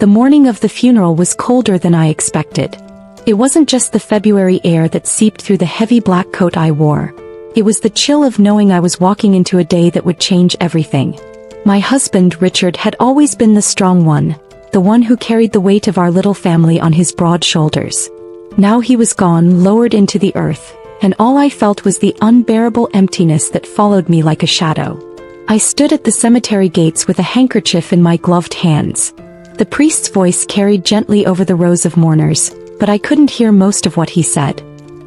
The morning of the funeral was colder than I expected. It wasn't just the February air that seeped through the heavy black coat I wore. It was the chill of knowing I was walking into a day that would change everything. My husband, Richard, had always been the strong one, the one who carried the weight of our little family on his broad shoulders. Now he was gone, lowered into the earth, and all I felt was the unbearable emptiness that followed me like a shadow. I stood at the cemetery gates with a handkerchief in my gloved hands. The priest's voice carried gently over the rows of mourners, but I couldn't hear most of what he said.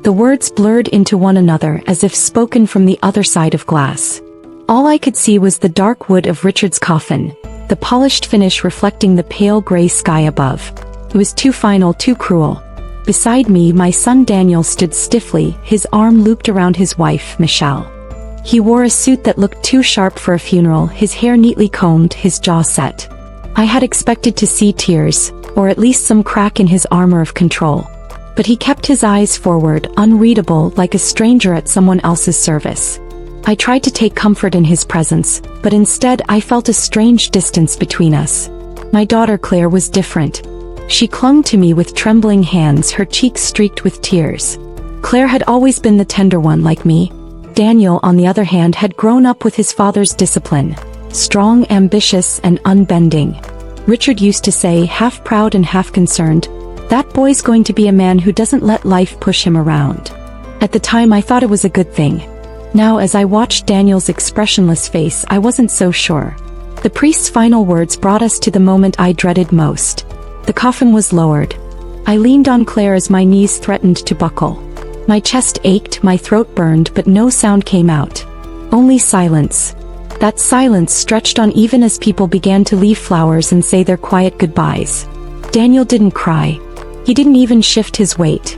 The words blurred into one another as if spoken from the other side of glass. All I could see was the dark wood of Richard's coffin, the polished finish reflecting the pale gray sky above. It was too final, too cruel. Beside me, my son Daniel stood stiffly, his arm looped around his wife, Michelle. He wore a suit that looked too sharp for a funeral, his hair neatly combed, his jaw set. I had expected to see tears, or at least some crack in his armor of control. But he kept his eyes forward, unreadable, like a stranger at someone else's service. I tried to take comfort in his presence, but instead I felt a strange distance between us. My daughter Claire was different. She clung to me with trembling hands, her cheeks streaked with tears. Claire had always been the tender one like me. Daniel, on the other hand, had grown up with his father's discipline. Strong, ambitious, and unbending. Richard used to say, half proud and half concerned, "That boy's going to be a man who doesn't let life push him around." At the time I thought it was a good thing. Now as I watched Daniel's expressionless face, I wasn't so sure. The priest's final words brought us to the moment I dreaded most. The coffin was lowered. I leaned on Claire as my knees threatened to buckle. My chest ached, my throat burned, but no sound came out. Only silence. That silence stretched on even as people began to leave flowers and say their quiet goodbyes. Daniel didn't cry. He didn't even shift his weight.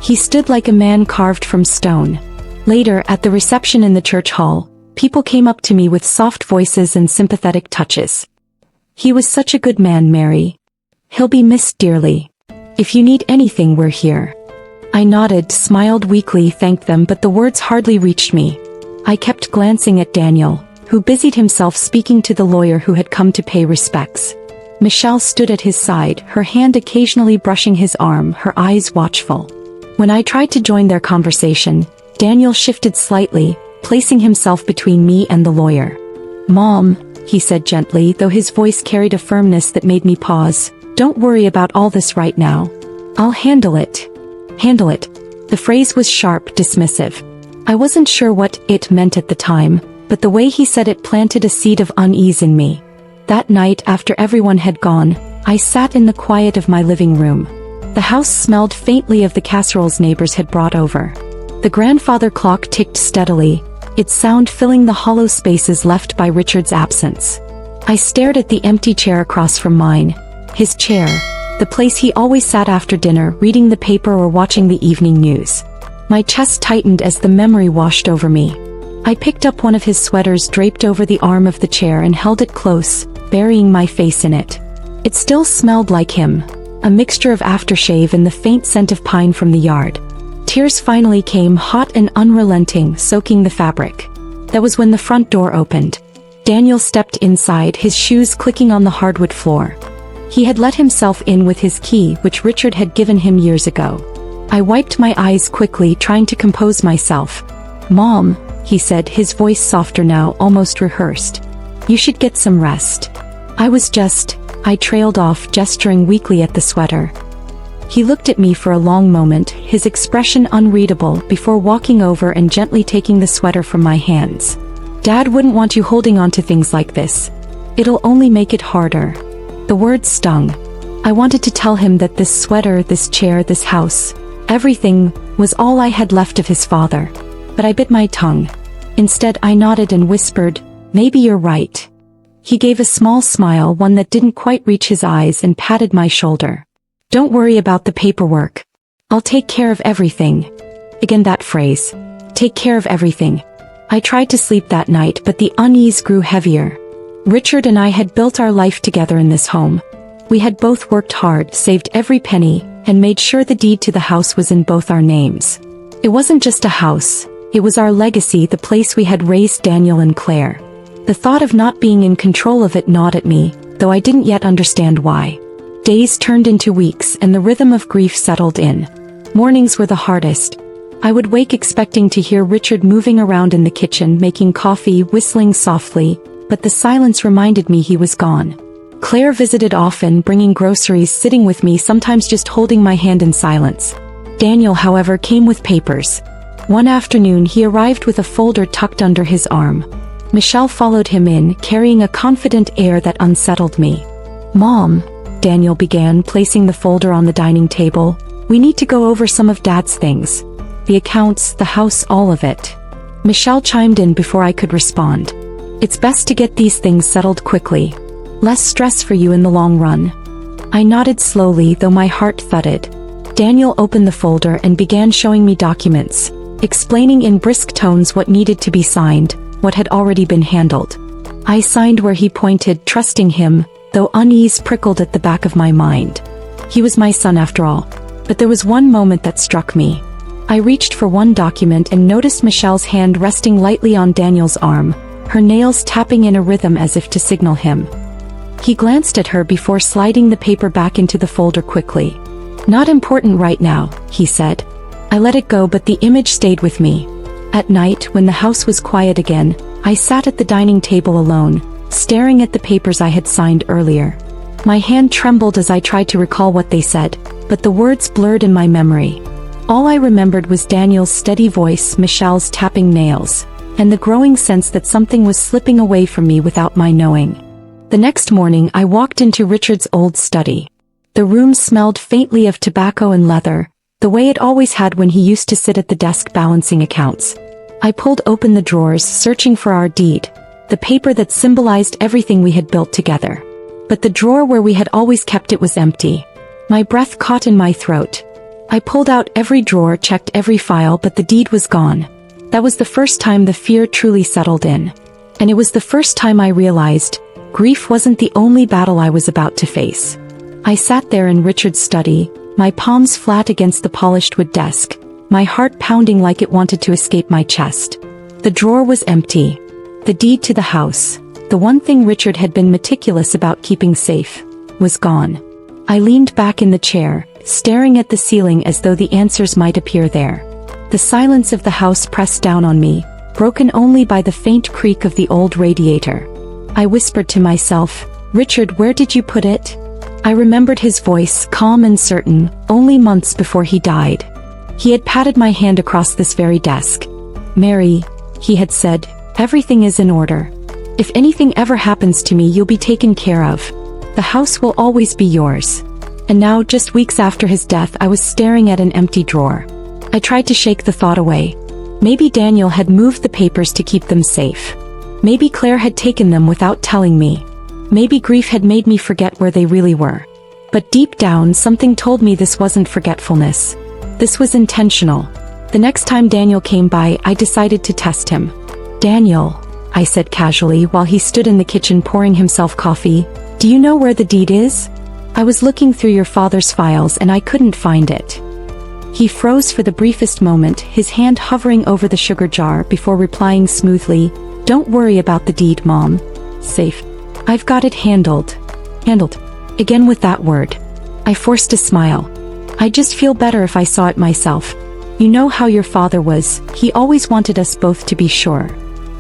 He stood like a man carved from stone. Later, at the reception in the church hall, people came up to me with soft voices and sympathetic touches. "He was such a good man, Mary. He'll be missed dearly. If you need anything, we're here." I nodded, smiled weakly, thanked them, but the words hardly reached me. I kept glancing at Daniel, who busied himself speaking to the lawyer who had come to pay respects. Michelle stood at his side, her hand occasionally brushing his arm, her eyes watchful. When I tried to join their conversation, Daniel shifted slightly, placing himself between me and the lawyer. "Mom," he said gently, though his voice carried a firmness that made me pause, "don't worry about all this right now. I'll handle it." Handle it. The phrase was sharp, dismissive. I wasn't sure what it meant at the time, but the way he said it planted a seed of unease in me. That night, after everyone had gone, I sat in the quiet of my living room. The house smelled faintly of the casseroles neighbors had brought over. The grandfather clock ticked steadily, its sound filling the hollow spaces left by Richard's absence. I stared at the empty chair across from mine. His chair, the place he always sat after dinner, reading the paper or watching the evening news. My chest tightened as the memory washed over me. I picked up one of his sweaters draped over the arm of the chair and held it close, burying my face in it. It still smelled like him, a mixture of aftershave and the faint scent of pine from the yard. Tears finally came, hot and unrelenting, soaking the fabric. That was when the front door opened. Daniel stepped inside, his shoes clicking on the hardwood floor. He had let himself in with his key, which Richard had given him years ago. I wiped my eyes quickly, trying to compose myself. "Mom," he said, his voice softer now, almost rehearsed. "You should get some rest." I trailed off, gesturing weakly at the sweater. He looked at me for a long moment, his expression unreadable, before walking over and gently taking the sweater from my hands. "Dad wouldn't want you holding on to things like this. It'll only make it harder." The words stung. I wanted to tell him that this sweater, this chair, this house, everything, was all I had left of his father. But I bit my tongue. Instead, I nodded and whispered, "Maybe you're right." He gave a small smile, one that didn't quite reach his eyes, and patted my shoulder. "Don't worry about the paperwork. I'll take care of everything." Again that phrase. Take care of everything. I tried to sleep that night, but the unease grew heavier. Richard and I had built our life together in this home. We had both worked hard, saved every penny, and made sure the deed to the house was in both our names. It wasn't just a house, it was our legacy, the place we had raised Daniel and Claire. The thought of not being in control of it gnawed at me, though I didn't yet understand why. Days turned into weeks and the rhythm of grief settled in. Mornings were the hardest. I would wake expecting to hear Richard moving around in the kitchen making coffee, whistling softly, but the silence reminded me he was gone. Claire visited often, bringing groceries, sitting with me, sometimes just holding my hand in silence. Daniel, however, came with papers. One afternoon he arrived with a folder tucked under his arm. Michelle followed him in, carrying a confident air that unsettled me. "Mom," Daniel began, placing the folder on the dining table, "we need to go over some of Dad's things. The accounts, the house, all of it." Michelle chimed in before I could respond. "It's best to get these things settled quickly. Less stress for you in the long run." I nodded slowly, though my heart thudded. Daniel opened the folder and began showing me documents, explaining in brisk tones what needed to be signed, what had already been handled. I signed where he pointed, trusting him, though unease prickled at the back of my mind. He was my son after all. But there was one moment that struck me. I reached for one document and noticed Michelle's hand resting lightly on Daniel's arm, her nails tapping in a rhythm as if to signal him. He glanced at her before sliding the paper back into the folder quickly. "Not important right now," he said. I let it go, but the image stayed with me. At night, when the house was quiet again, I sat at the dining table alone, staring at the papers I had signed earlier. My hand trembled as I tried to recall what they said, but the words blurred in my memory. All I remembered was Daniel's steady voice, Michelle's tapping nails, and the growing sense that something was slipping away from me without my knowing. The next morning I walked into Richard's old study. The room smelled faintly of tobacco and leather, the way it always had when he used to sit at the desk balancing accounts. I pulled open the drawers, searching for our deed, the paper that symbolized everything we had built together. But the drawer where we had always kept it was empty. My breath caught in my throat. I pulled out every drawer, checked every file, but the deed was gone. That was the first time the fear truly settled in. And it was the first time I realized grief wasn't the only battle I was about to face. I sat there in Richard's study, my palms flat against the polished wood desk, my heart pounding like it wanted to escape my chest. The drawer was empty. The deed to the house, the one thing Richard had been meticulous about keeping safe, was gone. I leaned back in the chair, staring at the ceiling as though the answers might appear there. The silence of the house pressed down on me, broken only by the faint creak of the old radiator. I whispered to myself, "Richard, where did you put it?" I remembered his voice, calm and certain, only months before he died. He had patted my hand across this very desk. "Mary," he had said, "everything is in order. If anything ever happens to me, you'll be taken care of. The house will always be yours." And now, just weeks after his death, I was staring at an empty drawer. I tried to shake the thought away. Maybe Daniel had moved the papers to keep them safe. Maybe Claire had taken them without telling me. Maybe grief had made me forget where they really were. But deep down, something told me this wasn't forgetfulness. This was intentional. The next time Daniel came by, I decided to test him. "Daniel," I said casually while he stood in the kitchen pouring himself coffee, "do you know where the deed is? I was looking through your father's files and I couldn't find it." He froze for the briefest moment, his hand hovering over the sugar jar before replying smoothly, "Don't worry about the deed, Mom. Safe. I've got it handled." Handled. Again with that word. I forced a smile. "I just feel better if I saw it myself. You know how your father was, he always wanted us both to be sure."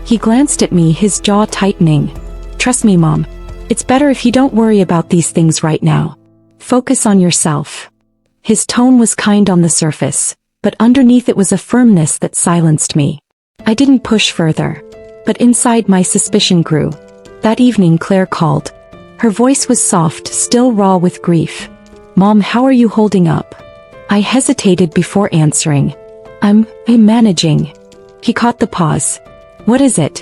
He glanced at me, his jaw tightening. "Trust me, Mom. It's better if you don't worry about these things right now. Focus on yourself." His tone was kind on the surface, but underneath it was a firmness that silenced me. I didn't push further. But inside my suspicion grew. That evening Claire called. Her voice was soft, still raw with grief. "Mom, how are you holding up?" I hesitated before answering. I'm managing." He caught the pause. "What is it?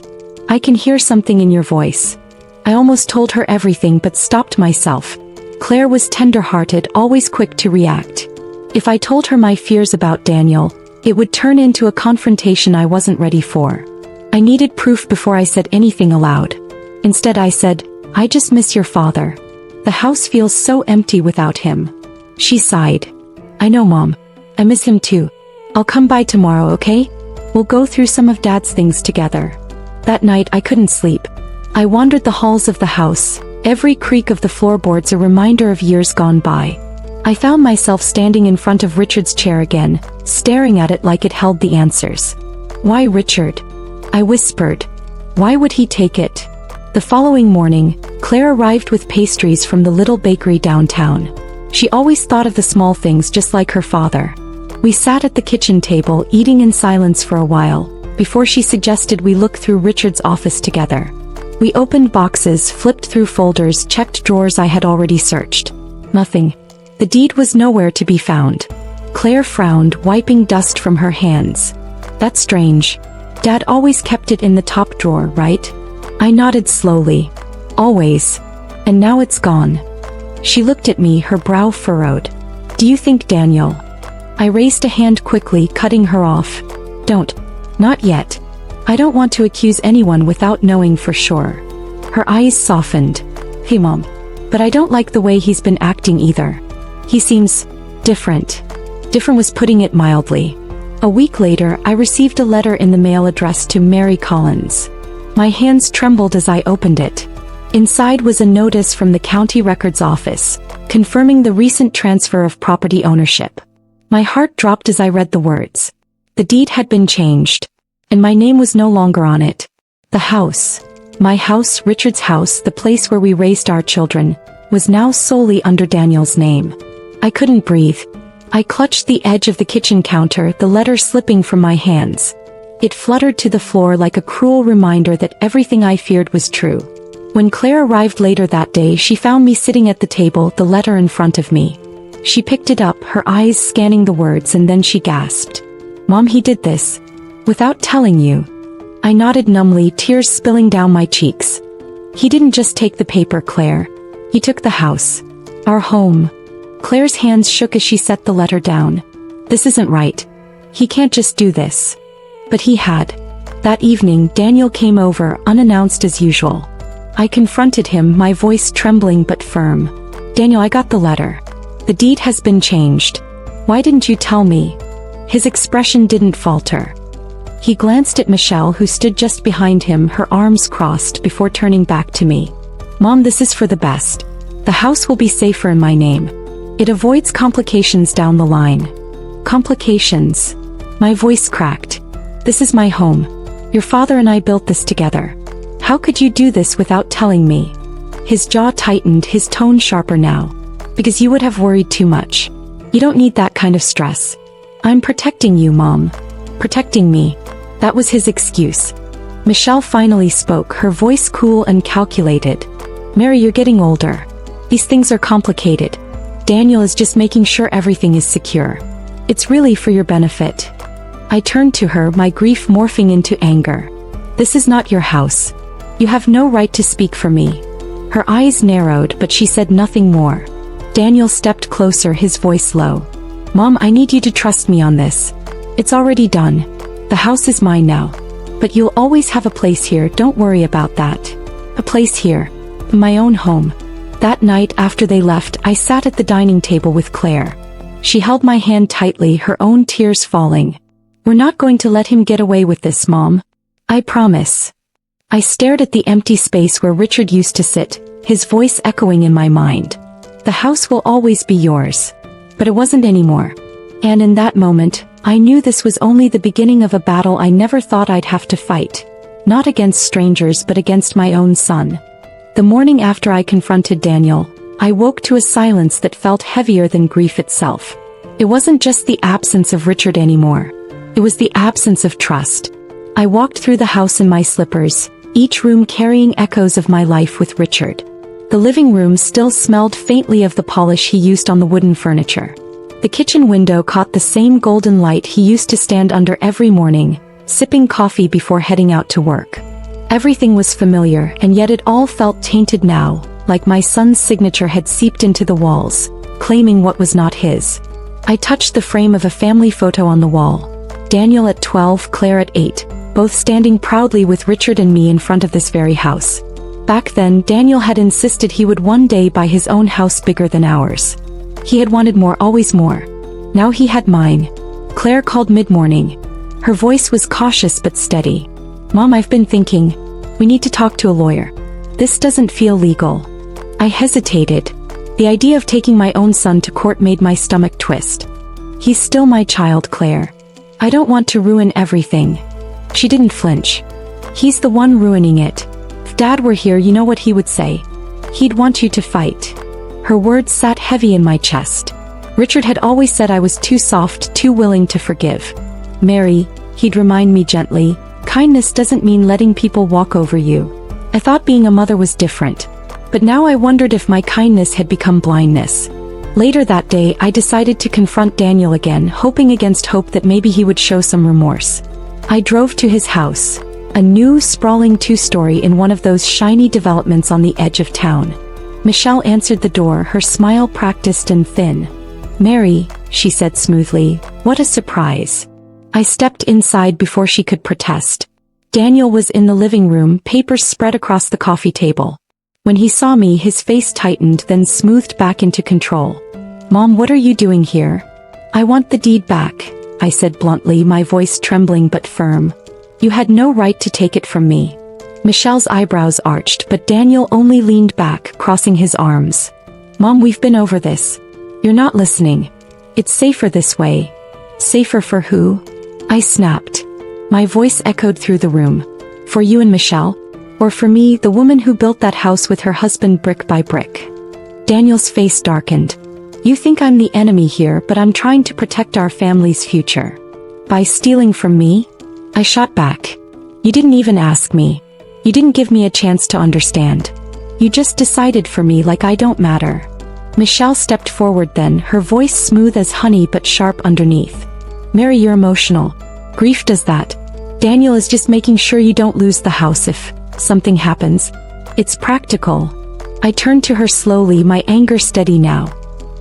I can hear something in your voice." I almost told her everything but stopped myself. Claire was tender-hearted, always quick to react. If I told her my fears about Daniel, it would turn into a confrontation I wasn't ready for. I needed proof before I said anything aloud. Instead I said, "I just miss your father. The house feels so empty without him." She sighed. "I know, Mom. I miss him too. I'll come by tomorrow, okay? We'll go through some of Dad's things together." That night I couldn't sleep. I wandered the halls of the house, Every creak of the floorboards a reminder of years gone by. I found myself standing in front of Richard's chair again, staring at it like it held the answers. "Why, Richard?" I whispered. "Why would he take it?" The following morning, Claire arrived with pastries from the little bakery downtown. She always thought of the small things just like her father. We sat at the kitchen table eating in silence for a while, before she suggested we look through Richard's office together. We opened boxes, flipped through folders, checked drawers I had already searched. Nothing. The deed was nowhere to be found. Claire frowned, wiping dust from her hands. "That's strange. Dad always kept it in the top drawer, right?" I nodded slowly. "Always. And now it's gone." She looked at me, her brow furrowed. "Do you think Daniel?" I raised a hand quickly, cutting her off. "Don't. Not yet. I don't want to accuse anyone without knowing for sure." Her eyes softened. "Hey, Mom. But I don't like the way he's been acting either. He seems different." Different was putting it mildly. A week later, I received a letter in the mail addressed to Mary Collins. My hands trembled as I opened it. Inside was a notice from the county records office, confirming the recent transfer of property ownership. My heart dropped as I read the words. The deed had been changed, and my name was no longer on it. The house, my house, Richard's house, the place where we raised our children, was now solely under Daniel's name. I couldn't breathe. I clutched the edge of the kitchen counter, the letter slipping from my hands. It fluttered to the floor like a cruel reminder that everything I feared was true. When Claire arrived later that day, she found me sitting at the table, the letter in front of me. She picked it up, her eyes scanning the words, and then she gasped. "Mom, he did this. Without telling you." I nodded numbly, tears spilling down my cheeks. "He didn't just take the paper, Claire. He took the house. Our home." Claire's hands shook as she set the letter down. "This isn't right. He can't just do this." But he had. That evening, Daniel came over, unannounced as usual. I confronted him, my voice trembling but firm. "Daniel, I got the letter. The deed has been changed. Why didn't you tell me?" His expression didn't falter. He glanced at Michelle, who stood just behind him, her arms crossed, before turning back to me. "Mom, this is for the best. The house will be safer in my name. It avoids complications down the line." Complications. My voice cracked. "This is my home. Your father and I built this together. How could you do this without telling me?" His jaw tightened, his tone sharper now. "Because you would have worried too much. You don't need that kind of stress. I'm protecting you, Mom. Protecting me." That was his excuse. Michelle finally spoke, her voice cool and calculated. "Mary, you're getting older. These things are complicated. Daniel is just making sure everything is secure. It's really for your benefit." I turned to her, my grief morphing into anger. "This is not your house. You have no right to speak for me." Her eyes narrowed, but she said nothing more. Daniel stepped closer, his voice low. "Mom, I need you to trust me on this. It's already done. The house is mine now. But you'll always have a place here, don't worry about that. A place here. In my own home." That night after they left, I sat at the dining table with Claire. She held my hand tightly, her own tears falling. "We're not going to let him get away with this, Mom. I promise." I stared at the empty space where Richard used to sit, his voice echoing in my mind. "The house will always be yours." But it wasn't anymore. And in that moment, I knew this was only the beginning of a battle I never thought I'd have to fight. Not against strangers, but against my own son. The morning after I confronted Daniel, I woke to a silence that felt heavier than grief itself. It wasn't just the absence of Richard anymore. It was the absence of trust. I walked through the house in my slippers, each room carrying echoes of my life with Richard. The living room still smelled faintly of the polish he used on the wooden furniture. The kitchen window caught the same golden light he used to stand under every morning, sipping coffee before heading out to work. Everything was familiar, and yet it all felt tainted now, like my son's signature had seeped into the walls, claiming what was not his. I touched the frame of a family photo on the wall. Daniel at 12, Claire at 8, both standing proudly with Richard and me in front of this very house. Back then, Daniel had insisted he would one day buy his own house bigger than ours. He had wanted more, always more. Now he had mine. Claire called mid-morning. Her voice was cautious but steady. "Mom, I've been thinking. We need to talk to a lawyer. This doesn't feel legal." I hesitated. The idea of taking my own son to court made my stomach twist. He's still my child, Claire. I don't want to ruin everything. She didn't flinch. He's the one ruining it. If Dad were here, you know what he would say. He'd want you to fight. Her words sat heavy in my chest. Richard had always said I was too soft, too willing to forgive. Mary, he'd remind me gently, kindness doesn't mean letting people walk over you. I thought being a mother was different. But now I wondered if my kindness had become blindness. Later that day, I decided to confront Daniel again, hoping against hope that maybe he would show some remorse. I drove to his house, a new, sprawling two-story in one of those shiny developments on the edge of town. Michelle answered the door, her smile practiced and thin. "Mary," she said smoothly, "what a surprise." I stepped inside before she could protest. Daniel was in the living room, papers spread across the coffee table. When he saw me, his face tightened, then smoothed back into control. "Mom, what are you doing here?" "I want the deed back," I said bluntly, my voice trembling but firm. "You had no right to take it from me." Michelle's eyebrows arched, but Daniel only leaned back, crossing his arms. "Mom, we've been over this. You're not listening. It's safer this way." "Safer for who?" I snapped. My voice echoed through the room. "For you and Michelle? Or for me, the woman who built that house with her husband brick by brick?" Daniel's face darkened. "You think I'm the enemy here, but I'm trying to protect our family's future." "By stealing from me?" I shot back. "You didn't even ask me. You didn't give me a chance to understand. You just decided for me like I don't matter." Michelle stepped forward then, her voice smooth as honey but sharp underneath. "Mary, you're emotional. Grief does that. Daniel is just making sure you don't lose the house if something happens. It's practical." I turned to her slowly, my anger steady now.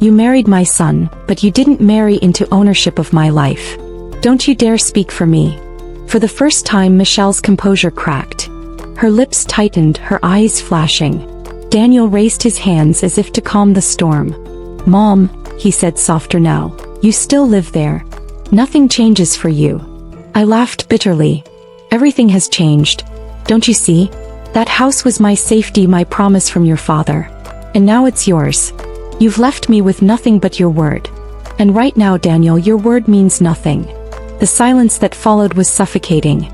"You married my son, but you didn't marry into ownership of my life. Don't you dare speak for me." For the first time, Michelle's composure cracked. Her lips tightened, her eyes flashing. Daniel raised his hands as if to calm the storm. "Mom," he said softer now, "you still live there. Nothing changes for you." I laughed bitterly. "Everything has changed. Don't you see? That house was my safety, my promise from your father. And now it's yours. You've left me with nothing but your word. And right now, Daniel, your word means nothing." The silence that followed was suffocating.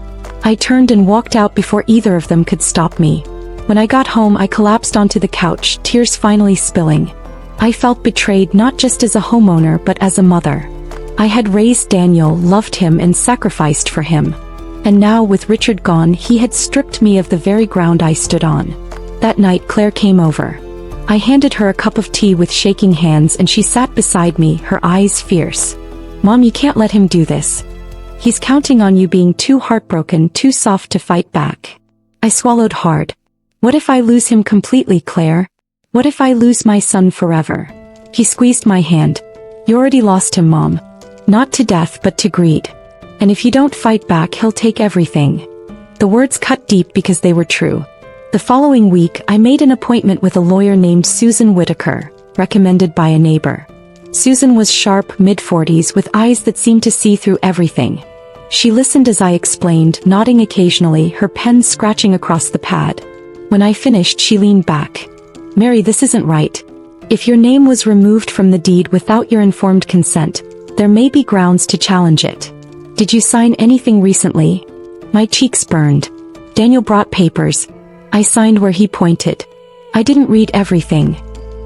I turned and walked out before either of them could stop me. When I got home, I collapsed onto the couch, tears finally spilling. I felt betrayed, not just as a homeowner but as a mother. I had raised Daniel, loved him and sacrificed for him. And now, with Richard gone, he had stripped me of the very ground I stood on. That night, Claire came over. I handed her a cup of tea with shaking hands and she sat beside me, her eyes fierce. "Mom, you can't let him do this. He's counting on you being too heartbroken, too soft to fight back." I swallowed hard. "What if I lose him completely, Claire? What if I lose my son forever?" He squeezed my hand. "You already lost him, Mom. Not to death but to greed. And if you don't fight back, he'll take everything." The words cut deep because they were true. The following week, I made an appointment with a lawyer named Susan Whitaker, recommended by a neighbor. Susan was sharp, mid-40s, with eyes that seemed to see through everything. She listened as I explained, nodding occasionally, her pen scratching across the pad. When I finished, she leaned back. "Mary, this isn't right. If your name was removed from the deed without your informed consent, there may be grounds to challenge it. Did you sign anything recently?" My cheeks burned. Daniel brought papers. I signed where he pointed. I didn't read everything.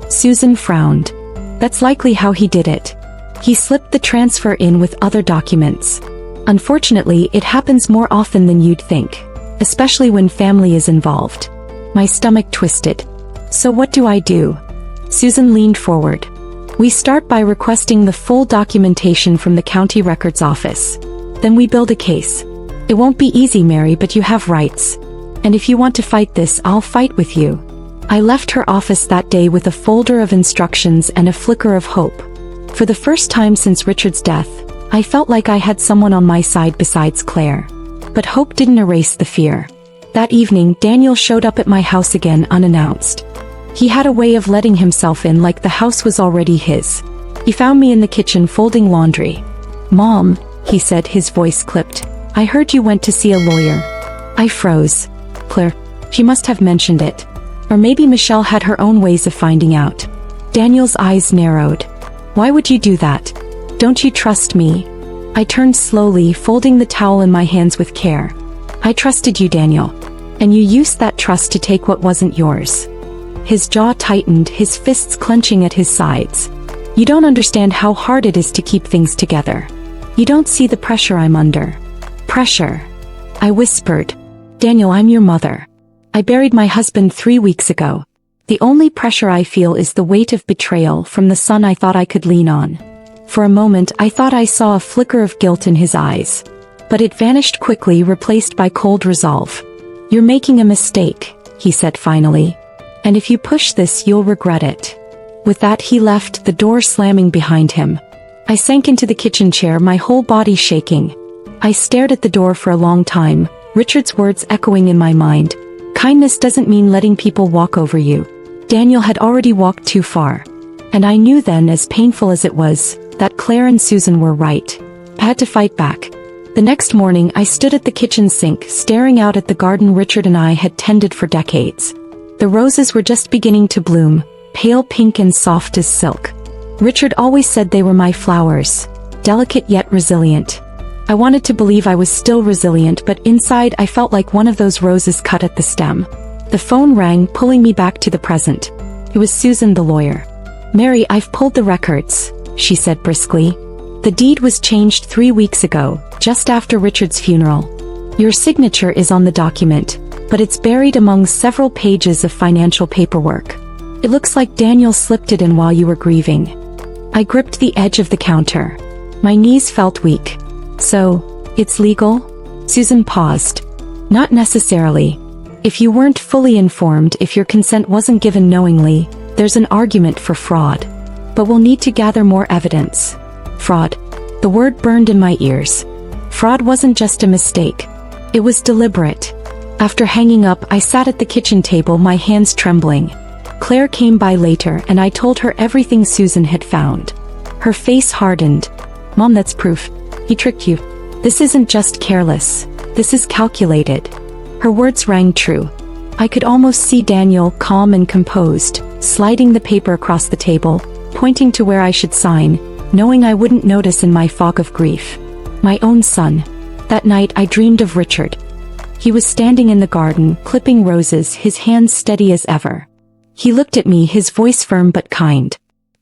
Susan frowned. "That's likely how he did it. He slipped the transfer in with other documents. Unfortunately, it happens more often than you'd think, especially when family is involved." My stomach twisted. "So what do I do?" Susan leaned forward. "We start by requesting the full documentation from the county records office. Then we build a case. It won't be easy, Mary, but you have rights. And if you want to fight this, I'll fight with you." I left her office that day with a folder of instructions and a flicker of hope. For the first time since Richard's death, I felt like I had someone on my side besides Claire. But hope didn't erase the fear. That evening, Daniel showed up at my house again unannounced. He had a way of letting himself in, like the house was already his. He found me in the kitchen folding laundry. "Mom," he said, his voice clipped, "I heard you went to see a lawyer." I froze. Claire, she must have mentioned it. Or maybe Michelle had her own ways of finding out. Daniel's eyes narrowed. Why would you do that? Don't you trust me? I turned slowly, folding the towel in my hands with care. I trusted you, Daniel. And you used that trust to take what wasn't yours. His jaw tightened, his fists clenching at his sides. You don't understand how hard it is to keep things together. You don't see the pressure I'm under. Pressure. I whispered. Daniel, I'm your mother. I buried my husband 3 weeks ago. The only pressure I feel is the weight of betrayal from the son I thought I could lean on. For a moment I thought I saw a flicker of guilt in his eyes. But it vanished quickly, replaced by cold resolve. You're making a mistake, he said finally. And if you push this, you'll regret it. With that he left, the door slamming behind him. I sank into the kitchen chair, my whole body shaking. I stared at the door for a long time, Richard's words echoing in my mind. Kindness doesn't mean letting people walk over you. Daniel had already walked too far. And I knew then, as painful as it was, that Claire and Susan were right. I had to fight back. The next morning I stood at the kitchen sink, staring out at the garden Richard and I had tended for decades. The roses were just beginning to bloom, pale pink and soft as silk. Richard always said they were my flowers, delicate yet resilient. I wanted to believe I was still resilient, but inside I felt like one of those roses cut at the stem. The phone rang, pulling me back to the present. It was Susan, the lawyer. Mary, I've pulled the records, she said briskly. The deed was changed 3 weeks ago, just after Richard's funeral. Your signature is on the document, but it's buried among several pages of financial paperwork. It looks like Daniel slipped it in while you were grieving. I gripped the edge of the counter. My knees felt weak. So, it's legal? Susan paused. Not necessarily. If you weren't fully informed, if your consent wasn't given knowingly, there's an argument for fraud. But we'll need to gather more evidence. Fraud. The word burned in my ears. Fraud wasn't just a mistake. It was deliberate. After hanging up, I sat at the kitchen table, my hands trembling. Claire came by later and I told her everything Susan had found. Her face hardened. Mom, that's proof. He tricked you. This isn't just careless. This is calculated. Her words rang true. I could almost see Daniel, calm and composed, sliding the paper across the table, pointing to where I should sign, knowing I wouldn't notice in my fog of grief. My own son. That night I dreamed of Richard. He was standing in the garden, clipping roses, his hands steady as ever. He looked at me, his voice firm but kind.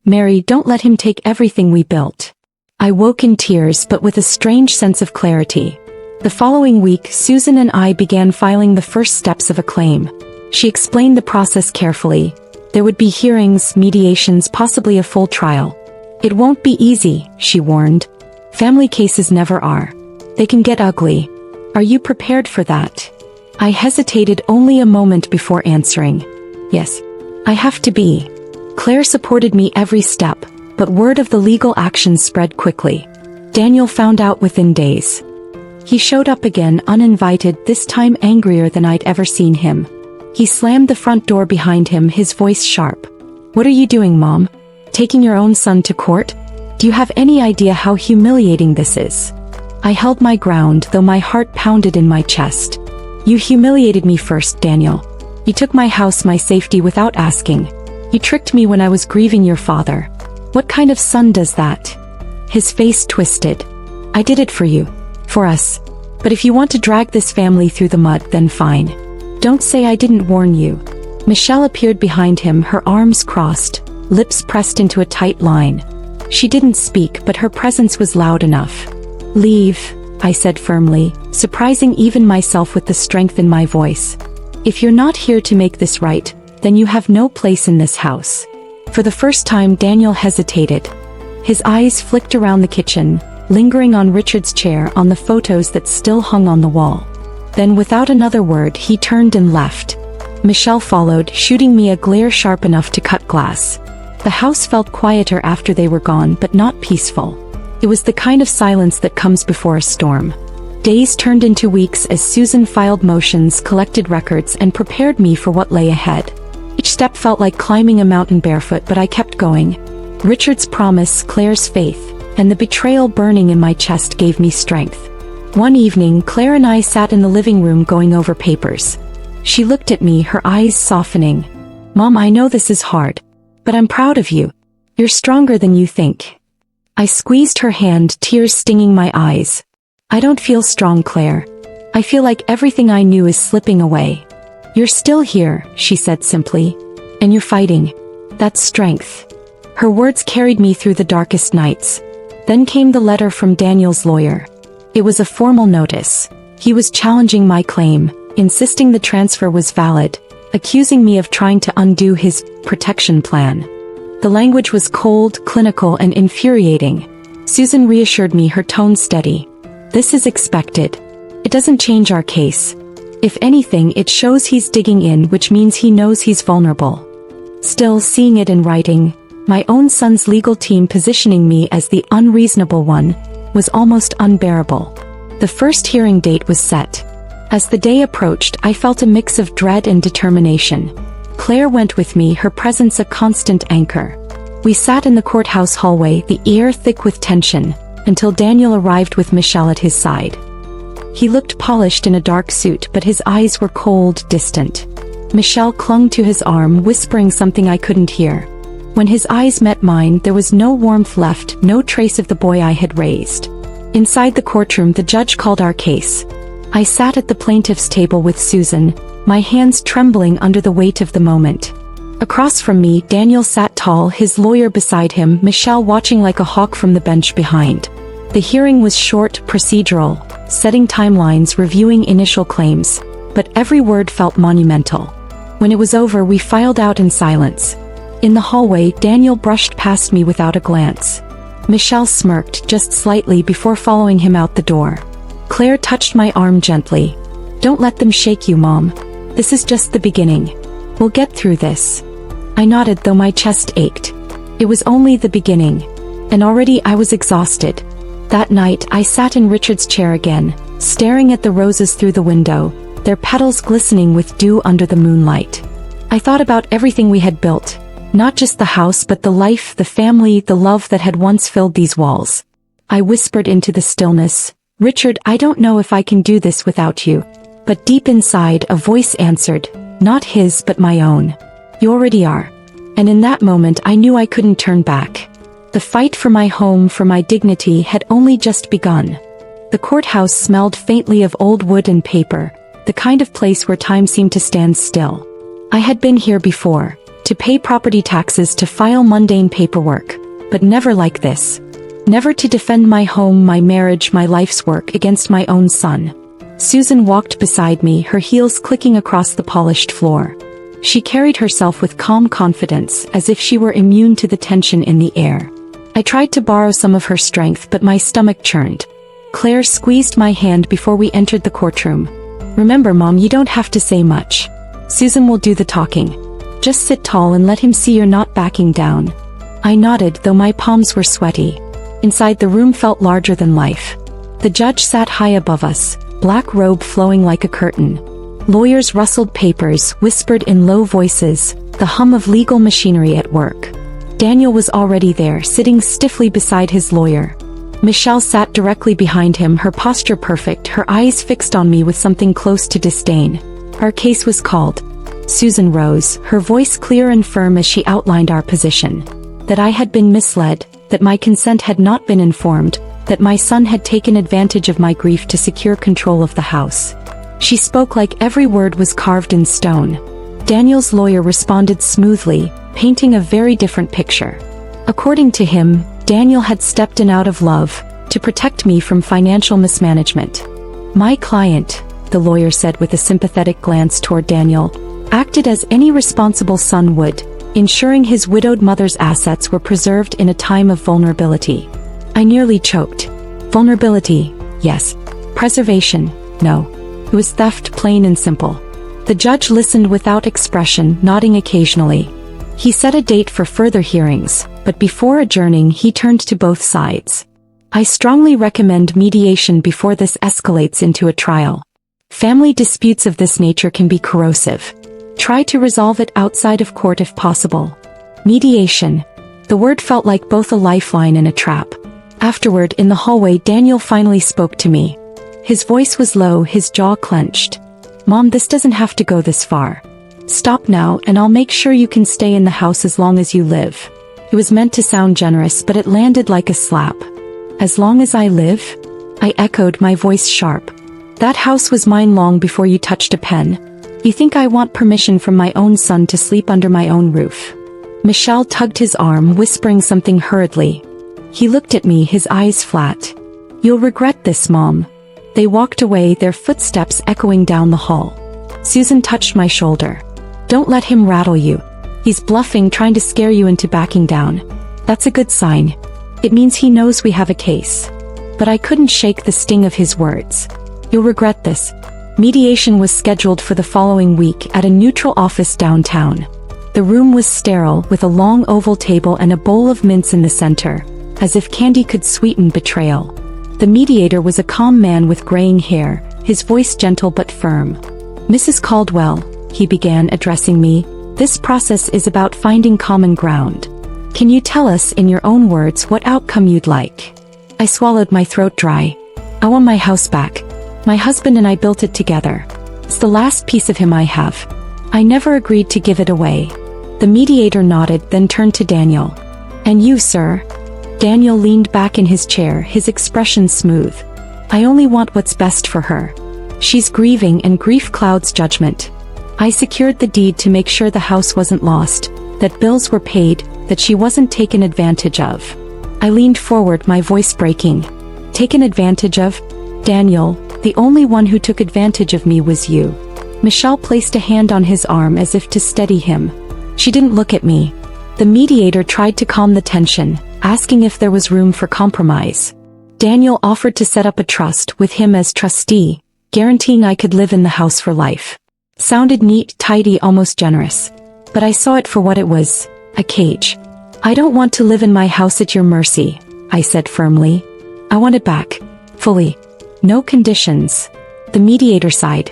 Mary, don't let him take everything we built. I woke in tears, but with a strange sense of clarity. The following week, Susan and I began filing the first steps of a claim. She explained the process carefully. There would be hearings, mediations, possibly a full trial. It won't be easy, she warned. Family cases never are. They can get ugly. Are you prepared for that? I hesitated only a moment before answering. Yes, I have to be. Claire supported me every step, but word of the legal action spread quickly. Daniel found out within days. He showed up again, uninvited, this time angrier than I'd ever seen him. He slammed the front door behind him, his voice sharp. What are you doing, Mom? Taking your own son to court? Do you have any idea how humiliating this is? I held my ground, though my heart pounded in my chest. You humiliated me first, Daniel. You took my house, my safety, without asking. You tricked me when I was grieving your father. What kind of son does that? His face twisted. I did it for you. For us. But if you want to drag this family through the mud, then fine. Don't say I didn't warn you. Michelle appeared behind him, her arms crossed, lips pressed into a tight line. She didn't speak, but her presence was loud enough. Leave, I said firmly, surprising even myself with the strength in my voice. If you're not here to make this right, then you have no place in this house. For the first time, Daniel hesitated. His eyes flicked around the kitchen, lingering on Richard's chair, on the photos that still hung on the wall. Then without another word, he turned and left. Michelle followed, shooting me a glare sharp enough to cut glass. The house felt quieter after they were gone, but not peaceful. It was the kind of silence that comes before a storm. Days turned into weeks as Susan filed motions, collected records, and prepared me for what lay ahead. Each step felt like climbing a mountain barefoot, but I kept going. Richard's promise, Claire's faith, and the betrayal burning in my chest gave me strength. One evening, Claire and I sat in the living room going over papers. She looked at me, her eyes softening. Mom, I know this is hard, but I'm proud of you. You're stronger than you think. I squeezed her hand, tears stinging my eyes. I don't feel strong, Claire. I feel like everything I knew is slipping away. You're still here, she said simply. And you're fighting. That's strength. Her words carried me through the darkest nights. Then came the letter from Daniel's lawyer. It was a formal notice. He was challenging my claim, insisting the transfer was valid, accusing me of trying to undo his protection plan. The language was cold, clinical, and infuriating. Susan reassured me, her tone steady. This is expected. It doesn't change our case. If anything, it shows he's digging in, which means he knows he's vulnerable. Still, seeing it in writing, my own son's legal team positioning me as the unreasonable one, was almost unbearable. The first hearing date was set. As the day approached, I felt a mix of dread and determination. Claire went with me, her presence a constant anchor. We sat in the courthouse hallway, the air thick with tension, until Daniel arrived with Michelle at his side. He looked polished in a dark suit, but his eyes were cold, distant. Michelle clung to his arm, whispering something I couldn't hear. When his eyes met mine, there was no warmth left, no trace of the boy I had raised. Inside the courtroom, the judge called our case. I sat at the plaintiff's table with Susan, my hands trembling under the weight of the moment. Across from me, Daniel sat tall, his lawyer beside him, Michelle watching like a hawk from the bench behind. The hearing was short, procedural, setting timelines, reviewing initial claims, but every word felt monumental. When it was over, we filed out in silence. In the hallway, Daniel brushed past me without a glance. Michelle smirked just slightly before following him out the door. Claire touched my arm gently. Don't let them shake you, Mom. This is just the beginning. We'll get through this. I nodded, though my chest ached. It was only the beginning. And already I was exhausted. That night, I sat in Richard's chair again, staring at the roses through the window, their petals glistening with dew under the moonlight. I thought about everything we had built, not just the house but the life, the family, the love that had once filled these walls. I whispered into the stillness, Richard, I don't know if I can do this without you. But deep inside, a voice answered, not his but my own. You already are. And in that moment I knew I couldn't turn back. The fight for my home, for my dignity, had only just begun. The courthouse smelled faintly of old wood and paper, the kind of place where time seemed to stand still. I had been here before, to pay property taxes, to file mundane paperwork, but never like this. Never to defend my home, my marriage, my life's work against my own son. Susan walked beside me, her heels clicking across the polished floor. She carried herself with calm confidence, as if she were immune to the tension in the air. I tried to borrow some of her strength, but my stomach churned. Claire squeezed my hand before we entered the courtroom. Remember, Mom, you don't have to say much. Susan will do the talking. Just sit tall and let him see you're not backing down. I nodded, though my palms were sweaty. Inside, the room felt larger than life. The judge sat high above us, black robe flowing like a curtain. Lawyers rustled papers, whispered in low voices, the hum of legal machinery at work. Daniel was already there, sitting stiffly beside his lawyer. Michelle sat directly behind him, her posture perfect, her eyes fixed on me with something close to disdain. Our case was called. Susan rose, her voice clear and firm as she outlined our position. That I had been misled, that my consent had not been informed, that my son had taken advantage of my grief to secure control of the house. She spoke like every word was carved in stone. Daniel's lawyer responded smoothly, painting a very different picture. According to him, Daniel had stepped in out of love, to protect me from financial mismanagement. My client, the lawyer said with a sympathetic glance toward Daniel, acted as any responsible son would, ensuring his widowed mother's assets were preserved in a time of vulnerability. I nearly choked. Vulnerability, yes. Preservation, no. It was theft, plain and simple. The judge listened without expression, nodding occasionally. He set a date for further hearings, but before adjourning he turned to both sides. I strongly recommend mediation before this escalates into a trial. Family disputes of this nature can be corrosive. Try to resolve it outside of court if possible. Mediation. The word felt like both a lifeline and a trap. Afterward, in the hallway, Daniel finally spoke to me. His voice was low, his jaw clenched. Mom, this doesn't have to go this far. Stop now and I'll make sure you can stay in the house as long as you live. It was meant to sound generous, but it landed like a slap. As long as I live? I echoed, my voice sharp. That house was mine long before you touched a pen. You think I want permission from my own son to sleep under my own roof? Michelle tugged his arm, whispering something hurriedly. He looked at me, his eyes flat. You'll regret this, Mom. They walked away, their footsteps echoing down the hall. Susan touched my shoulder. Don't let him rattle you. He's bluffing, trying to scare you into backing down. That's a good sign. It means he knows we have a case. But I couldn't shake the sting of his words. You'll regret this. Mediation was scheduled for the following week at a neutral office downtown. The room was sterile, with a long oval table and a bowl of mints in the center, as if candy could sweeten betrayal. The mediator was a calm man with graying hair, his voice gentle but firm. Mrs. Caldwell, he began, addressing me, this process is about finding common ground. Can you tell us in your own words what outcome you'd like? I swallowed, my throat dry. I want my house back. My husband and I built it together. It's the last piece of him I have. I never agreed to give it away. The mediator nodded, then turned to Daniel. And you, sir? Daniel leaned back in his chair, his expression smooth. I only want what's best for her. She's grieving and grief clouds judgment. I secured the deed to make sure the house wasn't lost, that bills were paid, that she wasn't taken advantage of. I leaned forward, my voice breaking. Taken advantage of? Daniel, the only one who took advantage of me was you. Michelle placed a hand on his arm as if to steady him. She didn't look at me. The mediator tried to calm the tension, asking if there was room for compromise. Daniel offered to set up a trust with him as trustee, guaranteeing I could live in the house for life. Sounded neat, tidy, almost generous. But I saw it for what it was, a cage. I don't want to live in my house at your mercy, I said firmly. I want it back. Fully. No conditions. The mediator sighed.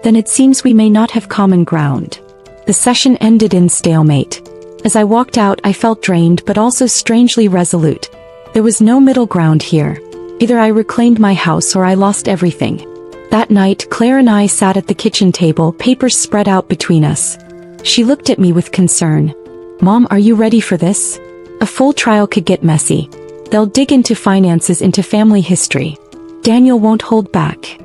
Then it seems we may not have common ground. The session ended in stalemate. As I walked out, I felt drained but also strangely resolute. There was no middle ground here. Either I reclaimed my house or I lost everything. That night, Claire and I sat at the kitchen table, papers spread out between us. She looked at me with concern. Mom, are you ready for this? A full trial could get messy. They'll dig into finances, into family history. Daniel won't hold back.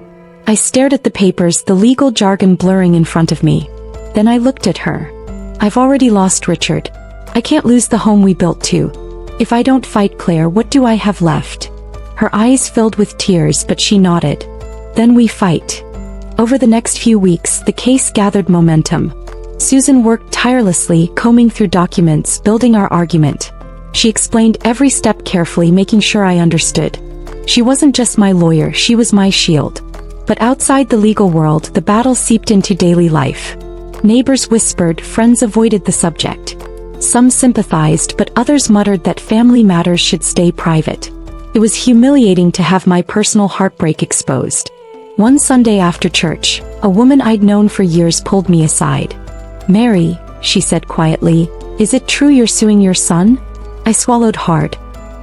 I stared at the papers, the legal jargon blurring in front of me. Then I looked at her. I've already lost Richard. I can't lose the home we built too. If I don't fight, Claire, what do I have left? Her eyes filled with tears, but she nodded. Then we fight. Over the next few weeks, the case gathered momentum. Susan worked tirelessly, combing through documents, building our argument. She explained every step carefully, making sure I understood. She wasn't just my lawyer, she was my shield. But outside the legal world, the battle seeped into daily life. Neighbors whispered, friends avoided the subject. Some sympathized, but others muttered that family matters should stay private. It was humiliating to have my personal heartbreak exposed. One Sunday after church, a woman I'd known for years pulled me aside. Mary, she said quietly, is it true you're suing your son? I swallowed hard.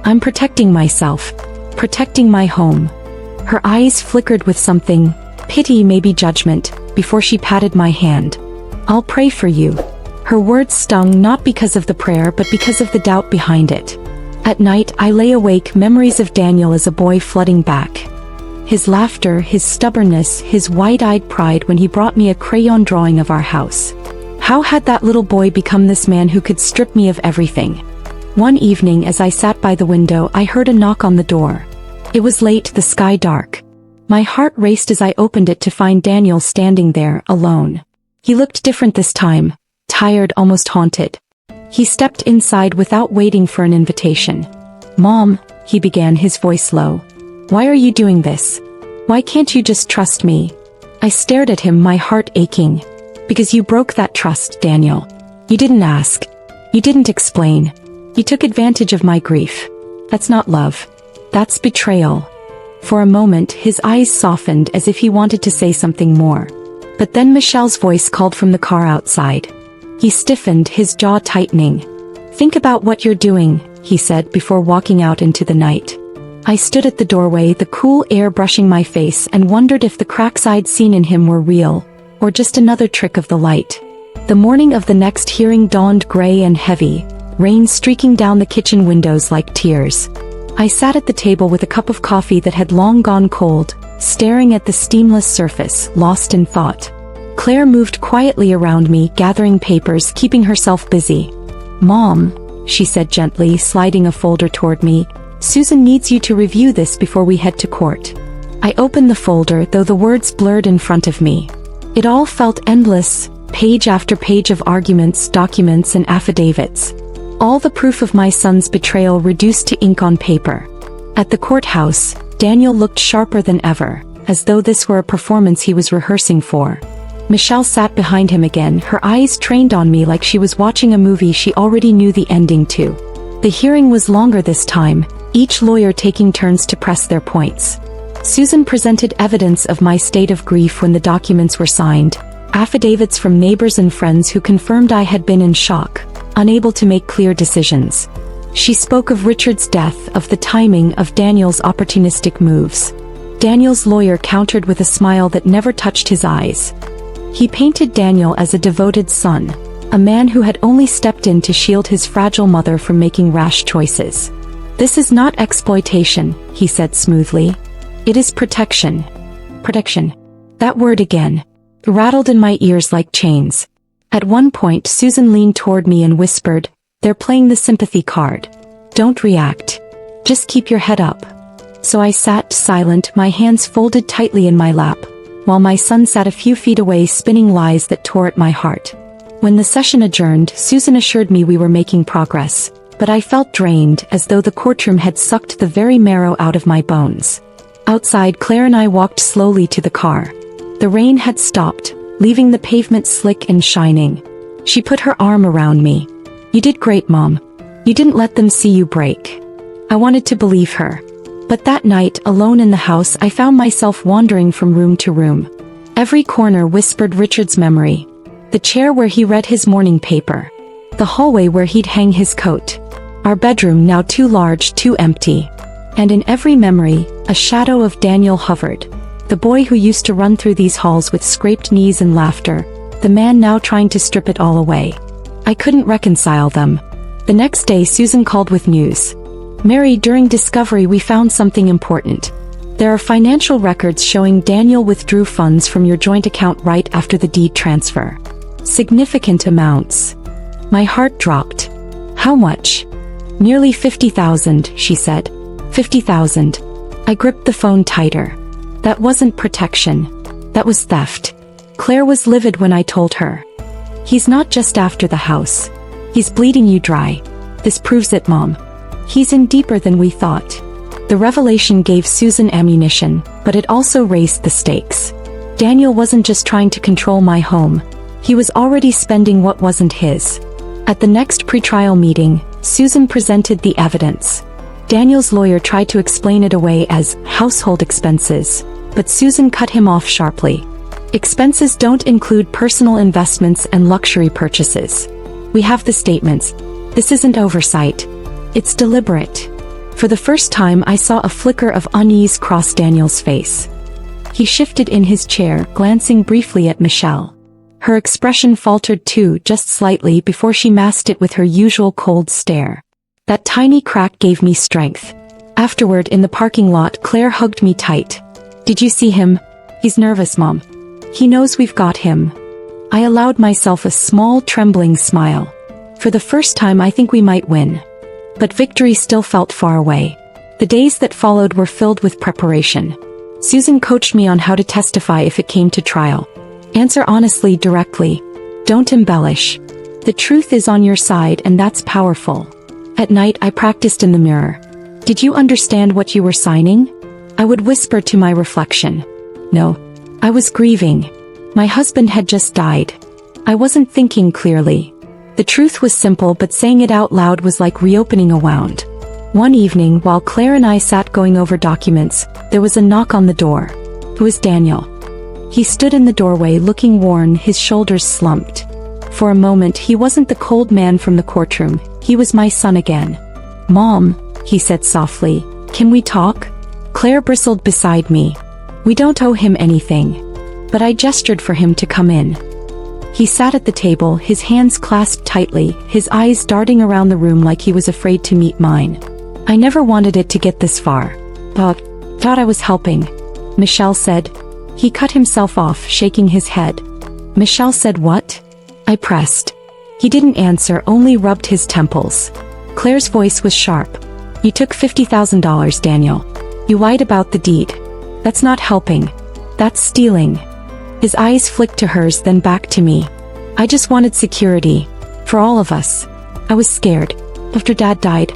I'm protecting myself. Protecting my home. Her eyes flickered with something, pity, maybe judgment, before she patted my hand. I'll pray for you. Her words stung not because of the prayer but because of the doubt behind it. At night I lay awake, memories of Daniel as a boy flooding back. His laughter, his stubbornness, his wide-eyed pride when he brought me a crayon drawing of our house. How had that little boy become this man who could strip me of everything? One evening as I sat by the window, I heard a knock on the door. It was late, the sky dark. My heart raced as I opened it to find Daniel standing there, alone. He looked different this time, tired, almost haunted. He stepped inside without waiting for an invitation. Mom, he began, his voice low. Why are you doing this? Why can't you just trust me? I stared at him, my heart aching. Because you broke that trust, Daniel. You didn't ask. You didn't explain. You took advantage of my grief. That's not love. That's betrayal. For a moment, his eyes softened as if he wanted to say something more. But then Michelle's voice called from the car outside. He stiffened, his jaw tightening. Think about what you're doing, he said before walking out into the night. I stood at the doorway, the cool air brushing my face, and wondered if the cracks I'd seen in him were real, or just another trick of the light. The morning of the next hearing dawned gray and heavy, rain streaking down the kitchen windows like tears. I sat at the table with a cup of coffee that had long gone cold, staring at the steamless surface, lost in thought. Claire moved quietly around me, gathering papers, keeping herself busy. "Mom," she said gently, sliding a folder toward me, "Susan needs you to review this before we head to court." I opened the folder, though the words blurred in front of me. It all felt endless, page after page of arguments, documents, and affidavits. All the proof of my son's betrayal reduced to ink on paper. At the courthouse, Daniel looked sharper than ever, as though this were a performance he was rehearsing for. Michelle sat behind him again, her eyes trained on me like she was watching a movie she already knew the ending to. The hearing was longer this time, each lawyer taking turns to press their points. Susan presented evidence of my state of grief when the documents were signed, affidavits from neighbors and friends who confirmed I had been in shock, unable to make clear decisions. She spoke of Richard's death, of the timing, of Daniel's opportunistic moves. Daniel's lawyer countered with a smile that never touched his eyes. He painted Daniel as a devoted son, a man who had only stepped in to shield his fragile mother from making rash choices. "This is not exploitation," he said smoothly. "It is protection." Protection. That word again rattled in my ears like chains. At one point Susan leaned toward me and whispered, "They're playing the sympathy card. Don't react. Just keep your head up." So I sat silent, my hands folded tightly in my lap, while my son sat a few feet away spinning lies that tore at my heart. When the session adjourned, Susan assured me we were making progress, but I felt drained, as though the courtroom had sucked the very marrow out of my bones. Outside, Claire and I walked slowly to the car. The rain had stopped, leaving the pavement slick and shining. She put her arm around me. "You did great, Mom. You didn't let them see you break." I wanted to believe her. But that night, alone in the house, I found myself wandering from room to room. Every corner whispered Richard's memory. The chair where he read his morning paper. The hallway where he'd hang his coat. Our bedroom now too large, too empty. And in every memory, a shadow of Daniel hovered. The boy who used to run through these halls with scraped knees and laughter. The man now trying to strip it all away. I couldn't reconcile them. The next day Susan called with news. "Mary, during discovery we found something important. There are financial records showing Daniel withdrew funds from your joint account right after the deed transfer. Significant amounts." My heart dropped. "How much?" "Nearly 50,000, she said. 50,000. I gripped the phone tighter. That wasn't protection. That was theft. Claire was livid when I told her. "He's not just after the house. He's bleeding you dry. This proves it, Mom. He's in deeper than we thought." The revelation gave Susan ammunition, but it also raised the stakes. Daniel wasn't just trying to control my home. He was already spending what wasn't his. At the next pretrial meeting, Susan presented the evidence. Daniel's lawyer tried to explain it away as household expenses, but Susan cut him off sharply. "Expenses don't include personal investments and luxury purchases. We have the statements. This isn't oversight. It's deliberate." For the first time I saw a flicker of unease cross Daniel's face. He shifted in his chair, glancing briefly at Michelle. Her expression faltered too, just slightly, before she masked it with her usual cold stare. That tiny crack gave me strength. Afterward, in the parking lot, Claire hugged me tight. "Did you see him? He's nervous, Mom. He knows we've got him." I allowed myself a small, trembling smile. For the first time, I think we might win. But victory still felt far away. The days that followed were filled with preparation. Susan coached me on how to testify if it came to trial. Answer honestly, directly. Don't embellish. The truth is on your side, and that's powerful. At night, I practiced in the mirror. "Did you understand what you were signing?" I would whisper to my reflection. "No. I was grieving. My husband had just died. I wasn't thinking clearly." The truth was simple, but saying it out loud was like reopening a wound. One evening, while Claire and I sat going over documents, there was a knock on the door. It was Daniel. He stood in the doorway, looking worn, his shoulders slumped. For a moment, he wasn't the cold man from the courtroom. He was my son again. "Mom," he said softly, "can we talk?" Claire bristled beside me. "We don't owe him anything." But I gestured for him to come in. He sat at the table, his hands clasped tightly, his eyes darting around the room like he was afraid to meet mine. I never wanted it to get this far. Thought I was helping, Michelle said. He cut himself off, shaking his head. Michelle said what? I pressed. He didn't answer, only rubbed his temples. Claire's voice was sharp. You took $50,000, Daniel. You lied about the deed. That's not helping. That's stealing. His eyes flicked to hers, then back to me. I just wanted security. For all of us. I was scared. After Dad died,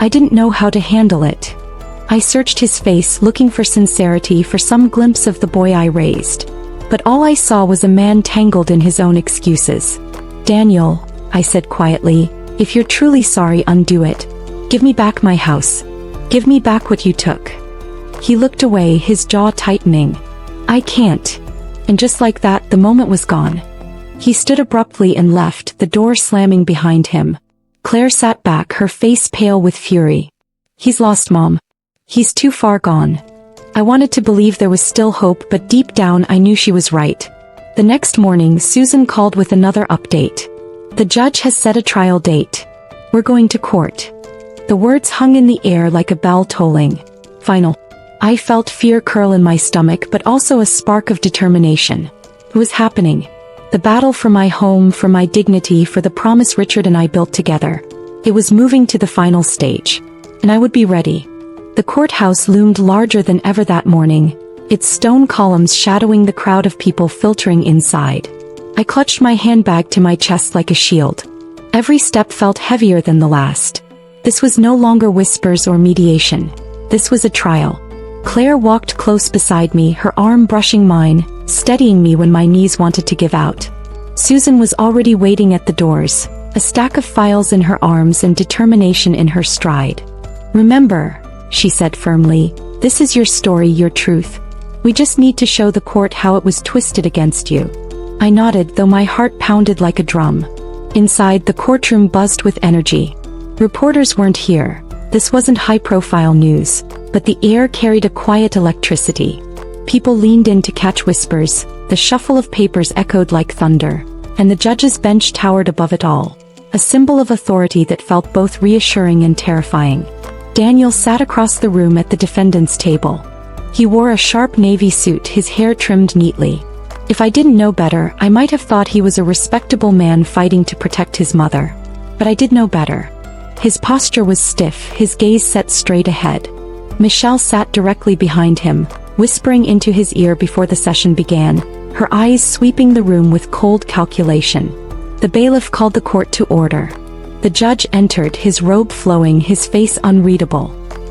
I didn't know how to handle it. I searched his face, looking for sincerity, for some glimpse of the boy I raised. But all I saw was a man tangled in his own excuses. Daniel, I said quietly, if you're truly sorry, undo it. Give me back my house. Give me back what you took. He looked away, his jaw tightening. I can't. And just like that, the moment was gone. He stood abruptly and left, the door slamming behind him. Claire sat back, her face pale with fury. He's lost, Mom. He's too far gone. I wanted to believe there was still hope, but deep down I knew she was right. The next morning, Susan called with another update. The judge has set a trial date. We're going to court. The words hung in the air like a bell tolling. Final. I felt fear curl in my stomach, but also a spark of determination. It was happening. The battle for my home, for my dignity, for the promise Richard and I built together. It was moving to the final stage. And I would be ready. The courthouse loomed larger than ever that morning, its stone columns shadowing the crowd of people filtering inside. I clutched my handbag to my chest like a shield. Every step felt heavier than the last. This was no longer whispers or mediation. This was a trial. Claire walked close beside me, her arm brushing mine, steadying me when my knees wanted to give out. Susan was already waiting at the doors, a stack of files in her arms and determination in her stride. Remember, she said firmly, this is your story, your truth. We just need to show the court how it was twisted against you. I nodded, though my heart pounded like a drum. Inside, the courtroom buzzed with energy. Reporters weren't here. This wasn't high-profile news, but the air carried a quiet electricity. People leaned in to catch whispers, the shuffle of papers echoed like thunder, and the judge's bench towered above it all, a symbol of authority that felt both reassuring and terrifying. Daniel sat across the room at the defendant's table. He wore a sharp navy suit, his hair trimmed neatly. If I didn't know better, I might have thought he was a respectable man fighting to protect his mother. But I did know better. His posture was stiff, his gaze set straight ahead. Michelle sat directly behind him, whispering into his ear before the session began, her eyes sweeping the room with cold calculation. The bailiff called the court to order. The judge entered, his robe flowing, his face unreadable.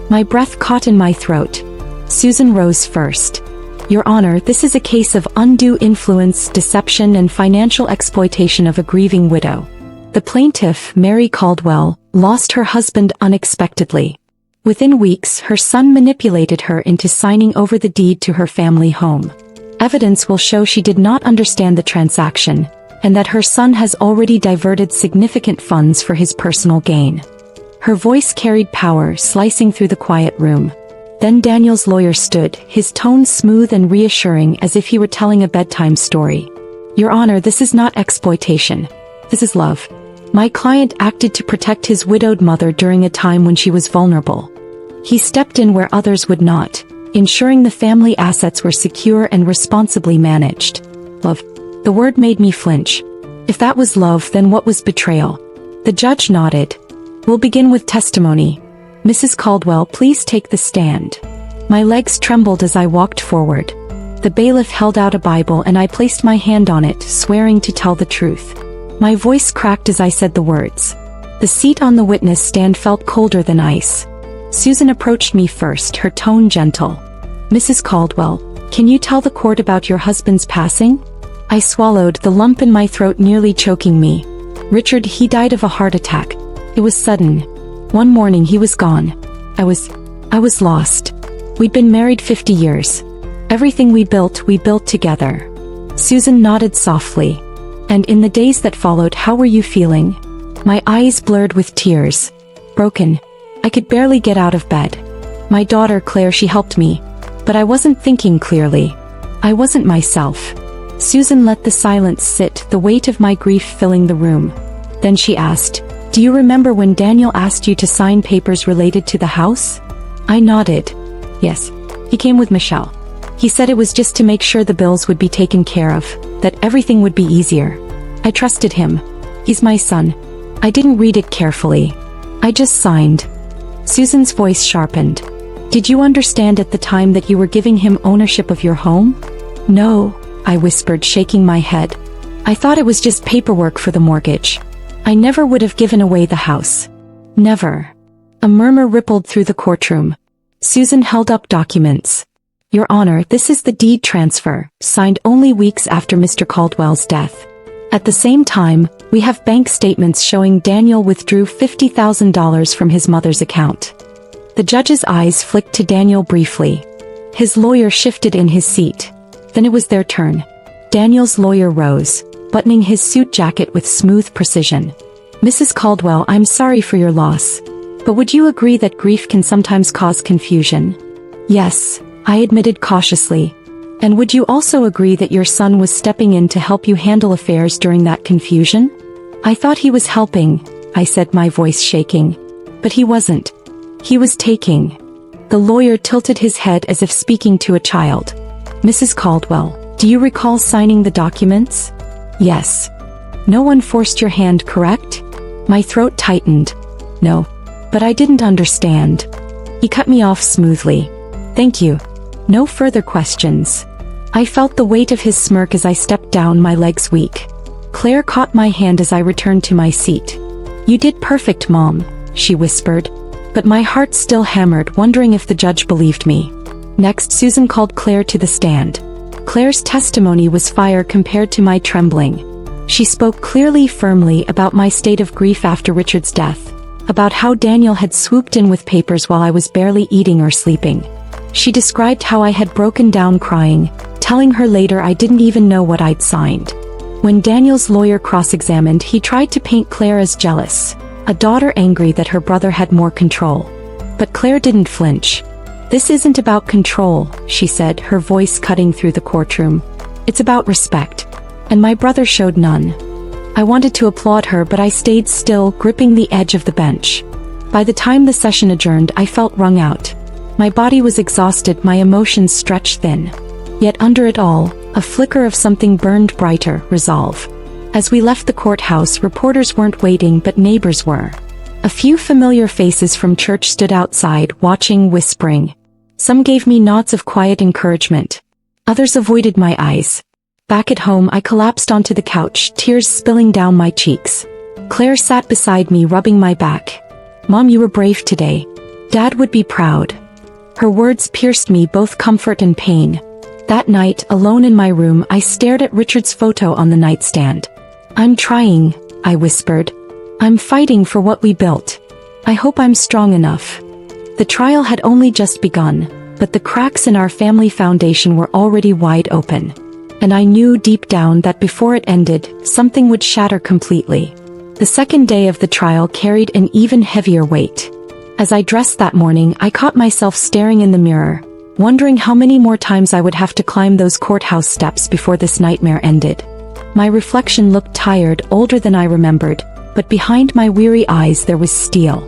My breath caught in my throat. Susan rose first. Your Honor, this is a case of undue influence, deception, and financial exploitation of a grieving widow. The plaintiff, Mary Caldwell, lost her husband unexpectedly. Within weeks, her son manipulated her into signing over the deed to her family home. Evidence will show she did not understand the transaction, and that her son has already diverted significant funds for his personal gain. Her voice carried power, slicing through the quiet room. Then Daniel's lawyer stood, his tone smooth and reassuring as if he were telling a bedtime story. Your Honor, this is not exploitation. This is love. My client acted to protect his widowed mother during a time when she was vulnerable. He stepped in where others would not, ensuring the family assets were secure and responsibly managed. Love. The word made me flinch. If that was love, then what was betrayal? The judge nodded. We'll begin with testimony. Mrs. Caldwell, please take the stand. My legs trembled as I walked forward. The bailiff held out a Bible and I placed my hand on it, swearing to tell the truth. My voice cracked as I said the words. The seat on the witness stand felt colder than ice. Susan approached me first, her tone gentle. Mrs. Caldwell, can you tell the court about your husband's passing? I swallowed, the lump in my throat nearly choking me. Richard, he died of a heart attack. It was sudden. One morning he was gone. I was lost. We'd been married 50 years. Everything we built together. Susan nodded softly. And in the days that followed, how were you feeling? My eyes blurred with tears. Broken. I could barely get out of bed. My daughter Claire, she helped me. But I wasn't thinking clearly. I wasn't myself. Susan let the silence sit, the weight of my grief filling the room. Then she asked, "Do you remember when Daniel asked you to sign papers related to the house?" I nodded. Yes. He came with Michelle. He said it was just to make sure the bills would be taken care of, that everything would be easier. I trusted him. He's my son. I didn't read it carefully. I just signed. Susan's voice sharpened. "Did you understand at the time that you were giving him ownership of your home?" "No," I whispered, shaking my head. "I thought it was just paperwork for the mortgage. I never would have given away the house. Never." A murmur rippled through the courtroom. Susan held up documents. "Your Honor, this is the deed transfer, signed only weeks after Mr. Caldwell's death. At the same time, we have bank statements showing Daniel withdrew $50,000 from his mother's account." The judge's eyes flicked to Daniel briefly. His lawyer shifted in his seat. Then it was their turn. Daniel's lawyer rose, buttoning his suit jacket with smooth precision. "Mrs. Caldwell, I'm sorry for your loss. But would you agree that grief can sometimes cause confusion?" "Yes," I admitted cautiously. "And would you also agree that your son was stepping in to help you handle affairs during that confusion?" "I thought he was helping," I said, my voice shaking. "But he wasn't. He was taking." The lawyer tilted his head as if speaking to a child. "Mrs. Caldwell, do you recall signing the documents?" "Yes." "No one forced your hand, correct?" My throat tightened. "No. But I didn't understand." He cut me off smoothly. "Thank you. No further questions." I felt the weight of his smirk as I stepped down, my legs weak. Claire caught my hand as I returned to my seat. "You did perfect, Mom," she whispered. But my heart still hammered, wondering if the judge believed me. Next, Susan called Claire to the stand. Claire's testimony was fire compared to my trembling. She spoke clearly, firmly about my state of grief after Richard's death, about how Daniel had swooped in with papers while I was barely eating or sleeping. She described how I had broken down crying, telling her later I didn't even know what I'd signed. When Daniel's lawyer cross-examined, he tried to paint Claire as jealous, a daughter angry that her brother had more control. But Claire didn't flinch. "This isn't about control," she said, her voice cutting through the courtroom. "It's about respect. And my brother showed none." I wanted to applaud her, but I stayed still, gripping the edge of the bench. By the time the session adjourned, I felt wrung out. My body was exhausted, my emotions stretched thin. Yet under it all, a flicker of something burned brighter: resolve. As we left the courthouse, reporters weren't waiting, but neighbors were. A few familiar faces from church stood outside, watching, whispering. Some gave me nods of quiet encouragement. Others avoided my eyes. Back at home, I collapsed onto the couch, tears spilling down my cheeks. Claire sat beside me, rubbing my back. "Mom, you were brave today. Dad would be proud." Her words pierced me, both comfort and pain. That night, alone in my room, I stared at Richard's photo on the nightstand. "I'm trying," I whispered. "I'm fighting for what we built. I hope I'm strong enough." The trial had only just begun, but the cracks in our family foundation were already wide open. And I knew deep down that before it ended, something would shatter completely. The second day of the trial carried an even heavier weight. As I dressed that morning, I caught myself staring in the mirror, wondering how many more times I would have to climb those courthouse steps before this nightmare ended. My reflection looked tired, older than I remembered, but behind my weary eyes there was steel.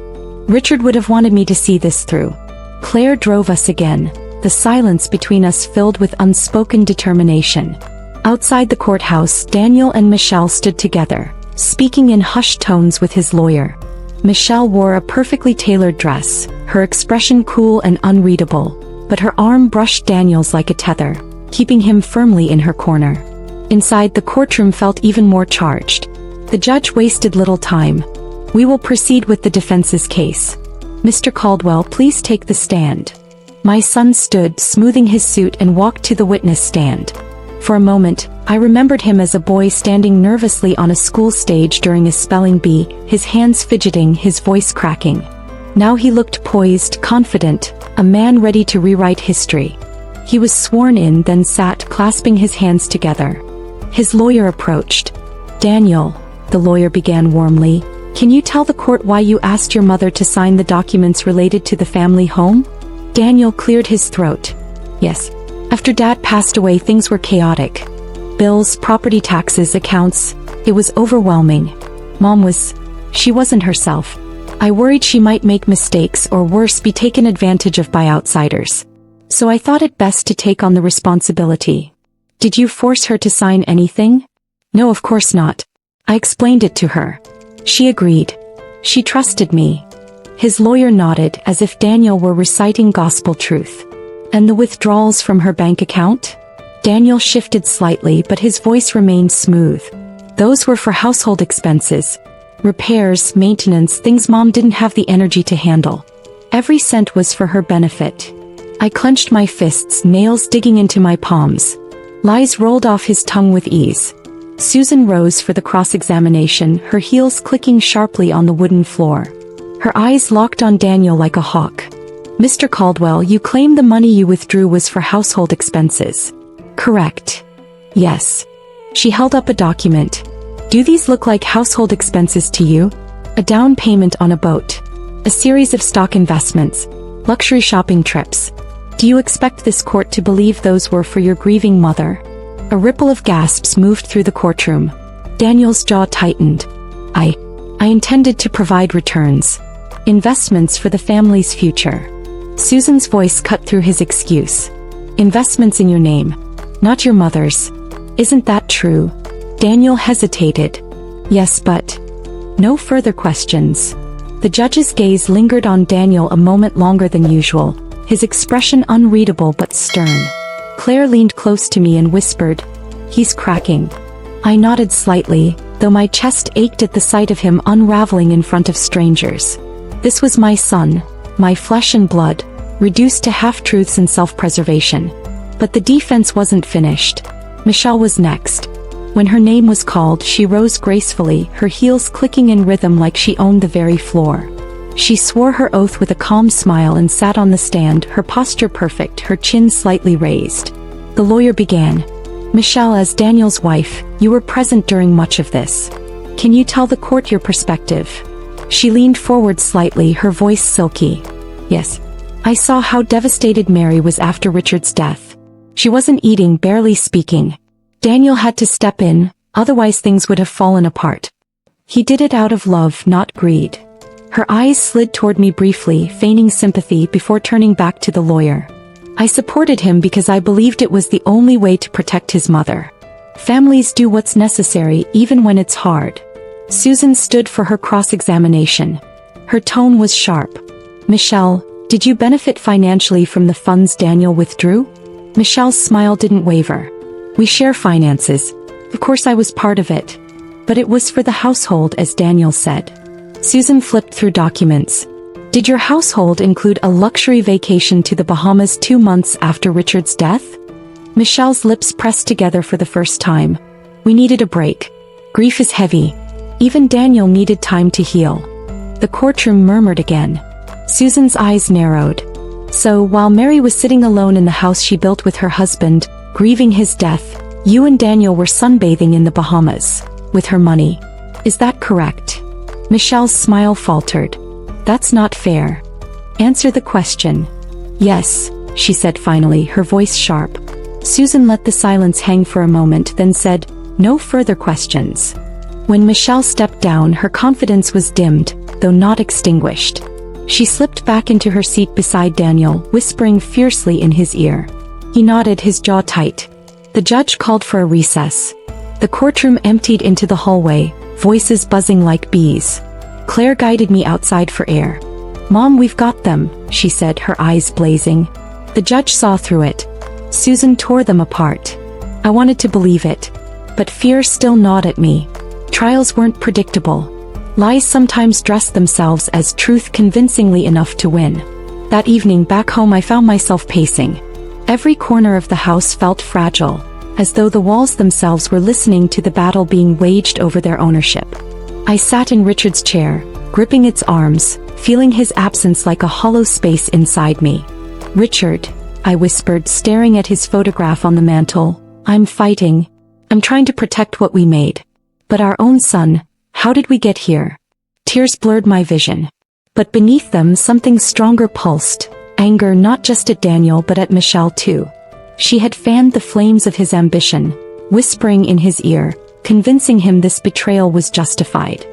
Richard would have wanted me to see this through. Claire drove us again, the silence between us filled with unspoken determination. Outside the courthouse, Daniel and Michelle stood together, speaking in hushed tones with his lawyer. Michelle wore a perfectly tailored dress, her expression cool and unreadable, but her arm brushed Daniel's like a tether, keeping him firmly in her corner. Inside, the courtroom felt even more charged. The judge wasted little time. "We will proceed with the defense's case. Mr. Caldwell, please take the stand." My son stood, smoothing his suit, and walked to the witness stand. For a moment, I remembered him as a boy standing nervously on a school stage during a spelling bee, his hands fidgeting, his voice cracking. Now he looked poised, confident, a man ready to rewrite history. He was sworn in, then sat, clasping his hands together. His lawyer approached. "Daniel," the lawyer began warmly, "can you tell the court why you asked your mother to sign the documents related to the family home?" Daniel cleared his throat. "Yes. After Dad passed away, things were chaotic. Bills, property taxes, accounts. It was overwhelming. She wasn't herself. I worried she might make mistakes or worse, be taken advantage of by outsiders. So I thought it best to take on the responsibility. Did you force her to sign anything? No, of course not. I explained it to her. She agreed. She trusted me. His lawyer nodded as if Daniel were reciting gospel truth. And the withdrawals from her bank account? Daniel shifted slightly, but his voice remained smooth. Those were for household expenses. Repairs, maintenance, things Mom didn't have the energy to handle. Every cent was for her benefit. I clenched my fists, nails digging into my palms. Lies rolled off his tongue with ease. Susan rose for the cross-examination, her heels clicking sharply on the wooden floor. Her eyes locked on Daniel like a hawk. Mr. Caldwell, you claim the money you withdrew was for household expenses. Correct. Yes. She held up a document. Do these look like household expenses to you? A down payment on a boat. A series of stock investments. Luxury shopping trips. Do you expect this court to believe those were for your grieving mother? A ripple of gasps moved through the courtroom. Daniel's jaw tightened. I intended to provide returns. Investments for the family's future. Susan's voice cut through his excuse. Investments in your name, not your mother's. Isn't that true? Daniel hesitated. Yes, but... No further questions. The judge's gaze lingered on Daniel a moment longer than usual, his expression unreadable but stern. Claire leaned close to me and whispered, "He's cracking." I nodded slightly, though my chest ached at the sight of him unraveling in front of strangers. This was my son, my flesh and blood, reduced to half-truths and self-preservation. But the defense wasn't finished. Michelle was next. When her name was called, she rose gracefully, her heels clicking in rhythm like she owned the very floor. She swore her oath with a calm smile and sat on the stand, her posture perfect, her chin slightly raised. The lawyer began. Michelle, as Daniel's wife, you were present during much of this. Can you tell the court your perspective? She leaned forward slightly, her voice silky. Yes. I saw how devastated Mary was after Richard's death. She wasn't eating, barely speaking. Daniel had to step in, otherwise things would have fallen apart. He did it out of love, not greed. Her eyes slid toward me briefly, feigning sympathy before turning back to the lawyer. I supported him because I believed it was the only way to protect his mother. Families do what's necessary even when it's hard. Susan stood for her cross-examination. Her tone was sharp. Michelle, did you benefit financially from the funds Daniel withdrew? Michelle's smile didn't waver. We share finances. Of course I was part of it. But it was for the household, as Daniel said. Susan flipped through documents. Did your household include a luxury vacation to the Bahamas 2 months after Richard's death? Michelle's lips pressed together for the first time. We needed a break. Grief is heavy. Even Daniel needed time to heal. The courtroom murmured again. Susan's eyes narrowed. So, while Mary was sitting alone in the house she built with her husband, grieving his death, you and Daniel were sunbathing in the Bahamas, with her money. Is that correct? Michelle's smile faltered. That's not fair. Answer the question. Yes, she said finally, her voice sharp. Susan let the silence hang for a moment, then said, no further questions. When Michelle stepped down, her confidence was dimmed, though not extinguished. She slipped back into her seat beside Daniel, whispering fiercely in his ear. He nodded, his jaw tight. The judge called for a recess. The courtroom emptied into the hallway, voices buzzing like bees. Claire guided me outside for air. Mom, we've got them, she said, her eyes blazing. The judge saw through it. Susan tore them apart. I wanted to believe it. But fear still gnawed at me. Trials weren't predictable. Lies sometimes dressed themselves as truth convincingly enough to win. That evening back home I found myself pacing. Every corner of the house felt fragile, as though the walls themselves were listening to the battle being waged over their ownership. I sat in Richard's chair, gripping its arms, feeling his absence like a hollow space inside me. Richard, I whispered, staring at his photograph on the mantel, I'm fighting. I'm trying to protect what we made. But our own son, how did we get here? Tears blurred my vision. But beneath them something stronger pulsed, anger not just at Daniel but at Michelle too. She had fanned the flames of his ambition, whispering in his ear, convincing him this betrayal was justified.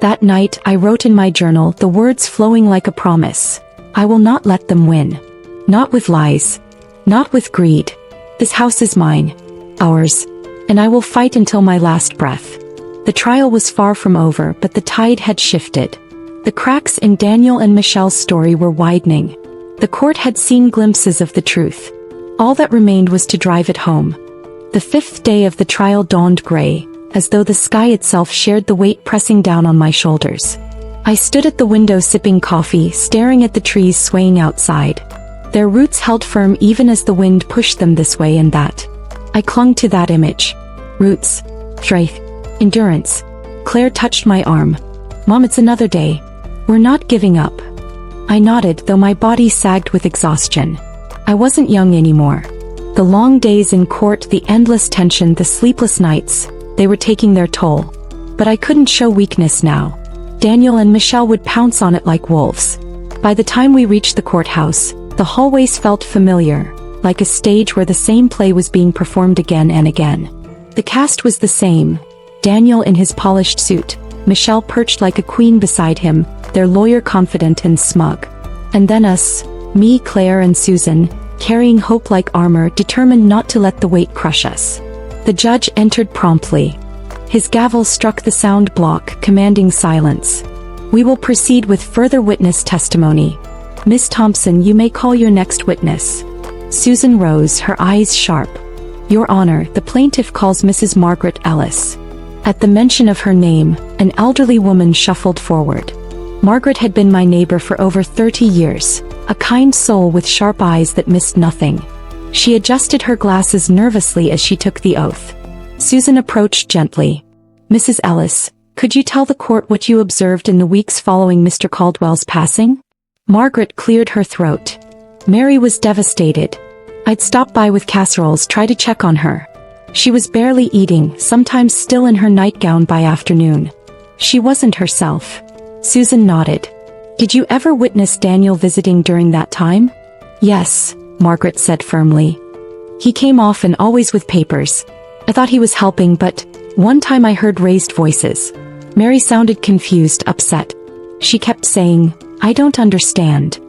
That night I wrote in my journal the words flowing like a promise. I will not let them win. Not with lies. Not with greed. This house is mine. Ours. And I will fight until my last breath. The trial was far from over, but the tide had shifted. The cracks in Daniel and Michelle's story were widening. The court had seen glimpses of the truth. All that remained was to drive it home. The fifth day of the trial dawned gray, as though the sky itself shared the weight pressing down on my shoulders. I stood at the window sipping coffee, staring at the trees swaying outside. Their roots held firm even as the wind pushed them this way and that. I clung to that image. Roots. Strength. Endurance. Claire touched my arm. Mom, it's another day. We're not giving up. I nodded, though my body sagged with exhaustion. I wasn't young anymore. The long days in court, the endless tension, the sleepless nights, they were taking their toll. But I couldn't show weakness now. Daniel and Michelle would pounce on it like wolves. By the time we reached the courthouse, the hallways felt familiar, like a stage where the same play was being performed again and again. The cast was the same. Daniel in his polished suit, Michelle perched like a queen beside him, their lawyer confident and smug. And then us, me, Claire and Susan, carrying hope like armor, determined not to let the weight crush us. The judge entered promptly. His gavel struck the sound block, commanding silence. We will proceed with further witness testimony. Miss Thompson, you may call your next witness. Susan rose, her eyes sharp. Your Honor, the plaintiff calls Mrs. Margaret Ellis. At the mention of her name, an elderly woman shuffled forward. Margaret had been my neighbor for over 30 years, a kind soul with sharp eyes that missed nothing. She adjusted her glasses nervously as she took the oath. Susan approached gently. Mrs. Ellis, could you tell the court what you observed in the weeks following Mr. Caldwell's passing? Margaret cleared her throat. Mary was devastated. I'd stop by with casseroles, try to check on her. She was barely eating, sometimes still in her nightgown by afternoon. She wasn't herself. Susan nodded. Did you ever witness Daniel visiting during that time? Yes, Margaret said firmly. He came often, always with papers. I thought he was helping, but one time I heard raised voices. Mary sounded confused, upset. She kept saying, I don't understand.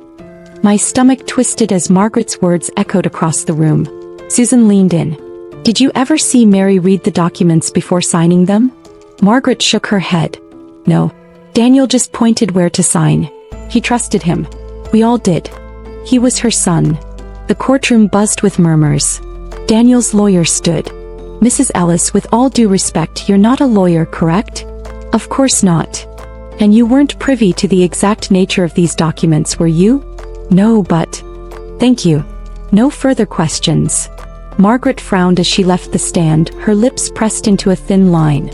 My stomach twisted as Margaret's words echoed across the room. Susan leaned in. Did you ever see Mary read the documents before signing them? Margaret shook her head. No. Daniel just pointed where to sign. He trusted him. We all did. He was her son. The courtroom buzzed with murmurs. Daniel's lawyer stood. Mrs. Ellis, with all due respect, you're not a lawyer, correct? Of course not. And you weren't privy to the exact nature of these documents, were you? No, but... Thank you. No further questions. Margaret frowned as she left the stand, her lips pressed into a thin line.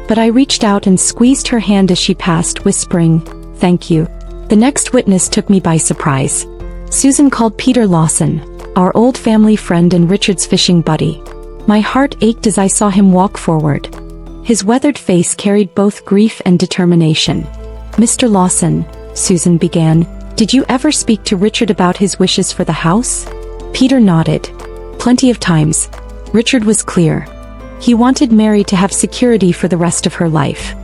But I reached out and squeezed her hand as she passed, whispering, Thank you. The next witness took me by surprise. Susan called Peter Lawson, our old family friend and Richard's fishing buddy. My heart ached as I saw him walk forward. His weathered face carried both grief and determination. Mr. Lawson, Susan began, did you ever speak to Richard about his wishes for the house? Peter nodded. Plenty of times. Richard was clear. He wanted Mary to have security for the rest of her life.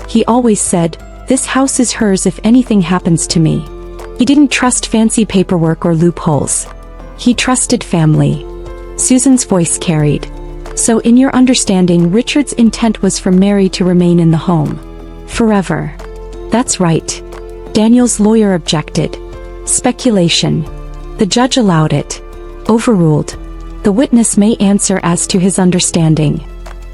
He always said, this house is hers if anything happens to me. He didn't trust fancy paperwork or loopholes. He trusted family. Susan's voice carried. So in your understanding, Richard's intent was for Mary to remain in the home. Forever. That's right. Daniel's lawyer objected. Speculation. The judge allowed it. Overruled. The witness may answer as to his understanding.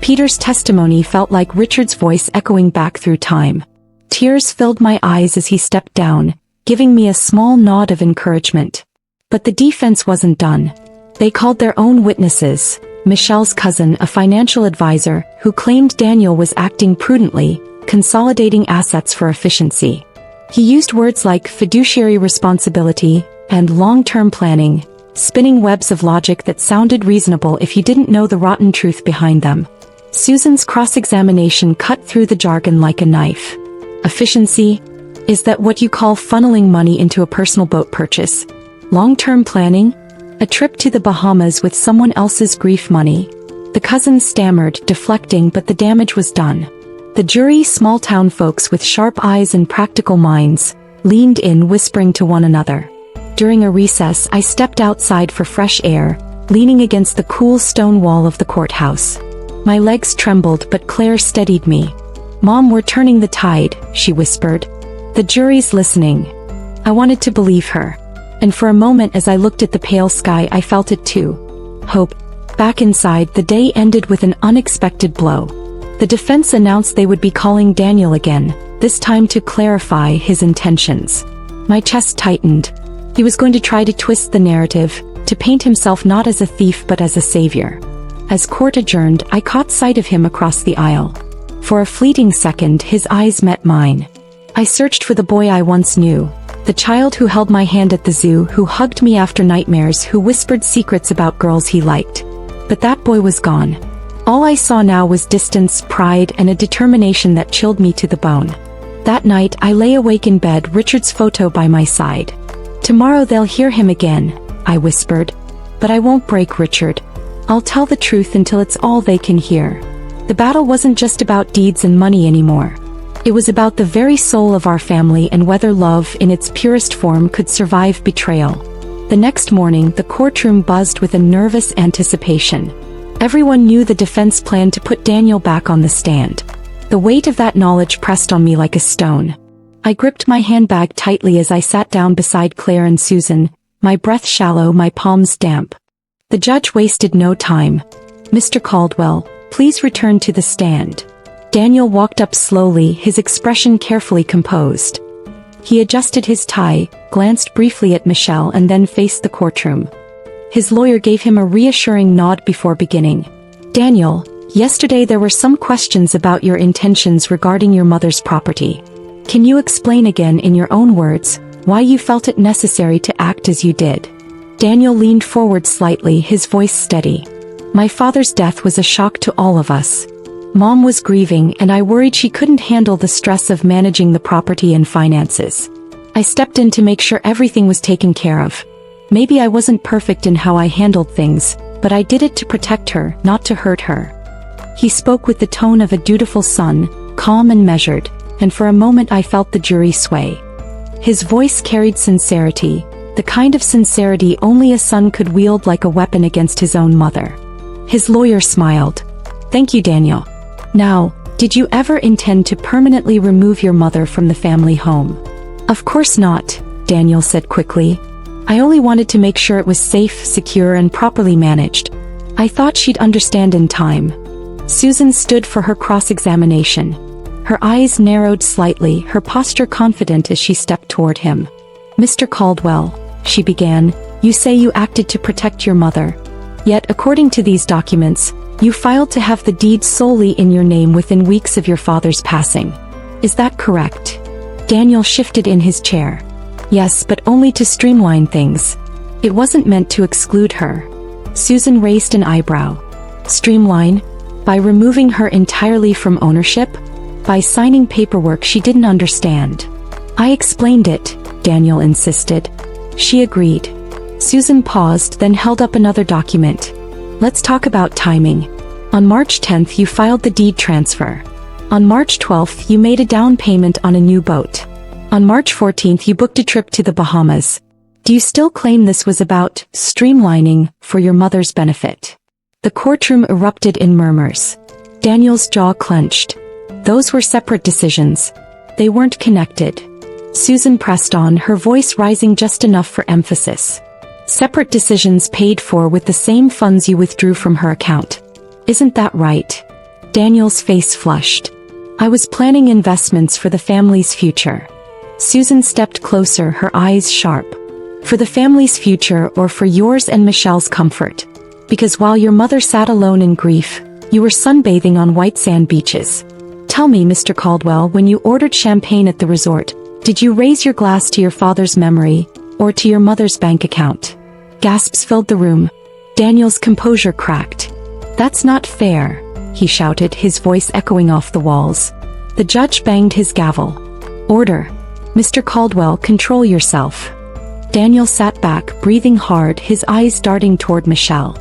Peter's testimony felt like Richard's voice echoing back through time. Tears filled my eyes as he stepped down, giving me a small nod of encouragement. But the defense wasn't done. They called their own witnesses, Michelle's cousin, a financial advisor, who claimed Daniel was acting prudently, consolidating assets for efficiency. He used words like fiduciary responsibility and long-term planning, spinning webs of logic that sounded reasonable if you didn't know the rotten truth behind them. Susan's cross-examination cut through the jargon like a knife. Efficiency? Is that what you call funneling money into a personal boat purchase? Long-term planning? A trip to the Bahamas with someone else's grief money? The cousins stammered, deflecting, but the damage was done. The jury, small-town folks with sharp eyes and practical minds, leaned in, whispering to one another. During a recess, I stepped outside for fresh air, leaning against the cool stone wall of the courthouse. My legs trembled, but Claire steadied me. "Mom, we're turning the tide," she whispered. "The jury's listening." I wanted to believe her. And for a moment, as I looked at the pale sky, I felt it too. Hope. Back inside, the day ended with an unexpected blow. The defense announced they would be calling Daniel again, this time to clarify his intentions. My chest tightened. He was going to try to twist the narrative, to paint himself not as a thief but as a savior. As court adjourned, I caught sight of him across the aisle. For a fleeting second, his eyes met mine. I searched for the boy I once knew, the child who held my hand at the zoo, who hugged me after nightmares, who whispered secrets about girls he liked. But that boy was gone. All I saw now was distance, pride, and a determination that chilled me to the bone. That night, I lay awake in bed, Richard's photo by my side. "Tomorrow they'll hear him again," I whispered. "But I won't break Richard. I'll tell the truth until it's all they can hear." The battle wasn't just about deeds and money anymore. It was about the very soul of our family and whether love in its purest form could survive betrayal. The next morning, the courtroom buzzed with a nervous anticipation. Everyone knew the defense planned to put Daniel back on the stand. The weight of that knowledge pressed on me like a stone. I gripped my handbag tightly as I sat down beside Claire and Susan, my breath shallow, my palms damp. The judge wasted no time. "Mr. Caldwell, please return to the stand." Daniel walked up slowly, his expression carefully composed. He adjusted his tie, glanced briefly at Michelle, and then faced the courtroom. His lawyer gave him a reassuring nod before beginning. "Daniel, yesterday there were some questions about your intentions regarding your mother's property. Can you explain again in your own words why you felt it necessary to act as you did?" Daniel leaned forward slightly, his voice steady. "My father's death was a shock to all of us. Mom was grieving, and I worried she couldn't handle the stress of managing the property and finances. I stepped in to make sure everything was taken care of. Maybe I wasn't perfect in how I handled things, but I did it to protect her, not to hurt her." He spoke with the tone of a dutiful son, calm and measured, and for a moment I felt the jury sway. His voice carried sincerity, the kind of sincerity only a son could wield like a weapon against his own mother. His lawyer smiled. "Thank you, Daniel. Now, did you ever intend to permanently remove your mother from the family home?" "Of course not," Daniel said quickly. "I only wanted to make sure it was safe, secure, and properly managed. I thought she'd understand in time." Susan stood for her cross-examination. Her eyes narrowed slightly, her posture confident as she stepped toward him. "Mr. Caldwell," she began, "you say you acted to protect your mother. Yet, according to these documents, you filed to have the deed solely in your name within weeks of your father's passing. Is that correct?" Daniel shifted in his chair. "Yes, but only to streamline things. It wasn't meant to exclude her." Susan raised an eyebrow. "Streamline? By removing her entirely from ownership? By signing paperwork she didn't understand?" "I explained it," Daniel insisted. She agreed. Susan paused, then held up another document. "Let's talk about timing. On March 10th you filed the deed transfer. On March 12th you made a down payment on a new boat. On March 14th you booked a trip to the Bahamas. Do you still claim this was about streamlining for your mother's benefit?" The courtroom erupted in murmurs. Daniel's jaw clenched. Those were separate decisions. They weren't connected. Susan pressed on, her voice rising just enough for emphasis. "Separate decisions paid for with the same funds you withdrew from her account. Isn't that right?" Daniel's face flushed. "I was planning investments for the family's future." Susan stepped closer, her eyes sharp. "For the family's future or for yours and Michelle's comfort? Because while your mother sat alone in grief, you were sunbathing on white sand beaches. Tell me, Mr. Caldwell, when you ordered champagne at the resort, did you raise your glass to your father's memory, or to your mother's bank account?" Gasps filled the room. Daniel's composure cracked. "That's not fair," he shouted, his voice echoing off the walls. The judge banged his gavel. "Order. Mr. Caldwell, control yourself." Daniel sat back, breathing hard, his eyes darting toward Michelle.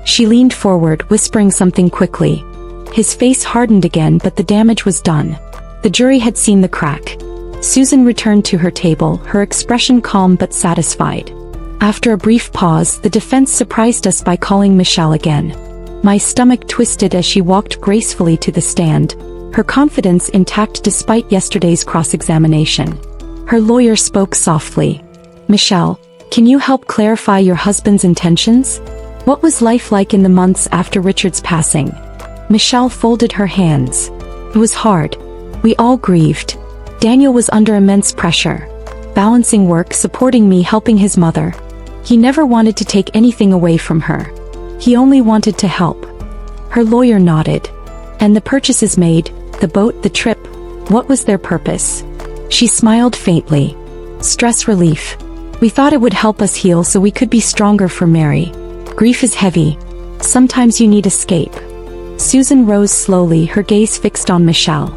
She leaned forward, whispering something quickly. His face hardened again, but the damage was done. The jury had seen the crack. Susan returned to her table, her expression calm but satisfied. After a brief pause, the defense surprised us by calling Michelle again. My stomach twisted as she walked gracefully to the stand, her confidence intact despite yesterday's cross-examination. Her lawyer spoke softly. "Michelle, can you help clarify your husband's intentions? What was life like in the months after Richard's passing?" Michelle folded her hands. "It was hard. We all grieved. Daniel was under immense pressure. Balancing work, supporting me, helping his mother. He never wanted to take anything away from her. He only wanted to help." Her lawyer nodded. "And the purchases made, the boat, the trip, what was their purpose?" She smiled faintly. "Stress relief. We thought it would help us heal so we could be stronger for Mary. Grief is heavy. Sometimes you need escape." Susan rose slowly, her gaze fixed on Michelle.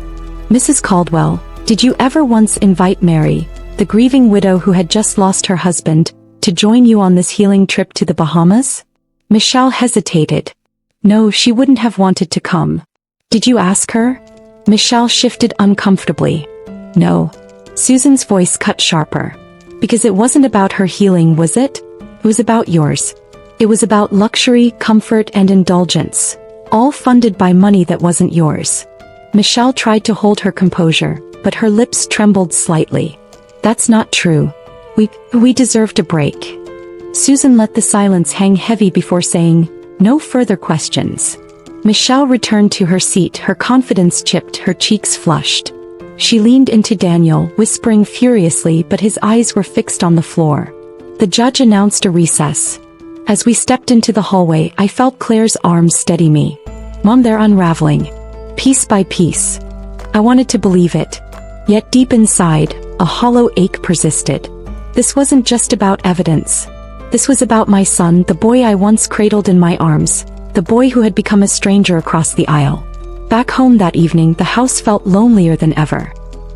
"Mrs. Caldwell, did you ever once invite Mary, the grieving widow who had just lost her husband, to join you on this healing trip to the Bahamas?" Michelle hesitated. "No, she wouldn't have wanted to come." "Did you ask her?" Michelle shifted uncomfortably. "No." Susan's voice cut sharper. "Because it wasn't about her healing, was it? It was about yours. It was about luxury, comfort, and indulgence, all funded by money that wasn't yours." Michelle tried to hold her composure, but her lips trembled slightly. "That's not true. We deserved a break." Susan let the silence hang heavy before saying, "No further questions." Michelle returned to her seat, her confidence chipped, her cheeks flushed. She leaned into Daniel, whispering furiously, but his eyes were fixed on the floor. The judge announced a recess. As we stepped into the hallway, I felt Claire's arms steady me. "Mom, they're unraveling. Piece by piece." I wanted to believe it. Yet deep inside, a hollow ache persisted. This wasn't just about evidence. This was about my son, the boy I once cradled in my arms, the boy who had become a stranger across the aisle. Back home that evening, the house felt lonelier than ever.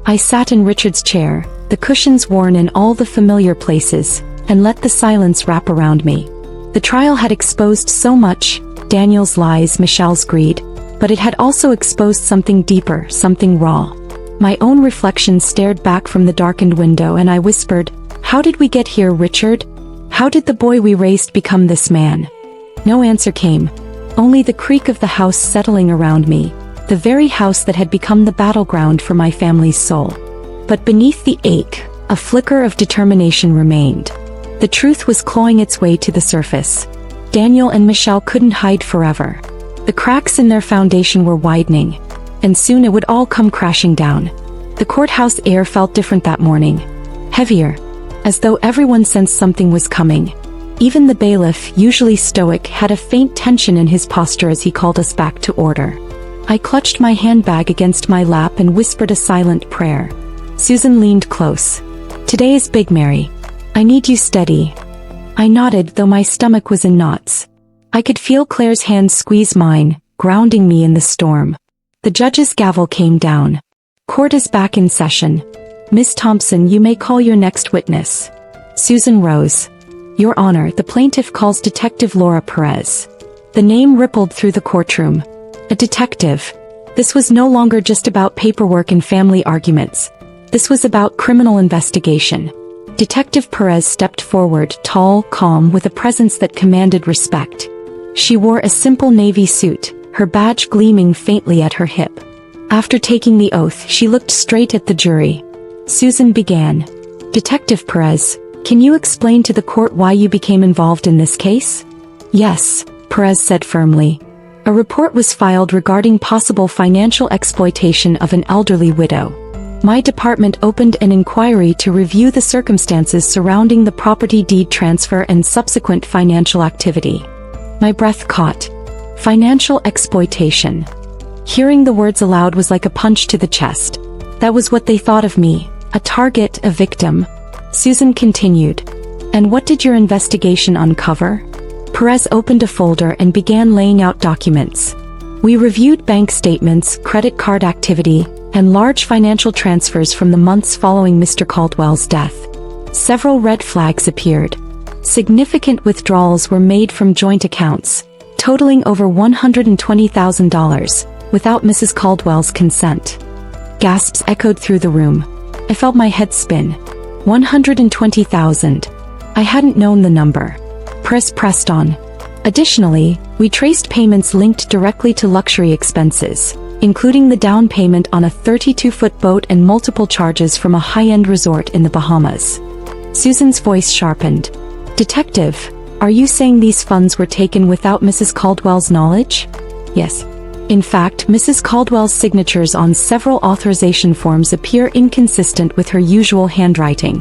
I sat in Richard's chair, the cushions worn in all the familiar places, and let the silence wrap around me. The trial had exposed so much, Daniel's lies, Michelle's greed, but it had also exposed something deeper, something raw. My own reflection stared back from the darkened window, and I whispered, "How did we get here, Richard? How did the boy we raised become this man?" No answer came. Only the creak of the house settling around me, the very house that had become the battleground for my family's soul. But beneath the ache, a flicker of determination remained. The truth was clawing its way to the surface. Daniel and Michelle couldn't hide forever. The cracks in their foundation were widening, and soon it would all come crashing down. The courthouse air felt different that morning. Heavier, as though everyone sensed something was coming. Even the bailiff, usually stoic, had a faint tension in his posture as he called us back to order. I clutched my handbag against my lap and whispered a silent prayer. Susan leaned close. "Today is big, Mary. I need you steady." I nodded, though my stomach was in knots. I could feel Claire's hand squeeze mine, grounding me in the storm. The judge's gavel came down. "Court is back in session. Miss Thompson, you may call your next witness." Susan rose. "Your Honor, the plaintiff calls Detective Laura Perez." The name rippled through the courtroom. A detective. This was no longer just about paperwork and family arguments. This was about criminal investigation. Detective Perez stepped forward, tall, calm, with a presence that commanded respect. She wore a simple navy suit, her badge gleaming faintly at her hip. After taking the oath, she looked straight at the jury. Susan began. "Detective Perez, can you explain to the court why you became involved in this case?" "Yes," Perez said firmly. "A report was filed regarding possible financial exploitation of an elderly widow. My department opened an inquiry to review the circumstances surrounding the property deed transfer and subsequent financial activity." My breath caught. Financial exploitation. Hearing the words aloud was like a punch to the chest. That was what they thought of me, a target, a victim. Susan continued. "And what did your investigation uncover?" Perez opened a folder and began laying out documents. "We reviewed bank statements, credit card activity, and large financial transfers from the months following Mr. Caldwell's death. Several red flags appeared. Significant withdrawals were made from joint accounts, totaling over $120,000, without Mrs. Caldwell's consent. Gasps echoed through the room. I felt my head spin. 120,000. I hadn't known the number. Perez pressed on. Additionally, we traced payments linked directly to luxury expenses, including the down payment on a 32-foot boat and multiple charges from a high-end resort in the Bahamas. Susan's voice sharpened. Detective, are you saying these funds were taken without Mrs. Caldwell's knowledge? Yes. In fact, Mrs. Caldwell's signatures on several authorization forms appear inconsistent with her usual handwriting.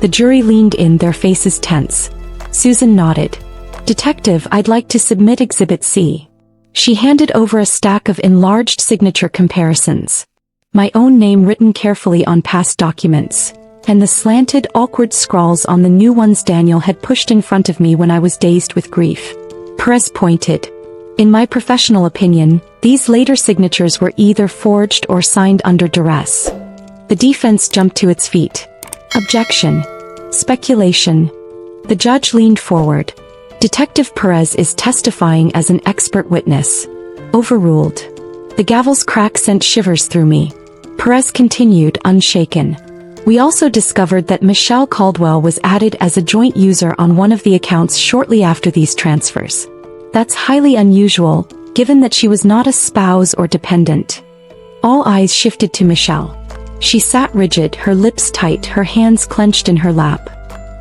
The jury leaned in, their faces tense. Susan nodded. Detective, I'd like to submit Exhibit C. She handed over a stack of enlarged signature comparisons. My own name written carefully on past documents, and the slanted, awkward scrawls on the new ones Daniel had pushed in front of me when I was dazed with grief. Perez pointed. In my professional opinion, these later signatures were either forged or signed under duress. The defense jumped to its feet. Objection. Speculation. The judge leaned forward. Detective Perez is testifying as an expert witness. Overruled. The gavel's crack sent shivers through me. Perez continued, unshaken. We also discovered that Michelle Caldwell was added as a joint user on one of the accounts shortly after these transfers. That's highly unusual, given that she was not a spouse or dependent. All eyes shifted to Michelle. She sat rigid, her lips tight, her hands clenched in her lap.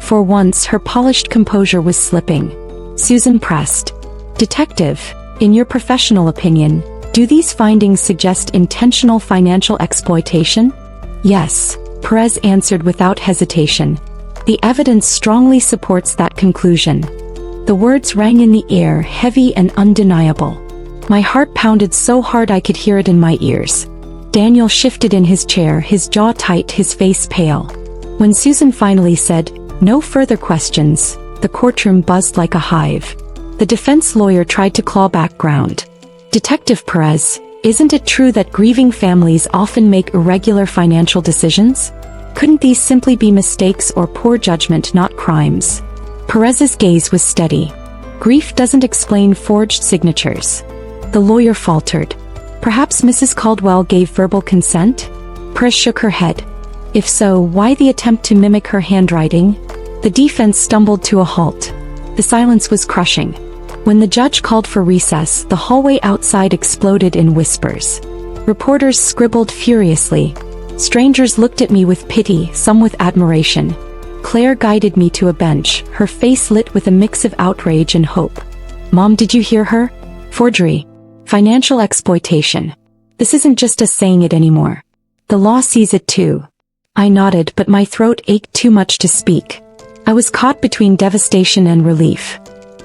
For once, her polished composure was slipping. Susan pressed. Detective, in your professional opinion, do these findings suggest intentional financial exploitation? Yes, Perez answered without hesitation. The evidence strongly supports that conclusion. The words rang in the air, heavy and undeniable. My heart pounded so hard I could hear it in my ears. Daniel shifted in his chair, his jaw tight, his face pale. When Susan finally said, "No further questions," the courtroom buzzed like a hive. The defense lawyer tried to claw back ground. Detective Perez, isn't it true that grieving families often make irregular financial decisions? Couldn't these simply be mistakes or poor judgment, not crimes? Perez's gaze was steady. Grief doesn't explain forged signatures. The lawyer faltered. Perhaps Mrs. Caldwell gave verbal consent? Perez shook her head. If so, why the attempt to mimic her handwriting? The defense stumbled to a halt. The silence was crushing. When the judge called for recess, the hallway outside exploded in whispers. Reporters scribbled furiously. Strangers looked at me with pity, some with admiration. Claire guided me to a bench, her face lit with a mix of outrage and hope. Mom, did you hear her? Forgery. Financial exploitation. This isn't just us saying it anymore. The law sees it too. I nodded, but my throat ached too much to speak. I was caught between devastation and relief.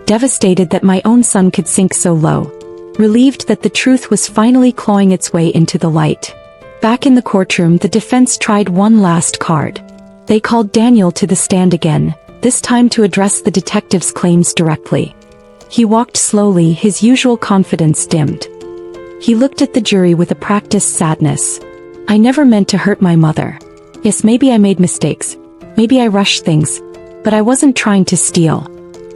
Devastated that my own son could sink so low. Relieved that the truth was finally clawing its way into the light. Back in the courtroom, the defense tried one last card. They called Daniel to the stand again, this time to address the detective's claims directly. He walked slowly, his usual confidence dimmed. He looked at the jury with a practiced sadness. I never meant to hurt my mother. Yes, maybe I made mistakes. Maybe I rushed things. But I wasn't trying to steal.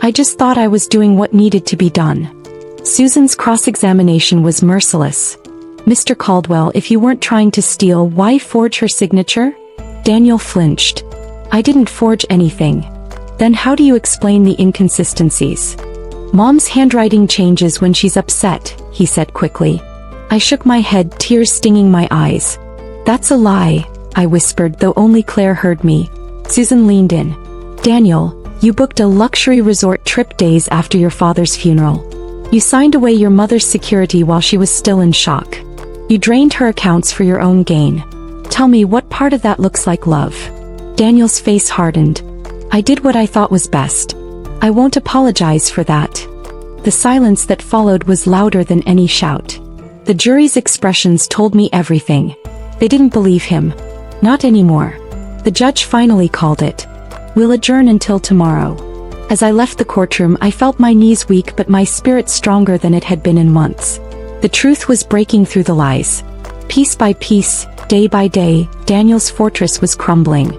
I just thought I was doing what needed to be done. Susan's cross-examination was merciless. Mr. Caldwell, if you weren't trying to steal, why forge her signature? Daniel flinched. I didn't forge anything. Then how do you explain the inconsistencies? Mom's handwriting changes when she's upset, he said quickly. I shook my head, tears stinging my eyes. That's a lie, I whispered, though only Claire heard me. Susan leaned in. Daniel, you booked a luxury resort trip days after your father's funeral. You signed away your mother's security while she was still in shock. You drained her accounts for your own gain. Tell me, what part of that looks like love? Daniel's face hardened. I did what I thought was best. I won't apologize for that. The silence that followed was louder than any shout. The jury's expressions told me everything. They didn't believe him. Not anymore. The judge finally called it. We'll adjourn until tomorrow. As I left the courtroom, I felt my knees weak but my spirit stronger than it had been in months. The truth was breaking through the lies. Piece by piece, day by day, Daniel's fortress was crumbling.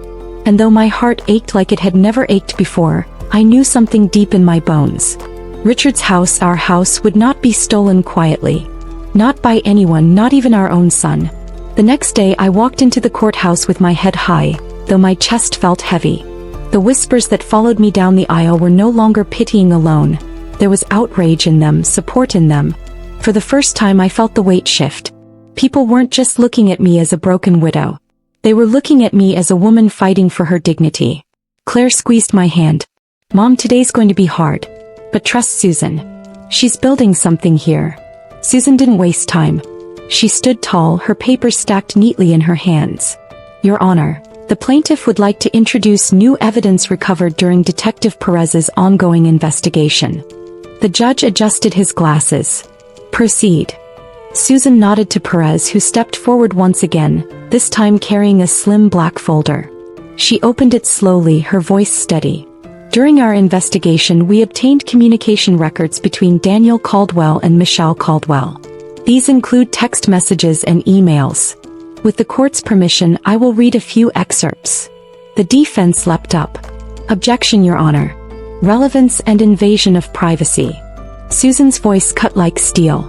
And though my heart ached like it had never ached before, I knew something deep in my bones. Richard's house, our house, would not be stolen quietly. Not by anyone, not even our own son. The next day I walked into the courthouse with my head high, though my chest felt heavy. The whispers that followed me down the aisle were no longer pitying alone. There was outrage in them, support in them. For the first time I felt the weight shift. People weren't just looking at me as a broken widow. They were looking at me as a woman fighting for her dignity. Claire squeezed my hand. Mom, today's going to be hard. But trust Susan. She's building something here. Susan didn't waste time. She stood tall, her papers stacked neatly in her hands. Your Honor, the plaintiff would like to introduce new evidence recovered during Detective Perez's ongoing investigation. The judge adjusted his glasses. Proceed. Susan nodded to Perez, who stepped forward once again, this time carrying a slim black folder. She opened it slowly, her voice steady. During our investigation, we obtained communication records between Daniel Caldwell and Michelle Caldwell. These include text messages and emails. With the court's permission, I will read a few excerpts. The defense leapt up. Objection, Your Honor. Relevance and invasion of privacy. Susan's voice cut like steel.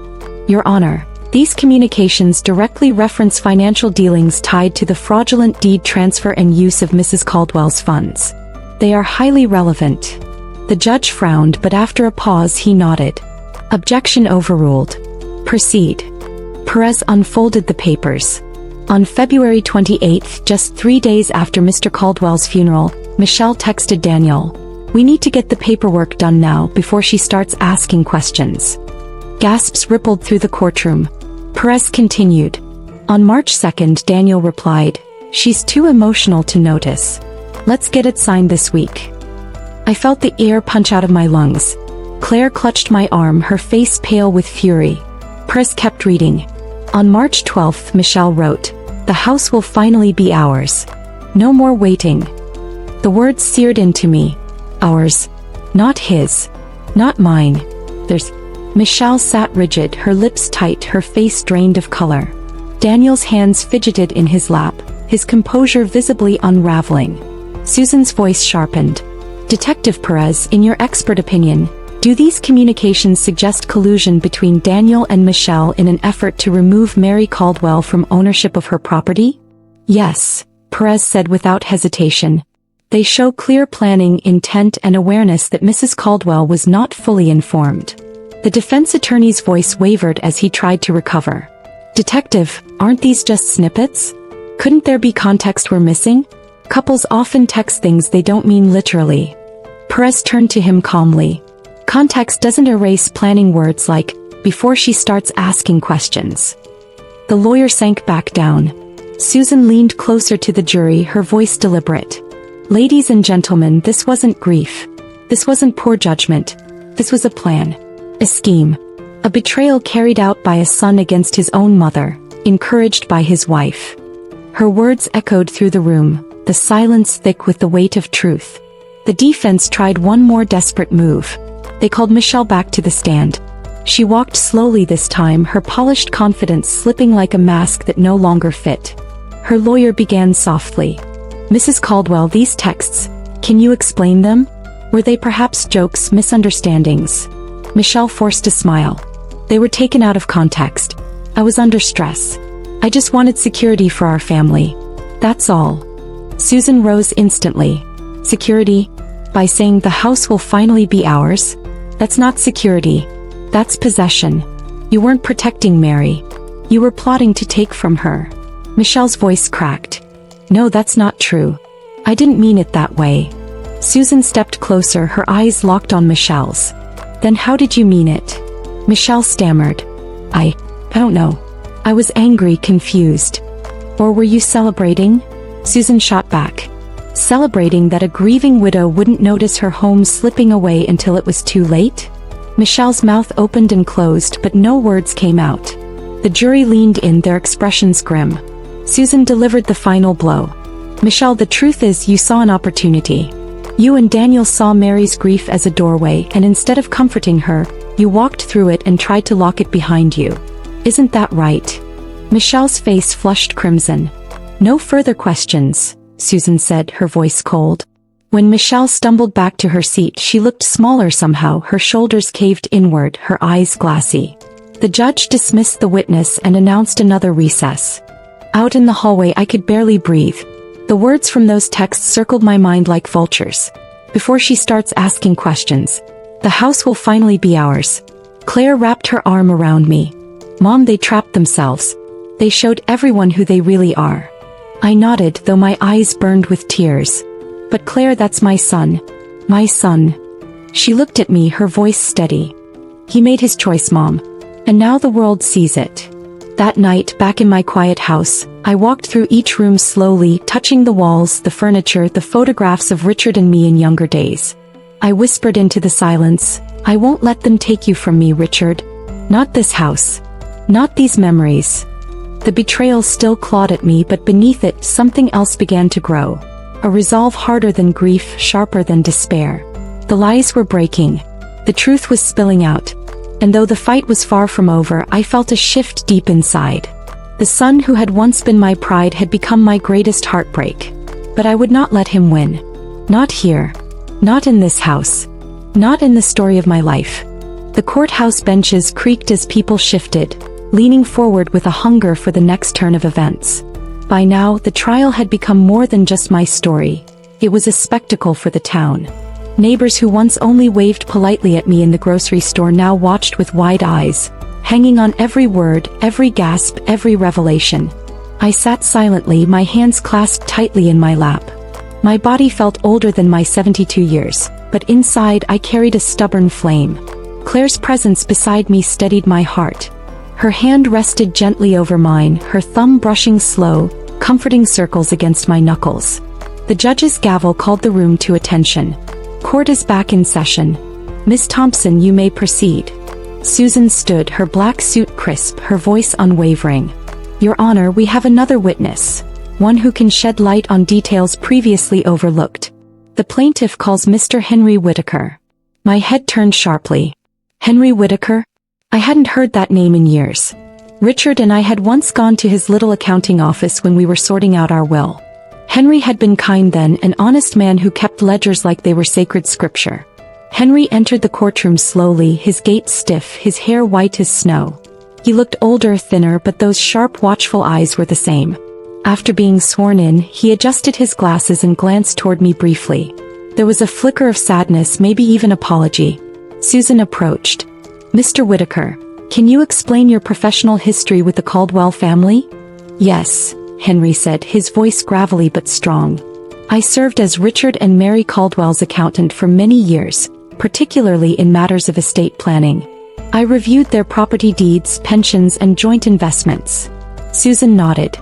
Your Honor, these communications directly reference financial dealings tied to the fraudulent deed transfer and use of Mrs. Caldwell's funds. They are highly relevant. The judge frowned, but after a pause he nodded. Objection overruled. Proceed. Perez unfolded the papers. On February 28th, just 3 days after Mr. Caldwell's funeral, Michelle texted Daniel, "We need to get the paperwork done now before she starts asking questions." Gasps rippled through the courtroom. Perez continued. On March 2nd, Daniel replied, "She's too emotional to notice. Let's get it signed this week." I felt the air punch out of my lungs. Claire clutched my arm, her face pale with fury. Perez kept reading. On March 12th, Michelle wrote, "The house will finally be ours. No more waiting." The words seared into me. Ours. Not his. Not mine. There's... Michelle sat rigid, her lips tight, her face drained of color. Daniel's hands fidgeted in his lap, his composure visibly unraveling. Susan's voice sharpened. Detective Perez, in your expert opinion, do these communications suggest collusion between Daniel and Michelle in an effort to remove Mary Caldwell from ownership of her property? Yes, Perez said without hesitation. They show clear planning, intent, and awareness that Mrs. Caldwell was not fully informed. The defense attorney's voice wavered as he tried to recover. Detective, aren't these just snippets? Couldn't there be context we're missing? Couples often text things they don't mean literally. Perez turned to him calmly. Context doesn't erase planning, words like, before she starts asking questions. The lawyer sank back down. Susan leaned closer to the jury, her voice deliberate. Ladies and gentlemen, this wasn't grief. This wasn't poor judgment. This was a plan. A scheme. A betrayal carried out by a son against his own mother, encouraged by his wife. Her words echoed through the room, the silence thick with the weight of truth. The defense tried one more desperate move. They called Michelle back to the stand. She walked slowly this time, her polished confidence slipping like a mask that no longer fit. Her lawyer began softly. Mrs. Caldwell, these texts, can you explain them? Were they perhaps jokes, misunderstandings? Michelle forced a smile. They were taken out of context. I was under stress. I just wanted security for our family. That's all. Susan rose instantly. Security? By saying the house will finally be ours? That's not security. That's possession. You weren't protecting Mary. You were plotting to take from her. Michelle's voice cracked. No, that's not true. I didn't mean it that way. Susan stepped closer, her eyes locked on Michelle's. Then how did you mean it? Michelle stammered. I don't know. I was angry, confused. Or were you celebrating? Susan shot back. Celebrating that a grieving widow wouldn't notice her home slipping away until it was too late? Michelle's mouth opened and closed, but no words came out. The jury leaned in, their expressions grim. Susan delivered the final blow. Michelle, the truth is, you saw an opportunity. You and Daniel saw Mary's grief as a doorway, and instead of comforting her, you walked through it and tried to lock it behind you. Isn't that right? Michelle's face flushed crimson. No further questions, Susan said, her voice cold. When Michelle stumbled back to her seat, she looked smaller somehow, her shoulders caved inward, her eyes glassy. The judge dismissed the witness and announced another recess. Out in the hallway I could barely breathe. The words from those texts circled my mind like vultures. Before she starts asking questions, the house will finally be ours. Claire wrapped her arm around me. Mom, they trapped themselves. They showed everyone who they really are. I nodded, though my eyes burned with tears. But Claire, that's my son. My son. She looked at me, her voice steady. He made his choice, Mom. And now the world sees it. That night, back in my quiet house, I walked through each room slowly, touching the walls, the furniture, the photographs of Richard and me in younger days. I whispered into the silence, I won't let them take you from me, Richard. Not this house. Not these memories. The betrayal still clawed at me, but beneath it, something else began to grow. A resolve harder than grief, sharper than despair. The lies were breaking. The truth was spilling out. And though the fight was far from over, I felt a shift deep inside. The son who had once been my pride had become my greatest heartbreak. But I would not let him win. Not here. Not in this house. Not in the story of my life. The courthouse benches creaked as people shifted, leaning forward with a hunger for the next turn of events. By now, the trial had become more than just my story. It was a spectacle for the town. Neighbors who once only waved politely at me in the grocery store now watched with wide eyes, hanging on every word, every gasp, every revelation. I sat silently, my hands clasped tightly in my lap. My body felt older than my 72 years, but inside I carried a stubborn flame. Claire's presence beside me steadied my heart. Her hand rested gently over mine, her thumb brushing slow, comforting circles against my knuckles. The judge's gavel called the room to attention. Court is back in session. Miss Thompson, you may proceed. Susan stood, her black suit crisp, her voice unwavering. Your Honor, we have another witness. One who can shed light on details previously overlooked. The plaintiff calls Mr. Henry Whitaker. My head turned sharply. Henry Whitaker? I hadn't heard that name in years. Richard and I had once gone to his little accounting office when we were sorting out our will. Henry had been kind then, an honest man who kept ledgers like they were sacred scripture. Henry entered the courtroom slowly, his gait stiff, his hair white as snow. He looked older, thinner, but those sharp, watchful eyes were the same. After being sworn in, he adjusted his glasses and glanced toward me briefly. There was a flicker of sadness, maybe even apology. Susan approached. Mr. Whitaker, can you explain your professional history with the Caldwell family? Yes, Henry said, his voice gravelly but strong. I served as Richard and Mary Caldwell's accountant for many years, particularly in matters of estate planning. I reviewed their property deeds, pensions, and joint investments. Susan nodded.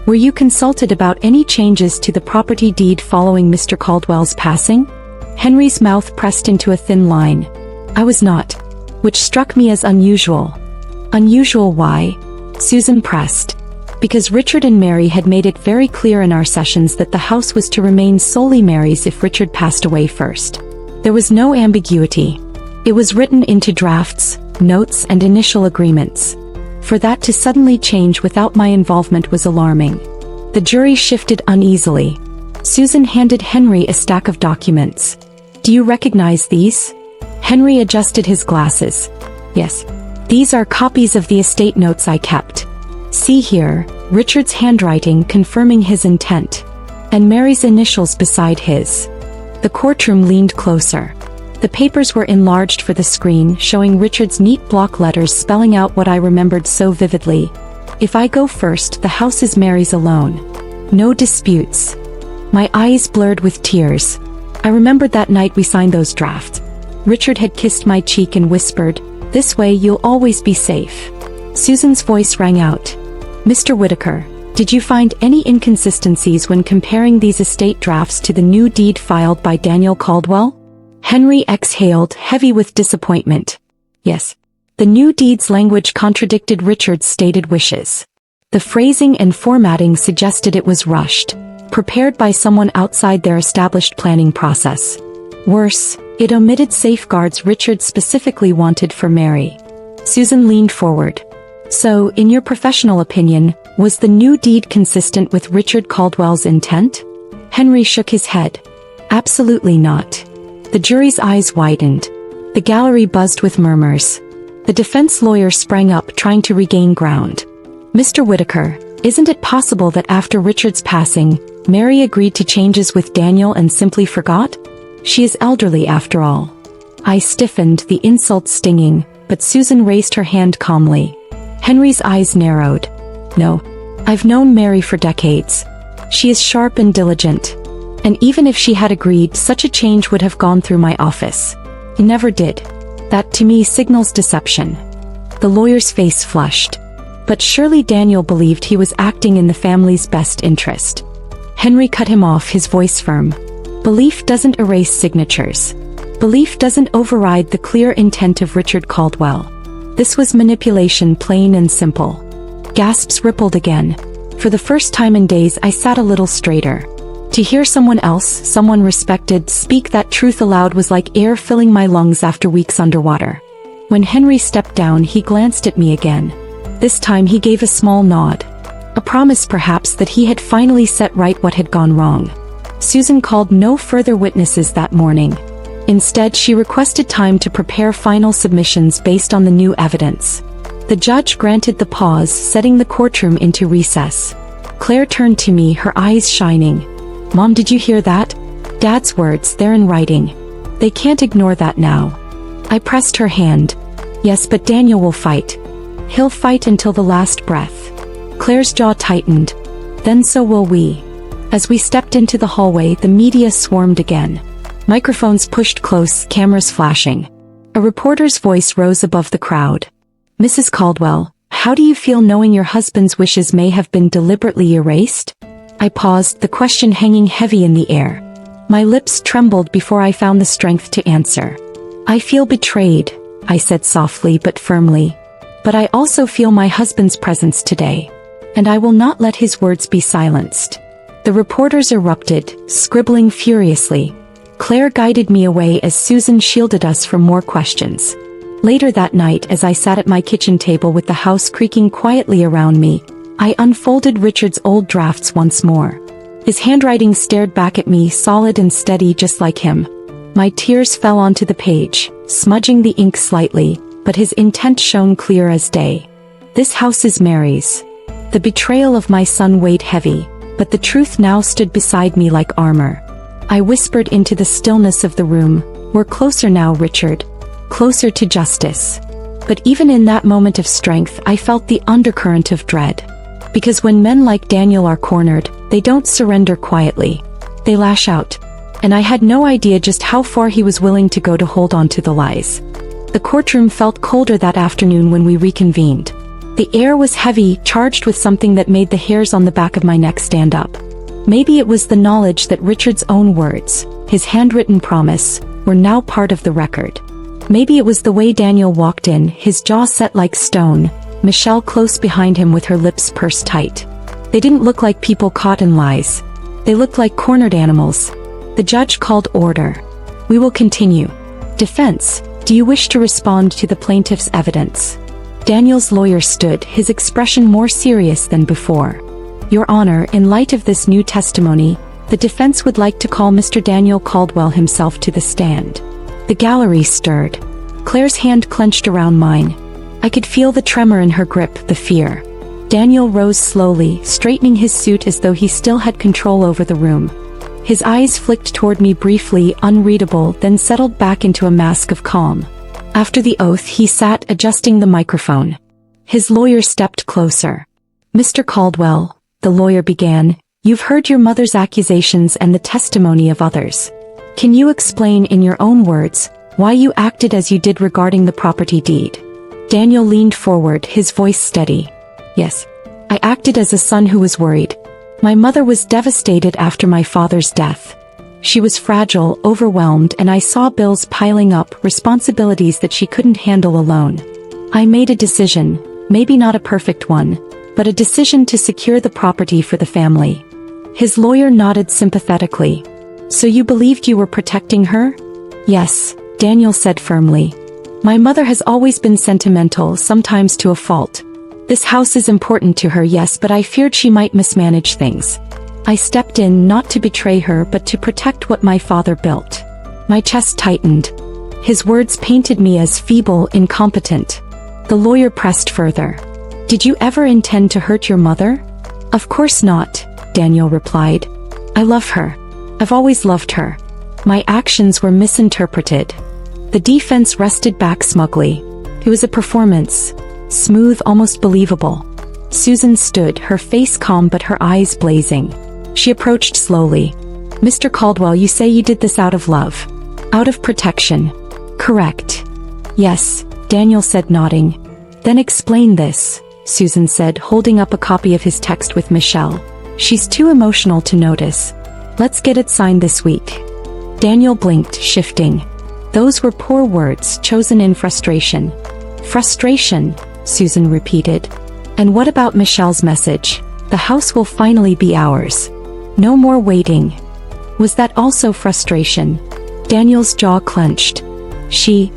Were you consulted about any changes to the property deed following Mr. Caldwell's passing? Henry's mouth pressed into a thin line. I was not. Which struck me as unusual. Unusual why? Susan pressed. Because Richard and Mary had made it very clear in our sessions that the house was to remain solely Mary's if Richard passed away first. There was no ambiguity. It was written into drafts, notes, and initial agreements. For that to suddenly change without my involvement was alarming. The jury shifted uneasily. Susan handed Henry a stack of documents. Do you recognize these? Henry adjusted his glasses. Yes. These are copies of the estate notes I kept. See here, Richard's handwriting confirming his intent. And Mary's initials beside his. The courtroom leaned closer. The papers were enlarged for the screen, showing Richard's neat block letters spelling out what I remembered so vividly. If I go first, the house is Mary's alone. No disputes. My eyes blurred with tears. I remembered that night we signed those drafts. Richard had kissed my cheek and whispered, "This way you'll always be safe." Susan's voice rang out. Mr. Whitaker, did you find any inconsistencies when comparing these estate drafts to the new deed filed by Daniel Caldwell? Henry exhaled, heavy with disappointment. Yes. The new deed's language contradicted Richard's stated wishes. The phrasing and formatting suggested it was rushed, prepared by someone outside their established planning process. Worse, it omitted safeguards Richard specifically wanted for Mary. Susan leaned forward. So, in your professional opinion, was the new deed consistent with Richard Caldwell's intent? Henry shook his head. Absolutely not. The jury's eyes widened. The gallery buzzed with murmurs. The defense lawyer sprang up, trying to regain ground. Mr. Whitaker, isn't it possible that after Richard's passing, Mary agreed to changes with Daniel and simply forgot? She is elderly after all. I stiffened, the insult stinging, but Susan raised her hand calmly. Henry's eyes narrowed. No. I've known Mary for decades. She is sharp and diligent. And even if she had agreed, such a change would have gone through my office. It never did. That to me signals deception. The lawyer's face flushed. But surely Daniel believed he was acting in the family's best interest. Henry cut him off, his voice firm. Belief doesn't erase signatures. Belief doesn't override the clear intent of Richard Caldwell. This was manipulation, plain and simple. Gasps rippled again. For the first time in days, I sat a little straighter. To hear someone else, someone respected, speak that truth aloud was like air filling my lungs after weeks underwater. When Henry stepped down, he glanced at me again. This time he gave a small nod. A promise perhaps that he had finally set right what had gone wrong. Susan called no further witnesses that morning. Instead, she requested time to prepare final submissions based on the new evidence. The judge granted the pause, setting the courtroom into recess. Claire turned to me, her eyes shining. Mom, did you hear that? Dad's words, they're in writing. They can't ignore that now. I pressed her hand. Yes, but Daniel will fight. He'll fight until the last breath. Claire's jaw tightened. Then so will we. As we stepped into the hallway, the media swarmed again. Microphones pushed close, cameras flashing. A reporter's voice rose above the crowd. Mrs. Caldwell, how do you feel knowing your husband's wishes may have been deliberately erased? I paused, the question hanging heavy in the air. My lips trembled before I found the strength to answer. I feel betrayed, I said softly but firmly. But I also feel my husband's presence today. And I will not let his words be silenced. The reporters erupted, scribbling furiously. Claire guided me away as Susan shielded us from more questions. Later that night, as I sat at my kitchen table with the house creaking quietly around me, I unfolded Richard's old drafts once more. His handwriting stared back at me, solid and steady just like him. My tears fell onto the page, smudging the ink slightly, but his intent shone clear as day. This house is Mary's. The betrayal of my son weighed heavy, but the truth now stood beside me like armor. I whispered into the stillness of the room, "We're closer now, Richard. Closer to justice." But even in that moment of strength, I felt the undercurrent of dread. Because when men like Daniel are cornered, they don't surrender quietly. They lash out. And I had no idea just how far he was willing to go to hold on to the lies. The courtroom felt colder that afternoon when we reconvened. The air was heavy, charged with something that made the hairs on the back of my neck stand up. Maybe it was the knowledge that Richard's own words, his handwritten promise, were now part of the record. Maybe it was the way Daniel walked in, his jaw set like stone, Michelle close behind him with her lips pursed tight. They didn't look like people caught in lies. They looked like cornered animals. The judge called order. "We will continue. Defense, do you wish to respond to the plaintiff's evidence?" Daniel's lawyer stood, his expression more serious than before. "Your Honor, in light of this new testimony, the defense would like to call Mr. Daniel Caldwell himself to the stand." The gallery stirred. Claire's hand clenched around mine. I could feel the tremor in her grip, the fear. Daniel rose slowly, straightening his suit as though he still had control over the room. His eyes flicked toward me briefly, unreadable, then settled back into a mask of calm. After the oath, he sat, adjusting the microphone. His lawyer stepped closer. "Mr. Caldwell," the lawyer began, "you've heard your mother's accusations and the testimony of others. Can you explain in your own words why you acted as you did regarding the property deed?" Daniel leaned forward, his voice steady. "Yes. I acted as a son who was worried. My mother was devastated after my father's death. She was fragile, overwhelmed, and I saw bills piling up, responsibilities that she couldn't handle alone. I made a decision, maybe not a perfect one, but a decision to secure the property for the family." His lawyer nodded sympathetically. "So you believed you were protecting her?" "Yes," Daniel said firmly. "My mother has always been sentimental, sometimes to a fault. This house is important to her, yes, but I feared she might mismanage things. I stepped in not to betray her but to protect what my father built. My chest tightened. His words painted me as feeble, incompetent. The lawyer pressed further. Did you ever intend to hurt your mother? Of course not, Daniel replied. I love her. I've always loved her. My actions were misinterpreted. The defense rested back smugly. It was a performance. Smooth, almost believable. Susan stood, her face calm but her eyes blazing. She approached slowly. Mr. Caldwell, you say you did this out of love. Out of protection. Correct. Yes, Daniel said, nodding. Then explain this, Susan said, holding up a copy of his text with Michelle. She's too emotional to notice. Let's get it signed this week. Daniel blinked, shifting. Those were poor words, chosen in frustration. Frustration, Susan repeated. And what about Michelle's message? The house will finally be ours. No more waiting. Was that also frustration? Daniel's jaw clenched. She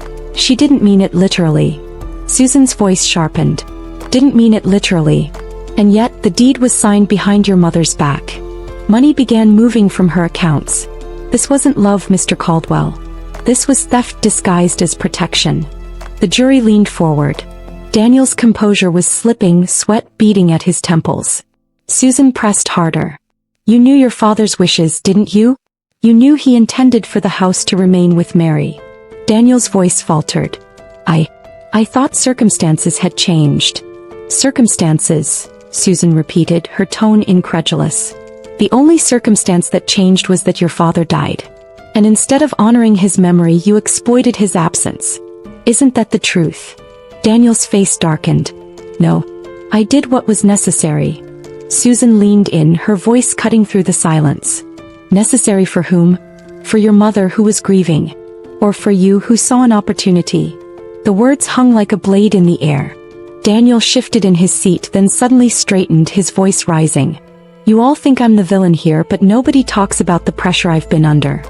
didn't mean it literally. Susan's voice sharpened. Didn't mean it literally. And yet, the deed was signed behind your mother's back. Money began moving from her accounts. This wasn't love, Mr. Caldwell. This was theft disguised as protection. The jury leaned forward. Daniel's composure was slipping, sweat beading at his temples. Susan pressed harder. You knew your father's wishes, didn't you? You knew he intended for the house to remain with Mary. Daniel's voice faltered. I thought circumstances had changed. Circumstances, Susan repeated, her tone incredulous. The only circumstance that changed was that your father died. And instead of honoring his memory, you exploited his absence. Isn't that the truth? Daniel's face darkened. No. I did what was necessary. Susan leaned in, her voice cutting through the silence. Necessary for whom? For your mother who was grieving. Or for you who saw an opportunity. The words hung like a blade in the air. Daniel shifted in his seat, then suddenly straightened, his voice rising. You all think I'm the villain here, but nobody talks about the pressure I've been under.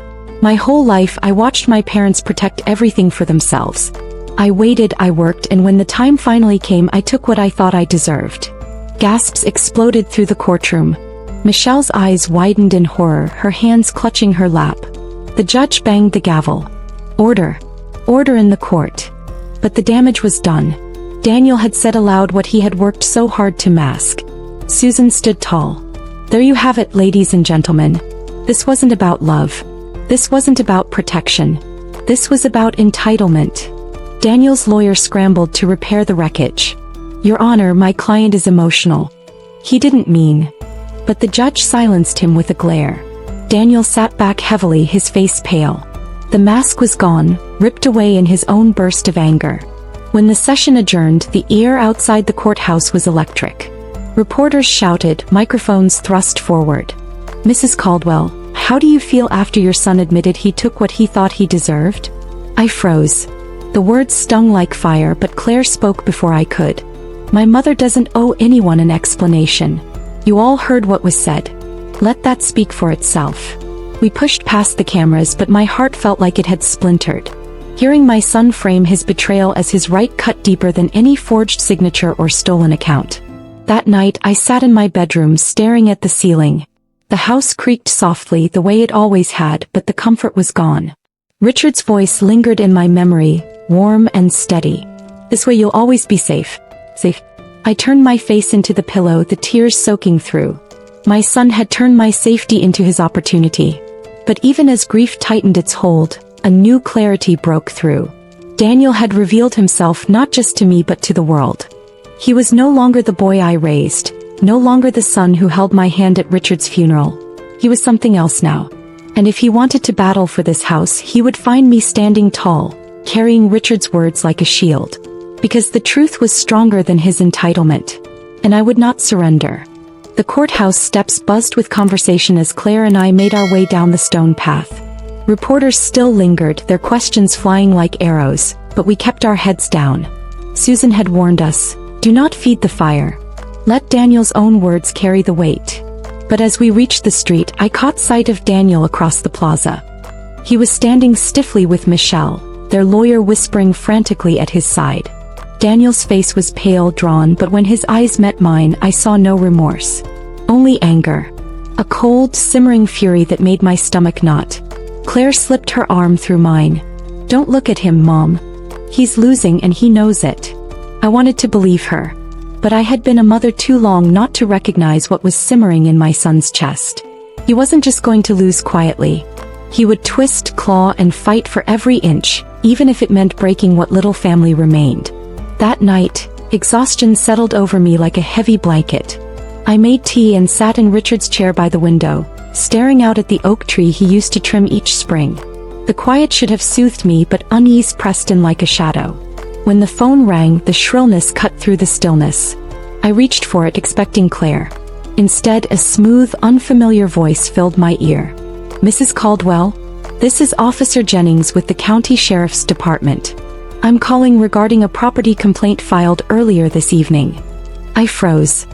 My whole life I watched my parents protect everything for themselves. I waited, I worked, and when the time finally came, I took what I thought I deserved. Gasps exploded through the courtroom. Michelle's eyes widened in horror, her hands clutching her lap. The judge banged the gavel. Order. Order in the court. But the damage was done. Daniel had said aloud what he had worked so hard to mask. Susan stood tall. There you have it, ladies and gentlemen. This wasn't about love. This wasn't about protection. This was about entitlement. Daniel's lawyer scrambled to repair the wreckage. Your Honor, my client is emotional. He didn't mean. But the judge silenced him with a glare. Daniel sat back heavily, his face pale. The mask was gone, ripped away in his own burst of anger. When the session adjourned, the air outside the courthouse was electric. Reporters shouted, microphones thrust forward. Mrs. Caldwell, how do you feel after your son admitted he took what he thought he deserved? I froze. The words stung like fire, but Claire spoke before I could. My mother doesn't owe anyone an explanation. You all heard what was said. Let that speak for itself. We pushed past the cameras, but my heart felt like it had splintered. Hearing my son frame his betrayal as his right cut deeper than any forged signature or stolen account. That night I sat in my bedroom staring at the ceiling. The house creaked softly the way it always had, but the comfort was gone. Richard's voice lingered in my memory, warm and steady. This way you'll always be safe. Safe. I turned my face into the pillow, the tears soaking through. My son had turned my safety into his opportunity. But even as grief tightened its hold, a new clarity broke through. Daniel had revealed himself not just to me but to the world. He was no longer the boy I raised, no longer the son who held my hand at Richard's funeral. He was something else now. And if he wanted to battle for this house, he would find me standing tall, carrying Richard's words like a shield. Because the truth was stronger than his entitlement. And I would not surrender. The courthouse steps buzzed with conversation as Claire and I made our way down the stone path. Reporters still lingered, their questions flying like arrows, but we kept our heads down. Susan had warned us, do not feed the fire. Let Daniel's own words carry the weight. But as we reached the street, I caught sight of Daniel across the plaza. He was standing stiffly with Michelle, their lawyer whispering frantically at his side. Daniel's face was pale, drawn, but when his eyes met mine, I saw no remorse. Only anger. A cold, simmering fury that made my stomach knot. Claire slipped her arm through mine. "Don't look at him, Mom. He's losing and he knows it." I wanted to believe her. But I had been a mother too long not to recognize what was simmering in my son's chest. He wasn't just going to lose quietly. He would twist, claw, and fight for every inch, even if it meant breaking what little family remained. That night, exhaustion settled over me like a heavy blanket. I made tea and sat in Richard's chair by the window, staring out at the oak tree he used to trim each spring. The quiet should have soothed me, but unease pressed in like a shadow. When the phone rang, the shrillness cut through the stillness. I reached for it, expecting Claire. Instead, a smooth, unfamiliar voice filled my ear. "Mrs. Caldwell? This is Officer Jennings with the County Sheriff's Department. I'm calling regarding a property complaint filed earlier this evening." I froze.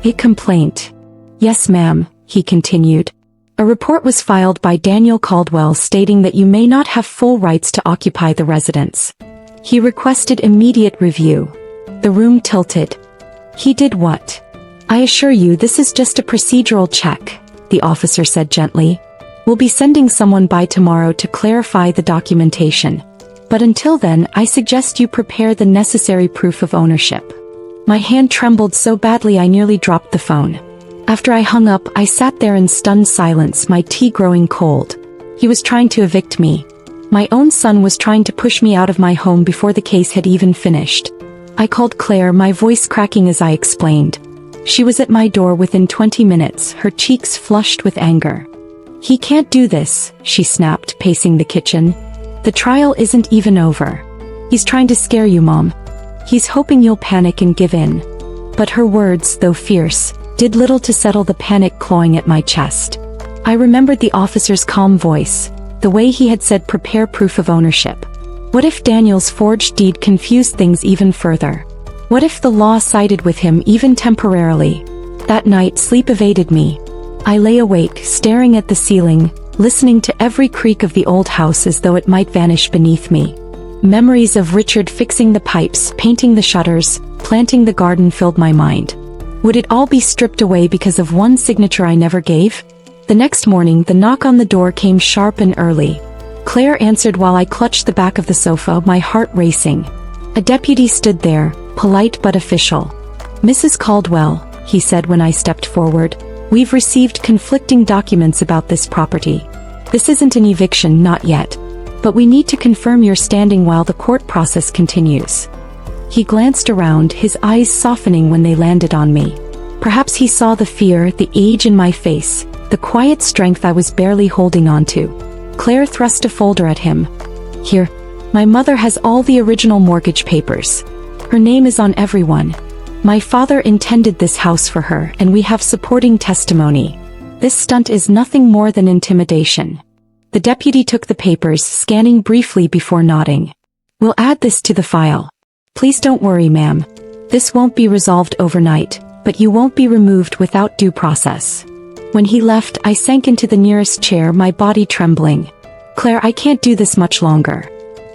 A complaint?" "Yes, ma'am," he continued. "A report was filed by Daniel Caldwell stating that you may not have full rights to occupy the residence. He requested immediate review." The room tilted. "He did what?" "I assure you this is just a procedural check," the officer said gently. "We'll be sending someone by tomorrow to clarify the documentation. But until then, I suggest you prepare the necessary proof of ownership." My hand trembled so badly I nearly dropped the phone. After I hung up, I sat there in stunned silence, my tea growing cold. He was trying to evict me. My own son was trying to push me out of my home before the case had even finished. I called Claire, my voice cracking as I explained. She was at my door within 20 minutes, her cheeks flushed with anger. "He can't do this," she snapped, pacing the kitchen. "The trial isn't even over. He's trying to scare you, Mom. He's hoping you'll panic and give in." But her words, though fierce, did little to settle the panic clawing at my chest. I remembered the officer's calm voice, the way he had said prepare proof of ownership. What if Daniel's forged deed confused things even further? What if the law sided with him even temporarily? That night, sleep evaded me. I lay awake, staring at the ceiling, listening to every creak of the old house as though it might vanish beneath me. Memories of Richard fixing the pipes, painting the shutters, planting the garden filled my mind. Would it all be stripped away because of one signature I never gave? The next morning, the knock on the door came sharp and early. Claire answered while I clutched the back of the sofa, my heart racing. A deputy stood there, polite but official. "Mrs. Caldwell," he said when I stepped forward, "we've received conflicting documents about this property. This isn't an eviction, not yet. But we need to confirm your standing while the court process continues." He glanced around, his eyes softening when they landed on me. Perhaps he saw the fear, the age in my face, the quiet strength I was barely holding on to. Claire thrust a folder at him. "Here. My mother has all the original mortgage papers. Her name is on everyone. My father intended this house for her, and we have supporting testimony. This stunt is nothing more than intimidation." The deputy took the papers, scanning briefly before nodding. "We'll add this to the file. Please don't worry, ma'am. This won't be resolved overnight, but you won't be removed without due process." When he left, I sank into the nearest chair, my body trembling. "Claire, I can't do this much longer.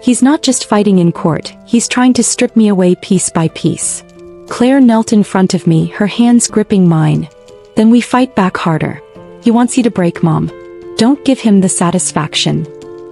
He's not just fighting in court, he's trying to strip me away piece by piece." Claire knelt in front of me, her hands gripping mine. "Then we fight back harder. He wants you to break, Mom. Don't give him the satisfaction."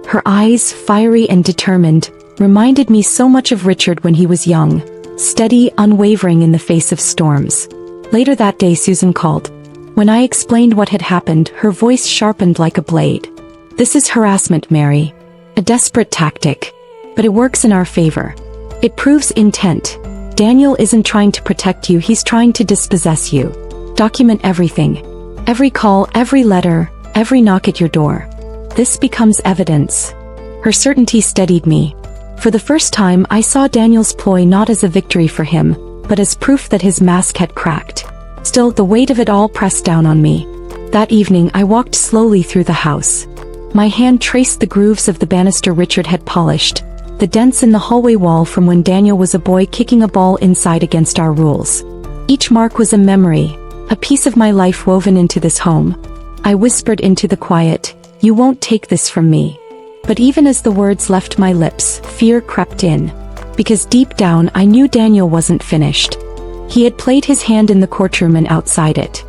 Her eyes, fiery and determined, reminded me so much of Richard when he was young, steady, unwavering in the face of storms. Later that day, Susan called. When I explained what had happened, her voice sharpened like a blade. "This is harassment, Mary. A desperate tactic. But it works in our favor. It proves intent. Daniel isn't trying to protect you, he's trying to dispossess you. Document everything. Every call, every letter, every knock at your door. This becomes evidence." Her certainty steadied me. For the first time, I saw Daniel's ploy not as a victory for him, but as proof that his mask had cracked. Still, the weight of it all pressed down on me. That evening, I walked slowly through the house. My hand traced the grooves of the banister Richard had polished, the dents in the hallway wall from when Daniel was a boy kicking a ball inside against our rules. Each mark was a memory, a piece of my life woven into this home. I whispered into the quiet, "You won't take this from me." But even as the words left my lips, fear crept in. Because deep down I knew Daniel wasn't finished. He had played his hand in the courtroom and outside it.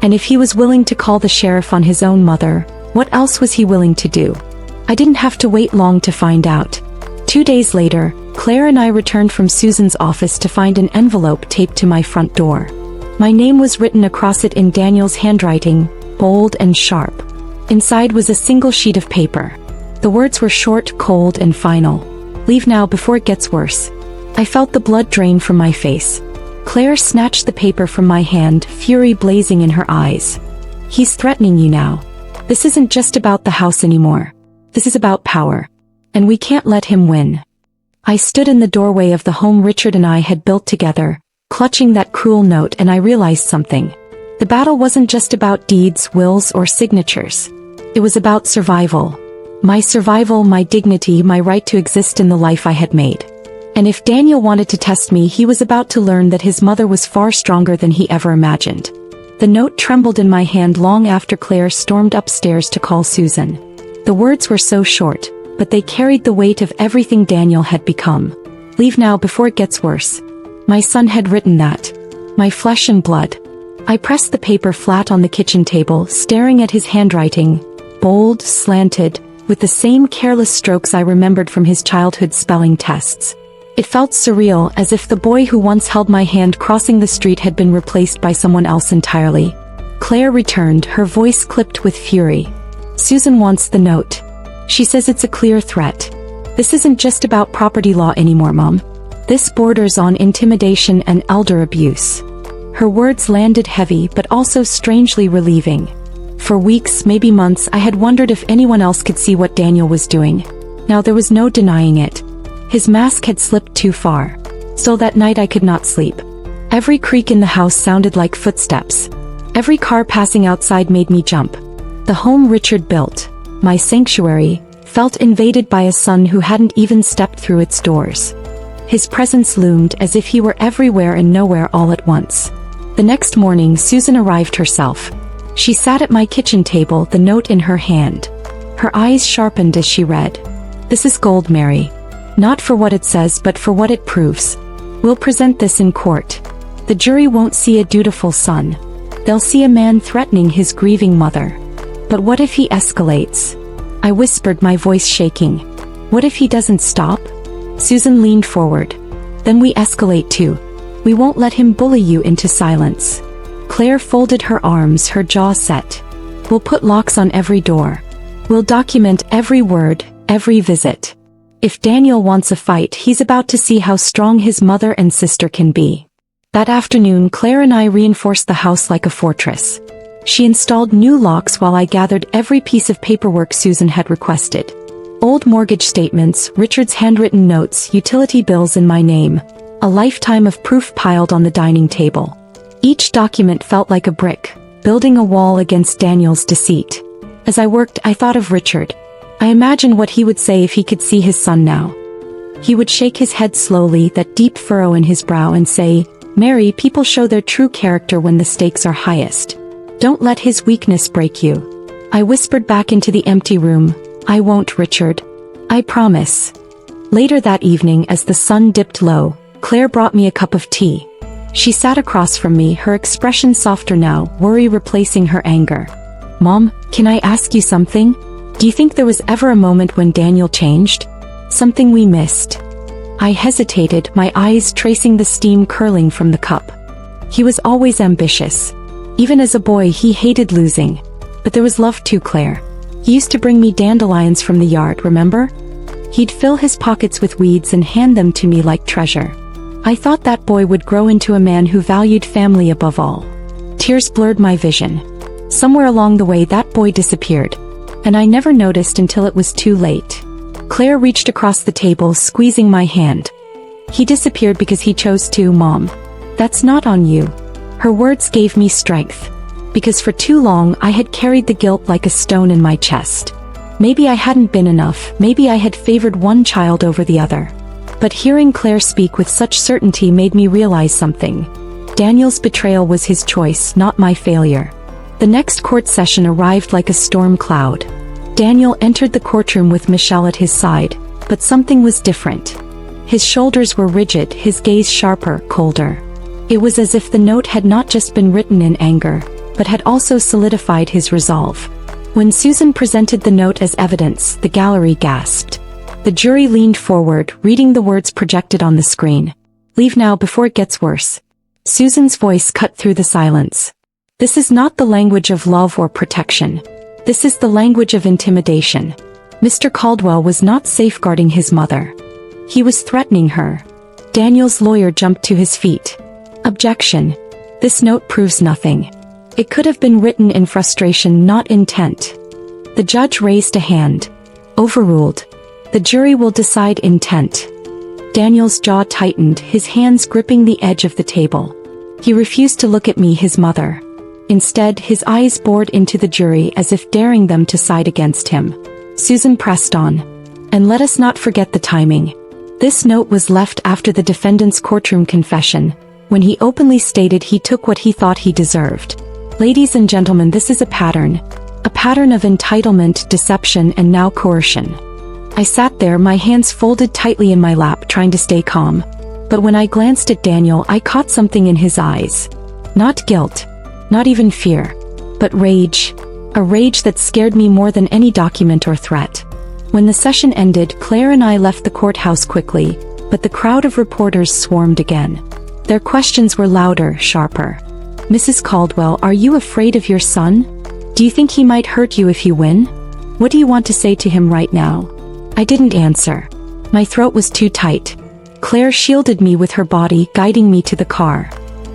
And if he was willing to call the sheriff on his own mother, what else was he willing to do? I didn't have to wait long to find out. 2 days later, Claire and I returned from Susan's office to find an envelope taped to my front door. My name was written across it in Daniel's handwriting, bold and sharp. Inside was a single sheet of paper. The words were short, cold, and final. Leave now before it gets worse. I felt the blood drain from my face. Claire snatched the paper from my hand, fury blazing in her eyes. He's threatening you now. This isn't just about the house anymore. This is about power. And we can't let him win. I stood in the doorway of the home Richard and I had built together, clutching that cruel note, and I realized something. The battle wasn't just about deeds, wills, or signatures. It was about survival. My survival, my dignity, my right to exist in the life I had made. And if Daniel wanted to test me, he was about to learn that his mother was far stronger than he ever imagined. The note trembled in my hand long after Claire stormed upstairs to call Susan. The words were so short, but they carried the weight of everything Daniel had become. Leave now before it gets worse. My son had written that. My flesh and blood. I pressed the paper flat on the kitchen table, staring at his handwriting, bold, slanted, with the same careless strokes I remembered from his childhood spelling tests. It felt surreal, as if the boy who once held my hand crossing the street had been replaced by someone else entirely. Claire returned, her voice clipped with fury. Susan wants the note. She says it's a clear threat. This isn't just about property law anymore, Mom. This borders on intimidation and elder abuse. Her words landed heavy but also strangely relieving. For weeks, maybe months, I had wondered if anyone else could see what Daniel was doing. Now there was no denying it. His mask had slipped too far. So that night I could not sleep. Every creak in the house sounded like footsteps. Every car passing outside made me jump. The home Richard built, my sanctuary, felt invaded by a son who hadn't even stepped through its doors. His presence loomed as if he were everywhere and nowhere all at once. The next morning, Susan arrived herself. She sat at my kitchen table, the note in her hand. Her eyes sharpened as she read. This is gold, Mary. Not for what it says, but for what it proves. We'll present this in court. The jury won't see a dutiful son. They'll see a man threatening his grieving mother. But what if he escalates? I whispered, my voice shaking. What if he doesn't stop? Susan leaned forward. Then we escalate too. We won't let him bully you into silence. Claire folded her arms, her jaw set. We'll put locks on every door. We'll document every word, every visit. If Daniel wants a fight, he's about to see how strong his mother and sister can be. That afternoon, Claire and I reinforced the house like a fortress. She installed new locks while I gathered every piece of paperwork Susan had requested. Old mortgage statements, Richard's handwritten notes, utility bills in my name. A lifetime of proof piled on the dining table. Each document felt like a brick, building a wall against Daniel's deceit. As I worked, I thought of Richard. I imagined what he would say if he could see his son now. He would shake his head slowly, that deep furrow in his brow, and say, Mary, people show their true character when the stakes are highest. Don't let his weakness break you. I whispered back into the empty room, I won't, Richard. I promise. Later that evening, as the sun dipped low, Claire brought me a cup of tea. She sat across from me, her expression softer now, worry replacing her anger. Mom, can I ask you something? Do you think there was ever a moment when Daniel changed? Something we missed? I hesitated, my eyes tracing the steam curling from the cup. He was always ambitious. Even as a boy, he hated losing. But there was love too, Claire. He used to bring me dandelions from the yard, remember? He'd fill his pockets with weeds and hand them to me like treasure. I thought that boy would grow into a man who valued family above all. Tears blurred my vision. Somewhere along the way, that boy disappeared. And I never noticed until it was too late. Claire reached across the table, squeezing my hand. He disappeared because he chose to, Mom. That's not on you. Her words gave me strength. Because for too long I had carried the guilt like a stone in my chest. Maybe I hadn't been enough, maybe I had favored one child over the other. But hearing Claire speak with such certainty made me realize something. Daniel's betrayal was his choice, not my failure. The next court session arrived like a storm cloud. Daniel entered the courtroom with Michelle at his side, but something was different. His shoulders were rigid, his gaze sharper, colder. It was as if the note had not just been written in anger, but had also solidified his resolve. When Susan presented the note as evidence, the gallery gasped. The jury leaned forward, reading the words projected on the screen. "Leave now before it gets worse." Susan's voice cut through the silence. "This is not the language of love or protection. This is the language of intimidation." Mr. Caldwell was not safeguarding his mother. He was threatening her. Daniel's lawyer jumped to his feet. "Objection. This note proves nothing. It could have been written in frustration, not intent." The judge raised a hand. "Overruled. The jury will decide intent." Daniel's jaw tightened, his hands gripping the edge of the table. He refused to look at me, his mother. Instead, his eyes bored into the jury as if daring them to side against him. Susan pressed on. "And let us not forget the timing. This note was left after the defendant's courtroom confession, when he openly stated he took what he thought he deserved. Ladies and gentlemen, this is a pattern of entitlement, deception, and now coercion." I sat there, my hands folded tightly in my lap, trying to stay calm. But when I glanced at Daniel, I caught something in his eyes. Not guilt, not even fear, but rage. A rage that scared me more than any document or threat. When the session ended, Claire and I left the courthouse quickly, but the crowd of reporters swarmed again. Their questions were louder, sharper. "Mrs. Caldwell, are you afraid of your son? Do you think he might hurt you if you win? What do you want to say to him right now?" I didn't answer. My throat was too tight. Claire shielded me with her body, guiding me to the car.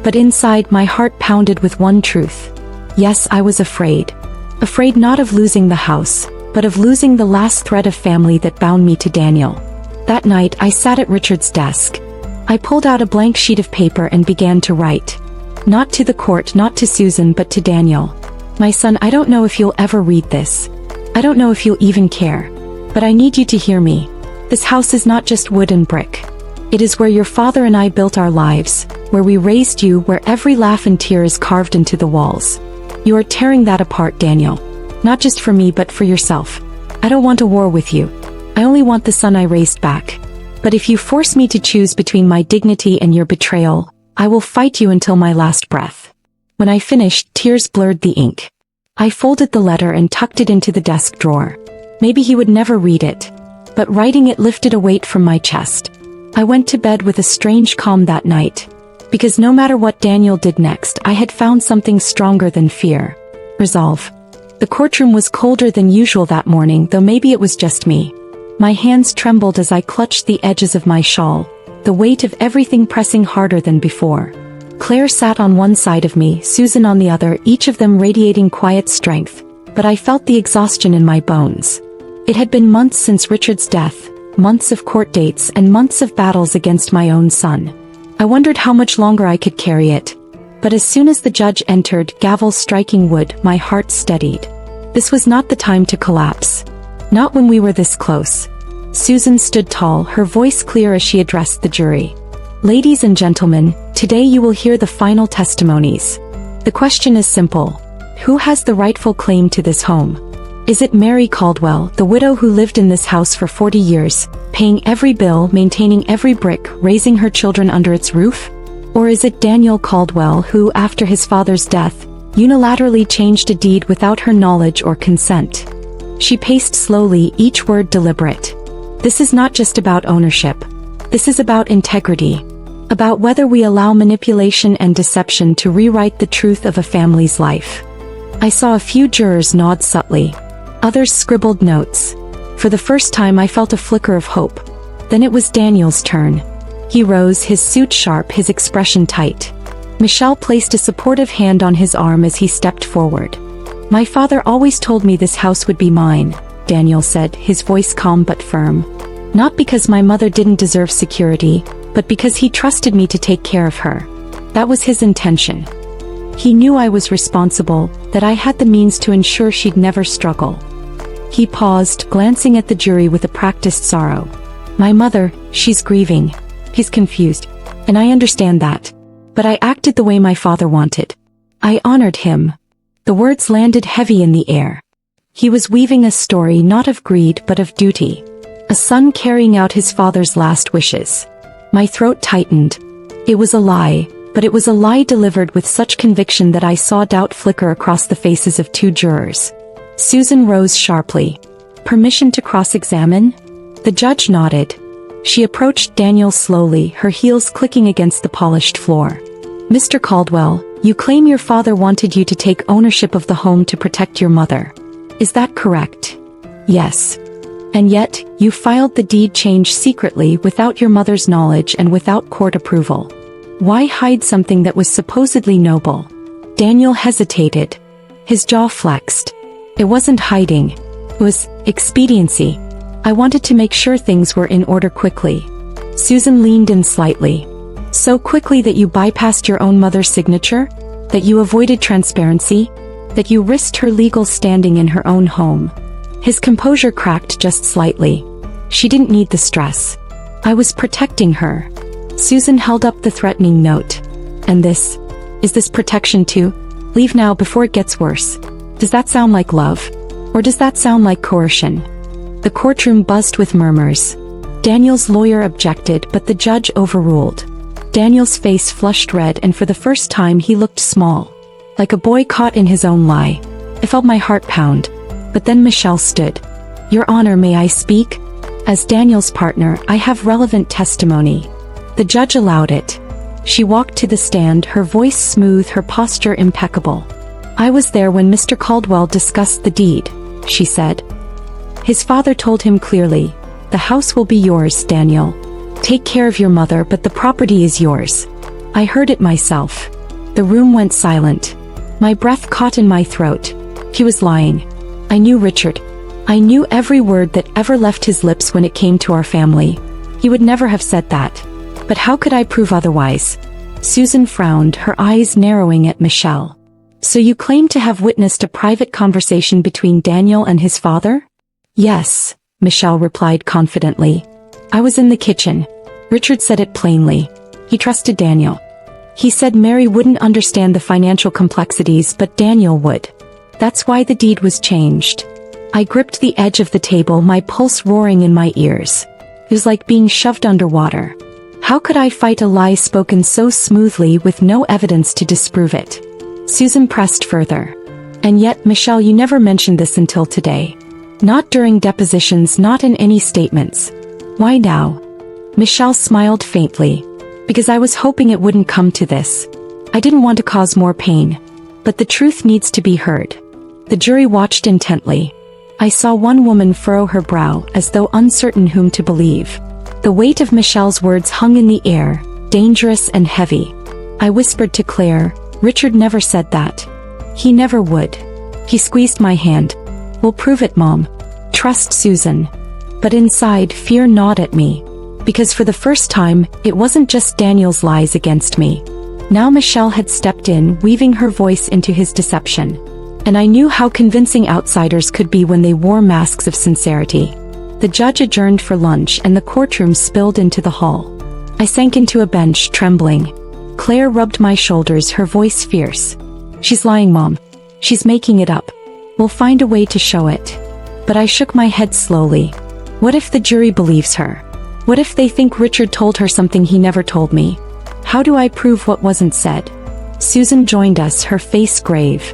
But inside, my heart pounded with one truth. Yes, I was afraid. Afraid not of losing the house, but of losing the last thread of family that bound me to Daniel. That night, I sat at Richard's desk. I pulled out a blank sheet of paper and began to write. Not to the court, not to Susan, but to Daniel. "My son, I don't know if you'll ever read this. I don't know if you'll even care. But I need you to hear me. This house is not just wood and brick. It is where your father and I built our lives, where we raised you, where every laugh and tear is carved into the walls. You are tearing that apart, Daniel. Not just for me, but for yourself. I don't want a war with you. I only want the son I raised back. But if you force me to choose between my dignity and your betrayal, I will fight you until my last breath." When I finished, tears blurred the ink. I folded the letter and tucked it into the desk drawer. Maybe he would never read it. But writing it lifted a weight from my chest. I went to bed with a strange calm that night. Because no matter what Daniel did next, I had found something stronger than fear. Resolve. The courtroom was colder than usual that morning, though maybe it was just me. My hands trembled as I clutched the edges of my shawl, the weight of everything pressing harder than before. Claire sat on one side of me, Susan on the other, each of them radiating quiet strength, but I felt the exhaustion in my bones. It had been months since Richard's death, months of court dates and months of battles against my own son. I wondered how much longer I could carry it. But as soon as the judge entered, gavel striking wood, my heart steadied. This was not the time to collapse. Not when we were this close. Susan stood tall, her voice clear as she addressed the jury. "Ladies and gentlemen, today you will hear the final testimonies. The question is simple. Who has the rightful claim to this home? Is it Mary Caldwell, the widow who lived in this house for 40 years, paying every bill, maintaining every brick, raising her children under its roof? Or is it Daniel Caldwell who, after his father's death, unilaterally changed a deed without her knowledge or consent?" She paced slowly, each word deliberate. "This is not just about ownership. This is about integrity. About whether we allow manipulation and deception to rewrite the truth of a family's life." I saw a few jurors nod subtly. Others scribbled notes. For the first time I felt a flicker of hope. Then it was Daniel's turn. He rose, his suit sharp, his expression tight. Michelle placed a supportive hand on his arm as he stepped forward. "My father always told me this house would be mine," Daniel said, his voice calm but firm. "Not because my mother didn't deserve security, but because he trusted me to take care of her. That was his intention. He knew I was responsible, that I had the means to ensure she'd never struggle." He paused, glancing at the jury with a practiced sorrow. "My mother, she's grieving." He's confused. "And I understand that. But I acted the way my father wanted. I honored him." The words landed heavy in the air. He was weaving a story not of greed but of duty. A son carrying out his father's last wishes. My throat tightened. It was a lie, But it was a lie delivered with such conviction that I saw doubt flicker across the faces of 2 jurors. Susan rose sharply. "Permission to cross-examine?" The judge nodded. She approached Daniel slowly, her heels clicking against the polished floor. "Mr. Caldwell, you claim your father wanted you to take ownership of the home to protect your mother. Is that correct?" "Yes. And yet, you filed the deed change secretly without your mother's knowledge and without court approval. Why hide something that was supposedly noble?" Daniel hesitated. His jaw flexed. "It wasn't hiding. It was expediency. I wanted to make sure things were in order quickly." Susan leaned in slightly. "So quickly that you bypassed your own mother's signature? That you avoided transparency? That you risked her legal standing in her own home?" His composure cracked just slightly. "She didn't need the stress. I was protecting her." Susan held up the threatening note. "And this? Is this protection too? Leave now before it gets worse. Does that sound like love? Or does that sound like coercion?" The courtroom buzzed with murmurs. Daniel's lawyer objected, but the judge overruled. Daniel's face flushed red, and for the first time he looked small. Like a boy caught in his own lie. I felt my heart pound. But then Michelle stood. "Your Honor, may I speak? As Daniel's partner, I have relevant testimony." The judge allowed it. She walked to the stand, her voice smooth, her posture impeccable. "I was there when Mr. Caldwell discussed the deed," she said. His father told him clearly, "The house will be yours, Daniel. Take care of your mother, but the property is yours." I heard it myself. The room went silent. My breath caught in my throat. He was lying. I knew Richard. I knew every word that ever left his lips when it came to our family. He would never have said that. But how could I prove otherwise? Susan frowned, her eyes narrowing at Michelle. "So you claim to have witnessed a private conversation between Daniel and his father?" "Yes," Michelle replied confidently. "I was in the kitchen. Richard said it plainly. He trusted Daniel. He said Mary wouldn't understand the financial complexities, but Daniel would. That's why the deed was changed." I gripped the edge of the table, my pulse roaring in my ears. It was like being shoved underwater. How could I fight a lie spoken so smoothly with no evidence to disprove it? Susan pressed further. "And yet, Michelle, you never mentioned this until today. Not during depositions, not in any statements. Why now?" Michelle smiled faintly. "Because I was hoping it wouldn't come to this. I didn't want to cause more pain. But the truth needs to be heard." The jury watched intently. I saw one woman furrow her brow, as though uncertain whom to believe. The weight of Michelle's words hung in the air, dangerous and heavy. I whispered to Claire, "Richard never said that. He never would." He squeezed my hand. "We'll prove it, Mom. Trust Susan." But inside, fear gnawed at me. Because for the first time, it wasn't just Daniel's lies against me. Now Michelle had stepped in, weaving her voice into his deception. And I knew how convincing outsiders could be when they wore masks of sincerity. The judge adjourned for lunch, and the courtroom spilled into the hall. I sank into a bench, trembling. Claire rubbed my shoulders, her voice fierce. "She's lying, Mom. She's making it up. We'll find a way to show it." But I shook my head slowly. What if the jury believes her? What if they think Richard told her something he never told me? How do I prove what wasn't said? Susan joined us, her face grave.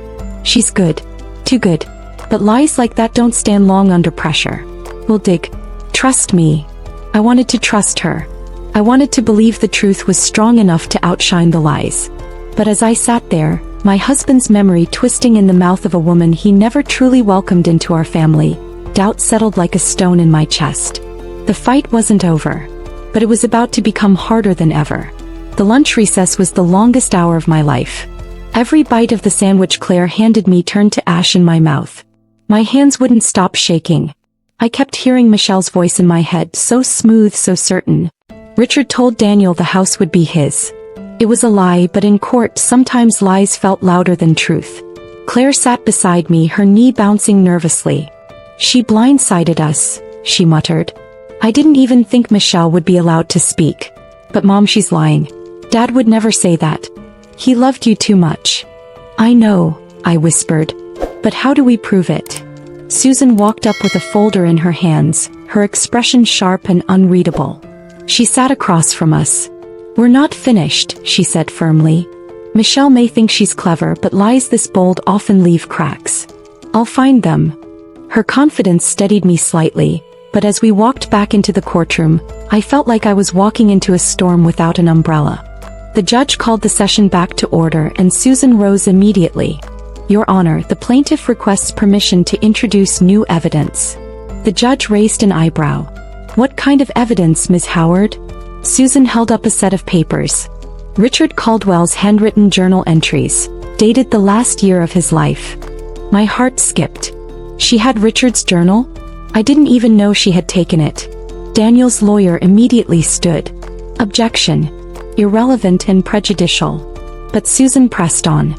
"She's good. Too good. But lies like that don't stand long under pressure. We'll dig. Trust me." I wanted to trust her. I wanted to believe the truth was strong enough to outshine the lies. But as I sat there, my husband's memory twisting in the mouth of a woman he never truly welcomed into our family, doubt settled like a stone in my chest. The fight wasn't over. But it was about to become harder than ever. The lunch recess was the longest hour of my life. Every bite of the sandwich Claire handed me turned to ash in my mouth. My hands wouldn't stop shaking. I kept hearing Michelle's voice in my head, so smooth, so certain. Richard told Daniel the house would be his. It was a lie, but in court sometimes lies felt louder than truth. Claire sat beside me, her knee bouncing nervously. "She blindsided us," she muttered. I didn't even think Michelle would be allowed to speak. "But Mom, she's lying. Dad would never say that. He loved you too much." "I know," I whispered. "But how do we prove it?" Susan walked up with a folder in her hands, her expression sharp and unreadable. She sat across from us. "We're not finished," she said firmly. "Michelle may think she's clever, but lies this bold often leave cracks. I'll find them." Her confidence steadied me slightly, but as we walked back into the courtroom, I felt like I was walking into a storm without an umbrella. The judge called the session back to order and Susan rose immediately. "Your Honor, the plaintiff requests permission to introduce new evidence." The judge raised an eyebrow. "What kind of evidence, Ms. Howard?" Susan held up a set of papers. Richard Caldwell's handwritten journal entries, dated the last year of his life. My heart skipped. She had Richard's journal? I didn't even know she had taken it. Daniel's lawyer immediately stood. "Objection. Irrelevant and prejudicial." But Susan pressed on.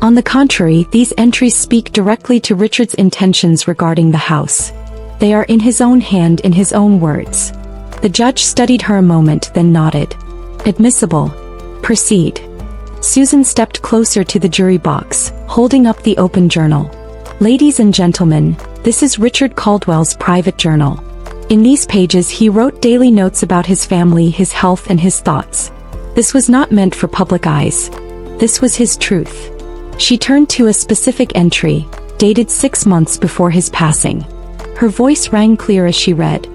"On the contrary, these entries speak directly to Richard's intentions regarding the house. They are in his own hand, in his own words." The judge studied her a moment, then nodded. "Admissible. Proceed." Susan stepped closer to the jury box, holding up the open journal. "Ladies and gentlemen, this is Richard Caldwell's private journal. In these pages he wrote daily notes about his family, his health and his thoughts. This was not meant for public eyes. This was his truth." She turned to a specific entry, dated 6 months before his passing. Her voice rang clear as she read.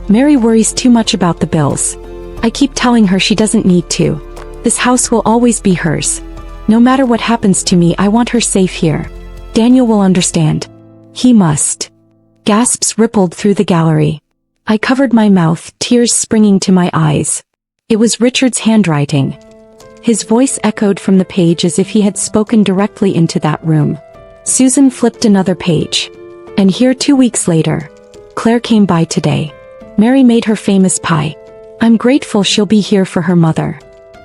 "Mary worries too much about the bills. I keep telling her she doesn't need to. This house will always be hers. No matter what happens to me, I want her safe here. Daniel will understand. He must." Gasps rippled through the gallery. I covered my mouth, tears springing to my eyes. It was Richard's handwriting. His voice echoed from the page as if he had spoken directly into that room. Susan flipped another page. "And here 2 weeks later. Claire came by today. Mary made her famous pie. I'm grateful she'll be here for her mother.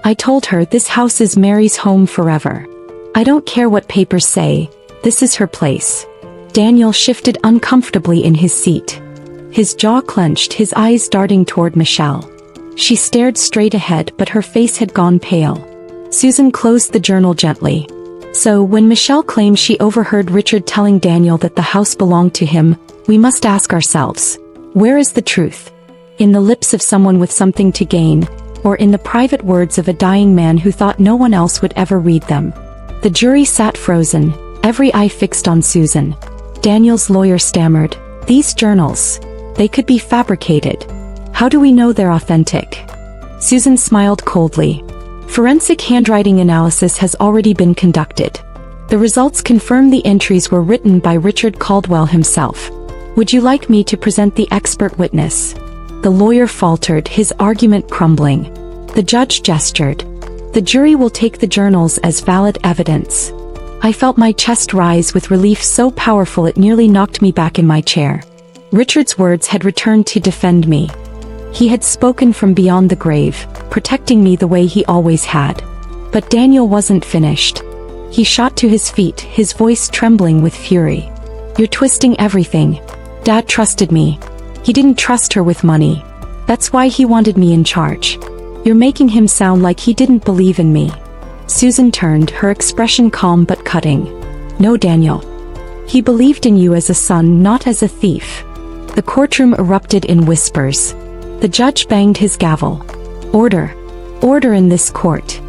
I told her this house is Mary's home forever. I don't care what papers say, this is her place." Daniel shifted uncomfortably in his seat. His jaw clenched, his eyes darting toward Michelle. She stared straight ahead, but her face had gone pale. Susan closed the journal gently. "So when Michelle claims she overheard Richard telling Daniel that the house belonged to him, we must ask ourselves, where is the truth? In the lips of someone with something to gain, or in the private words of a dying man who thought no one else would ever read them?" The jury sat frozen, every eye fixed on Susan. Daniel's lawyer stammered, "These journals, they could be fabricated. How do we know they're authentic?" Susan smiled coldly. "Forensic handwriting analysis has already been conducted. The results confirm the entries were written by Richard Caldwell himself. Would you like me to present the expert witness?" The lawyer faltered, his argument crumbling. The judge gestured. "The jury will take the journals as valid evidence." I felt my chest rise with relief so powerful it nearly knocked me back in my chair. Richard's words had returned to defend me. He had spoken from beyond the grave, protecting me the way he always had. But Daniel wasn't finished. He shot to his feet, his voice trembling with fury. "You're twisting everything. Dad trusted me. He didn't trust her with money. That's why he wanted me in charge. You're making him sound like he didn't believe in me." Susan turned, her expression calm but cutting. "No, Daniel. He believed in you as a son, not as a thief." The courtroom erupted in whispers. The judge banged his gavel. "Order. Order in this court."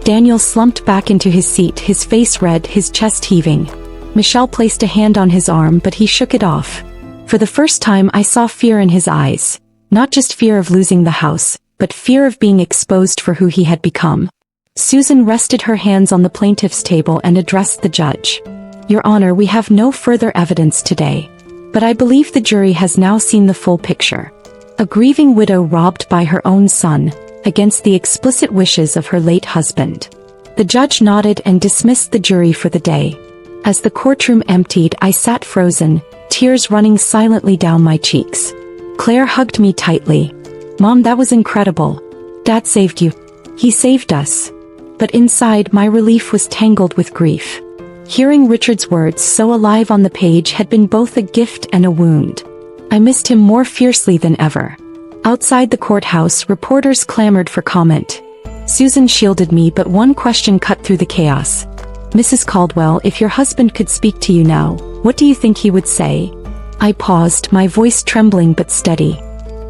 Daniel slumped back into his seat, his face red, his chest heaving. Michelle placed a hand on his arm, but he shook it off. For the first time I saw fear in his eyes. Not just fear of losing the house, but fear of being exposed for who he had become. Susan rested her hands on the plaintiff's table and addressed the judge. "Your Honor, we have no further evidence today. But I believe the jury has now seen the full picture. A grieving widow robbed by her own son, against the explicit wishes of her late husband." The judge nodded and dismissed the jury for the day. As the courtroom emptied, I sat frozen, tears running silently down my cheeks. Claire hugged me tightly. "Mom, that was incredible. Dad saved you. He saved us." But inside, my relief was tangled with grief. Hearing Richard's words so alive on the page had been both a gift and a wound. I missed him more fiercely than ever. Outside the courthouse, reporters clamored for comment. Susan shielded me, but one question cut through the chaos. "Mrs. Caldwell, if your husband could speak to you now, what do you think he would say?" I paused, my voice trembling but steady.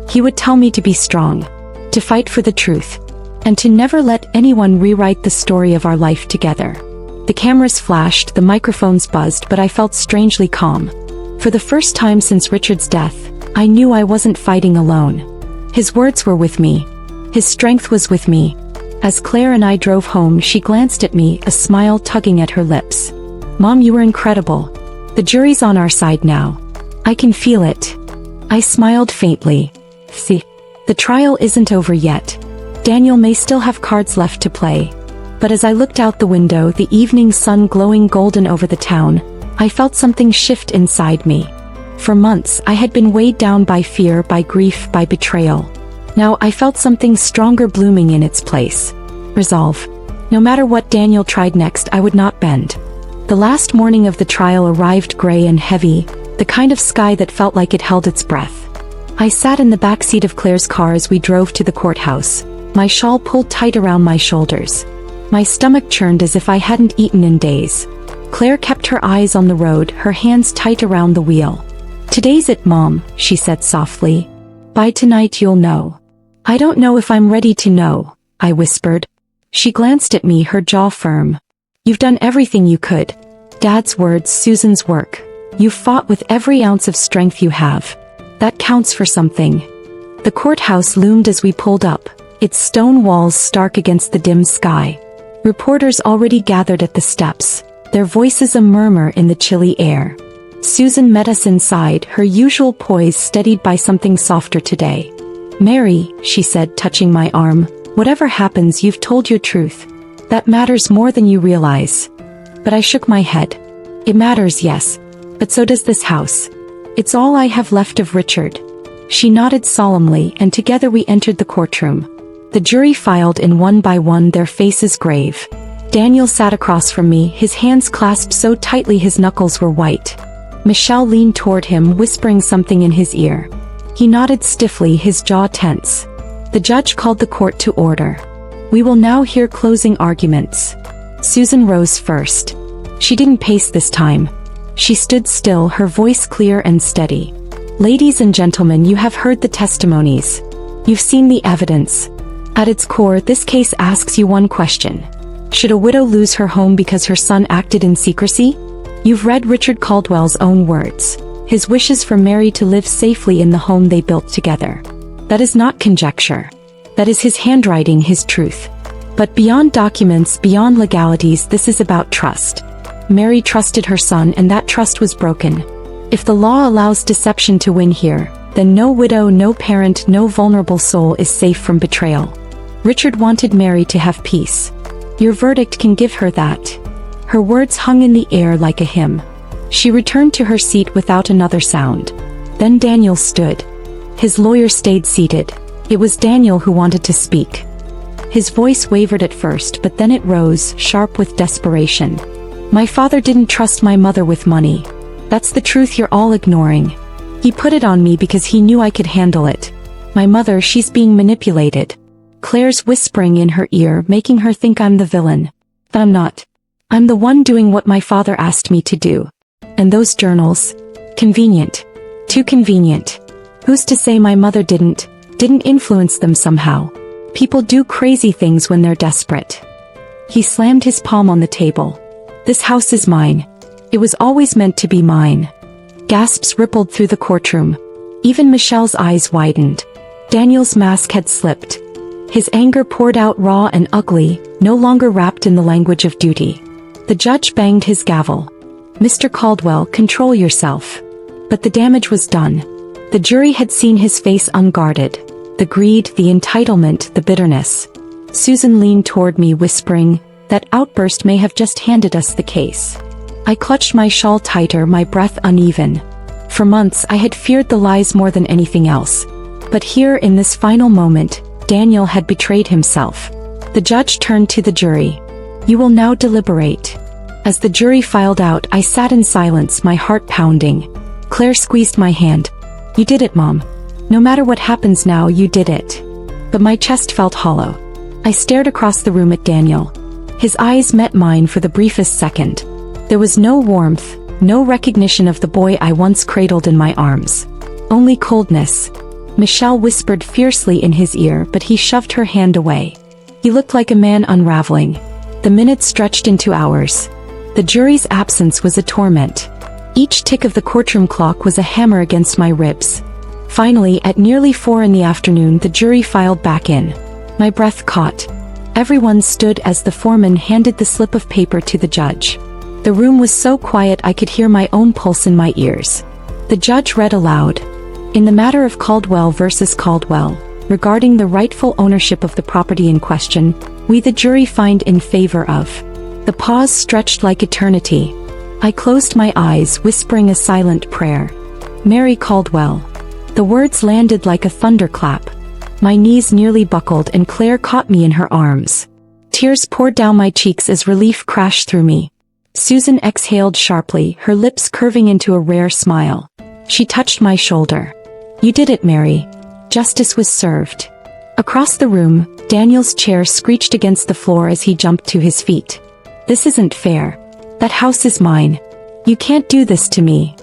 "He would tell me to be strong. To fight for the truth. and to never let anyone rewrite the story of our life together. The cameras flashed, the microphones buzzed, but I felt strangely calm. For the first time since Richard's death, I knew I wasn't fighting alone. His words were with me. His strength was with me. As Claire and I drove home, she glanced at me, a smile tugging at her lips. "Mom, you were incredible. The jury's on our side now. I can feel it." I smiled faintly. "See, the trial isn't over yet. Daniel may still have cards left to play." But as I looked out the window, the evening sun glowing golden over the town, I felt something shift inside me. For months, I had been weighed down by fear, by grief, by betrayal. Now I felt something stronger blooming in its place. Resolve. No matter what Daniel tried next, I would not bend. The last morning of the trial arrived gray and heavy, the kind of sky that felt like it held its breath. I sat in the back seat of Claire's car as we drove to the courthouse, my shawl pulled tight around my shoulders. My stomach churned as if I hadn't eaten in days. Claire kept her eyes on the road, her hands tight around the wheel. "Today's it, Mom," she said softly. "By tonight you'll know." "I don't know if I'm ready to know," I whispered. She glanced at me, her jaw firm. "You've done everything you could. Dad's words, Susan's work. You've fought with every ounce of strength you have. That counts for something." The courthouse loomed as we pulled up, its stone walls stark against the dim sky. Reporters already gathered at the steps, their voices a murmur in the chilly air. Susan met us inside, her usual poise steadied by something softer today. "Mary," she said, touching my arm, "whatever happens, you've told your truth. That matters more than you realize." But I shook my head. "It matters, yes, but so does this house. It's all I have left of Richard." She nodded solemnly, and together we entered the courtroom. The jury filed in one by one, their faces grave. Daniel sat across from me, his hands clasped so tightly his knuckles were white. Michelle leaned toward him, whispering something in his ear. He nodded stiffly, his jaw tense. The judge called the court to order. "We will now hear closing arguments." Susan rose first. She didn't pace this time. She stood still, her voice clear and steady. "Ladies and gentlemen, you have heard the testimonies. You've seen the evidence. At its core, this case asks you one question. Should a widow lose her home because her son acted in secrecy? You've read Richard Caldwell's own words, his wishes for Mary to live safely in the home they built together. That is not conjecture. That is his handwriting, his truth. But beyond documents, beyond legalities, this is about trust. Mary trusted her son, and that trust was broken. If the law allows deception to win here, then no widow, no parent, no vulnerable soul is safe from betrayal. Richard wanted Mary to have peace. Your verdict can give her that." Her words hung in the air like a hymn. She returned to her seat without another sound. Then Daniel stood. His lawyer stayed seated. It was Daniel who wanted to speak. His voice wavered at first, but then it rose, sharp with desperation. "My father didn't trust my mother with money. That's the truth you're all ignoring. He put it on me because he knew I could handle it. My mother, she's being manipulated." Claire's whispering in her ear, making her think I'm the villain. But I'm not. I'm the one doing what my father asked me to do. And those journals? Convenient. Too convenient. Who's to say my mother didn't influence them somehow? People do crazy things when they're desperate. He slammed his palm on the table. "This house is mine. It was always meant to be mine." Gasps rippled through the courtroom. Even Michelle's eyes widened. Daniel's mask had slipped. His anger poured out raw and ugly, no longer wrapped in the language of duty. The judge banged his gavel. "Mr. Caldwell, control yourself." But the damage was done. The jury had seen his face unguarded. The greed, the entitlement, the bitterness. Susan leaned toward me, whispering, "That outburst may have just handed us the case." I clutched my shawl tighter, my breath uneven. For months I had feared the lies more than anything else. But here, in this final moment, Daniel had betrayed himself. The judge turned to the jury. "You will now deliberate." As the jury filed out, I sat in silence, my heart pounding. Claire squeezed my hand. "You did it, Mom. No matter what happens now, you did it." But my chest felt hollow. I stared across the room at Daniel. His eyes met mine for the briefest second. There was no warmth, no recognition of the boy I once cradled in my arms. Only coldness. Michelle whispered fiercely in his ear, but he shoved her hand away. He looked like a man unraveling. The minutes stretched into hours. The jury's absence was a torment. Each tick of the courtroom clock was a hammer against my ribs. Finally, at nearly 4 in the afternoon, the jury filed back in. My breath caught. Everyone stood as the foreman handed the slip of paper to the judge. The room was so quiet I could hear my own pulse in my ears. The judge read aloud. In the matter of Caldwell versus Caldwell, regarding the rightful ownership of the property in question, we the jury find in favor of. The pause stretched like eternity. I closed my eyes, whispering a silent prayer. Mary Caldwell. The words landed like a thunderclap. My knees nearly buckled and Claire caught me in her arms. Tears poured down my cheeks as relief crashed through me. Susan exhaled sharply, her lips curving into a rare smile. She touched my shoulder. You did it, Mary. Justice was served. Across the room, Daniel's chair screeched against the floor as he jumped to his feet. This isn't fair. That house is mine. You can't do this to me.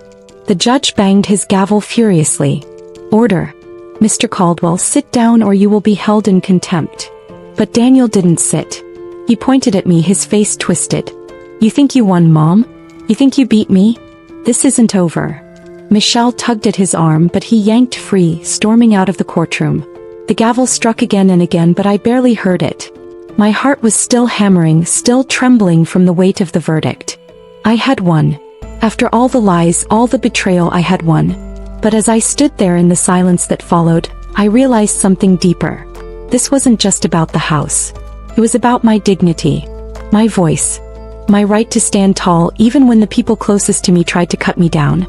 The judge banged his gavel furiously. Order. Mr. Caldwell, sit down or you will be held in contempt. But Daniel didn't sit. He pointed at me, his face twisted. You think you won, Mom? You think you beat me? This isn't over. Michelle tugged at his arm, but he yanked free, storming out of the courtroom. The gavel struck again and again, but I barely heard it. My heart was still hammering, still trembling from the weight of the verdict. I had won. After all the lies, all the betrayal, I had won. But as I stood there in the silence that followed, I realized something deeper. This wasn't just about the house. It was about my dignity, my voice, my right to stand tall even when the people closest to me tried to cut me down.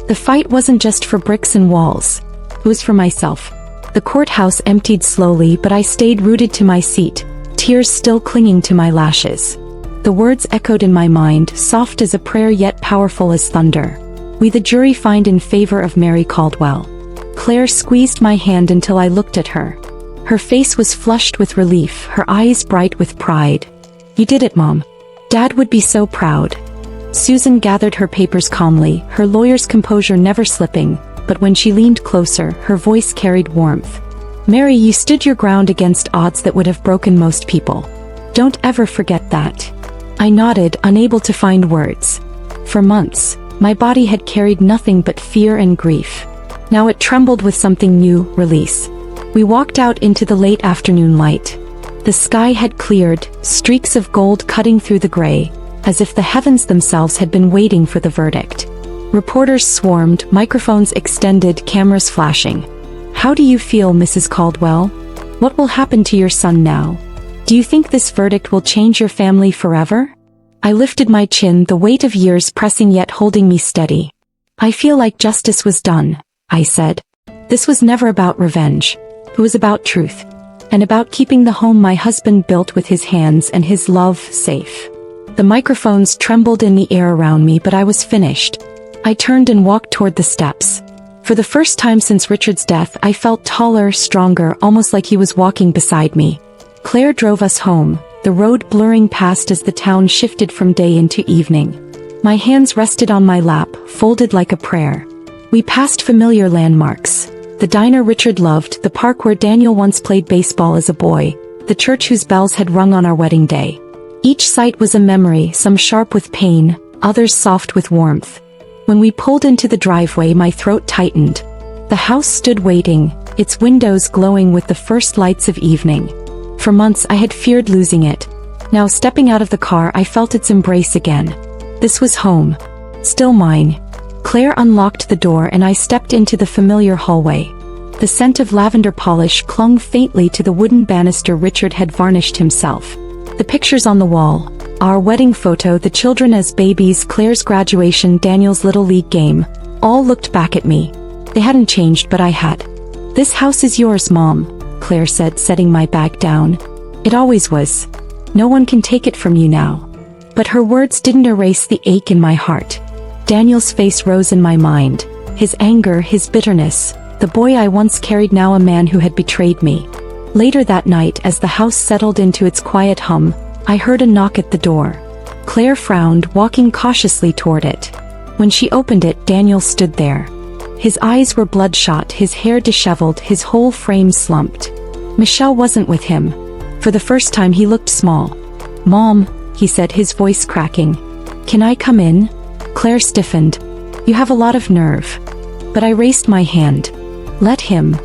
The fight wasn't just for bricks and walls. It was for myself. The courthouse emptied slowly, but I stayed rooted to my seat, tears still clinging to my lashes. The words echoed in my mind, soft as a prayer yet powerful as thunder. We the jury find in favor of Mary Caldwell. Claire squeezed my hand until I looked at her. Her face was flushed with relief, her eyes bright with pride. You did it, Mom. Dad would be so proud. Susan gathered her papers calmly, her lawyer's composure never slipping, but when she leaned closer, her voice carried warmth. Mary, you stood your ground against odds that would have broken most people. Don't ever forget that. I nodded, unable to find words. For months, my body had carried nothing but fear and grief. Now it trembled with something new, release. We walked out into the late afternoon light. The sky had cleared, streaks of gold cutting through the gray, as if the heavens themselves had been waiting for the verdict. Reporters swarmed, microphones extended, cameras flashing. How do you feel, Mrs. Caldwell? What will happen to your son now? Do you think this verdict will change your family forever? I lifted my chin, the weight of years pressing yet holding me steady. I feel like justice was done, I said. This was never about revenge. It was about truth. And about keeping the home my husband built with his hands and his love safe. The microphones trembled in the air around me, but I was finished. I turned and walked toward the steps. For the first time since Richard's death, I felt taller, stronger, almost like he was walking beside me. Claire drove us home, the road blurring past as the town shifted from day into evening. My hands rested on my lap, folded like a prayer. We passed familiar landmarks. The diner Richard loved, the park where Daniel once played baseball as a boy, the church whose bells had rung on our wedding day. Each sight was a memory, some sharp with pain, others soft with warmth. When we pulled into the driveway, my throat tightened. The house stood waiting, its windows glowing with the first lights of evening. For months I had feared losing it. Now stepping out of the car, I felt its embrace again. This was home. Still mine. Claire unlocked the door and I stepped into the familiar hallway. The scent of lavender polish clung faintly to the wooden banister Richard had varnished himself. The pictures on the wall, our wedding photo, the children as babies, Claire's graduation, Daniel's little league game, all looked back at me. They hadn't changed, but I had. This house is yours, Mom, Claire said, setting my bag down. It always was. No one can take it from you now. But her words didn't erase the ache in my heart. Daniel's face rose in my mind. His anger, his bitterness, the boy I once carried, now a man who had betrayed me. Later that night, as the house settled into its quiet hum, I heard a knock at the door. Claire frowned, walking cautiously toward it. When she opened it, Daniel stood there. His eyes were bloodshot, his hair disheveled, his whole frame slumped. Michelle wasn't with him. For the first time he looked small. "Mom," he said, his voice cracking. "Can I come in?" Claire stiffened. "You have a lot of nerve." But I raised my hand. "Let him."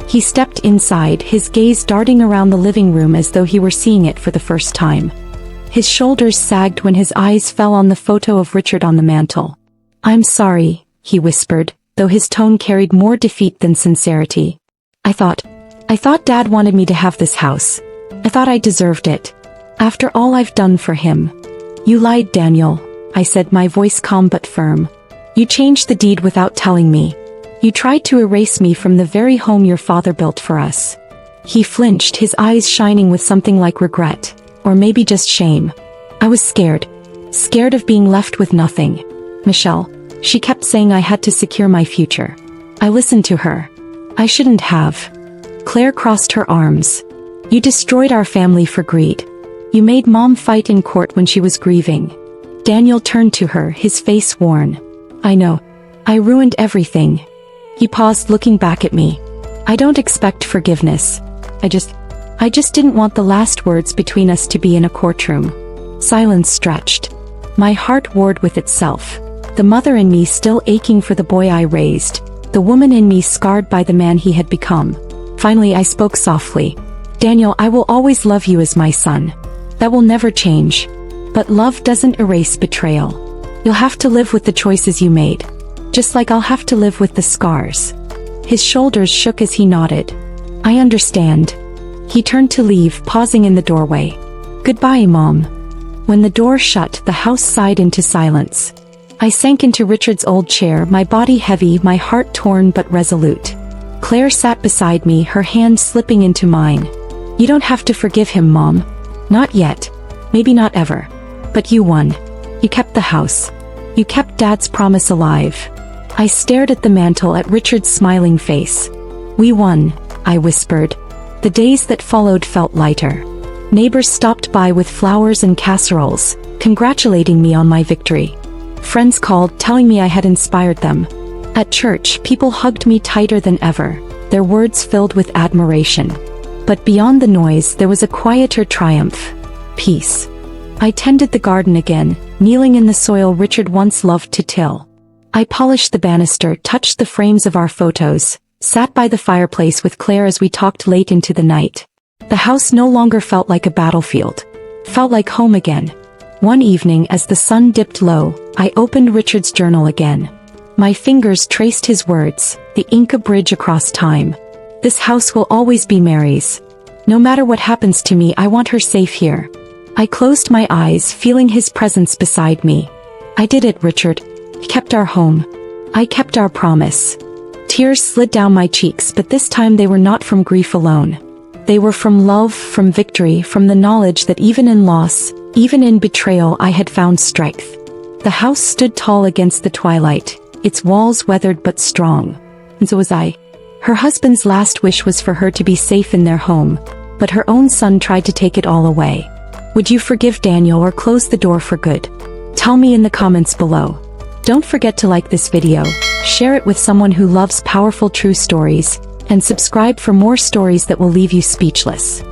He stepped inside, his gaze darting around the living room as though he were seeing it for the first time. His shoulders sagged when his eyes fell on the photo of Richard on the mantel. "I'm sorry," he whispered, though his tone carried more defeat than sincerity. I thought Dad wanted me to have this house. I thought I deserved it. After all I've done for him." "You lied, Daniel," I said, my voice calm but firm. "You changed the deed without telling me. You tried to erase me from the very home your father built for us." He flinched, his eyes shining with something like regret, or maybe just shame. I was scared. Scared of being left with nothing. Michelle, she kept saying I had to secure my future. I listened to her. I shouldn't have. Claire crossed her arms. "You destroyed our family for greed. You made Mom fight in court when she was grieving." Daniel turned to her, his face worn. "I know. I ruined everything." He paused, looking back at me. "I don't expect forgiveness. I just didn't want the last words between us to be in a courtroom." Silence stretched. My heart warred with itself. The mother in me still aching for the boy I raised. The woman in me scarred by the man he had become. Finally I spoke softly. "Daniel, I will always love you as my son. That will never change. But love doesn't erase betrayal. You'll have to live with the choices you made. Just like I'll have to live with the scars." His shoulders shook as he nodded. "I understand." He turned to leave, pausing in the doorway. "Goodbye, Mom." When the door shut, the house sighed into silence. I sank into Richard's old chair, my body heavy, my heart torn but resolute. Claire sat beside me, her hand slipping into mine. "You don't have to forgive him, Mom. Not yet. Maybe not ever. But you won. You kept the house. You kept Dad's promise alive." I stared at the mantel, at Richard's smiling face. "We won," I whispered. The days that followed felt lighter. Neighbors stopped by with flowers and casseroles, congratulating me on my victory. Friends called, telling me I had inspired them. At church, people hugged me tighter than ever, their words filled with admiration. But beyond the noise, there was a quieter triumph. Peace. I tended the garden again, kneeling in the soil Richard once loved to till. I polished the banister, touched the frames of our photos, sat by the fireplace with Claire as we talked late into the night. The house no longer felt like a battlefield. Felt like home again. One evening, as the sun dipped low, I opened Richard's journal again. My fingers traced his words, the ink a bridge across time. "This house will always be Mary's. No matter what happens to me, I want her safe here." I closed my eyes, feeling his presence beside me. "I did it, Richard. I kept our home. I kept our promise." Tears slid down my cheeks, but this time they were not from grief alone. They were from love, from victory, from the knowledge that even in loss, even in betrayal, I had found strength. The house stood tall against the twilight, its walls weathered but strong. And so was I. Her husband's last wish was for her to be safe in their home, but her own son tried to take it all away. Would you forgive Daniel or close the door for good? Tell me in the comments below. Don't forget to like this video, share it with someone who loves powerful true stories, and subscribe for more stories that will leave you speechless.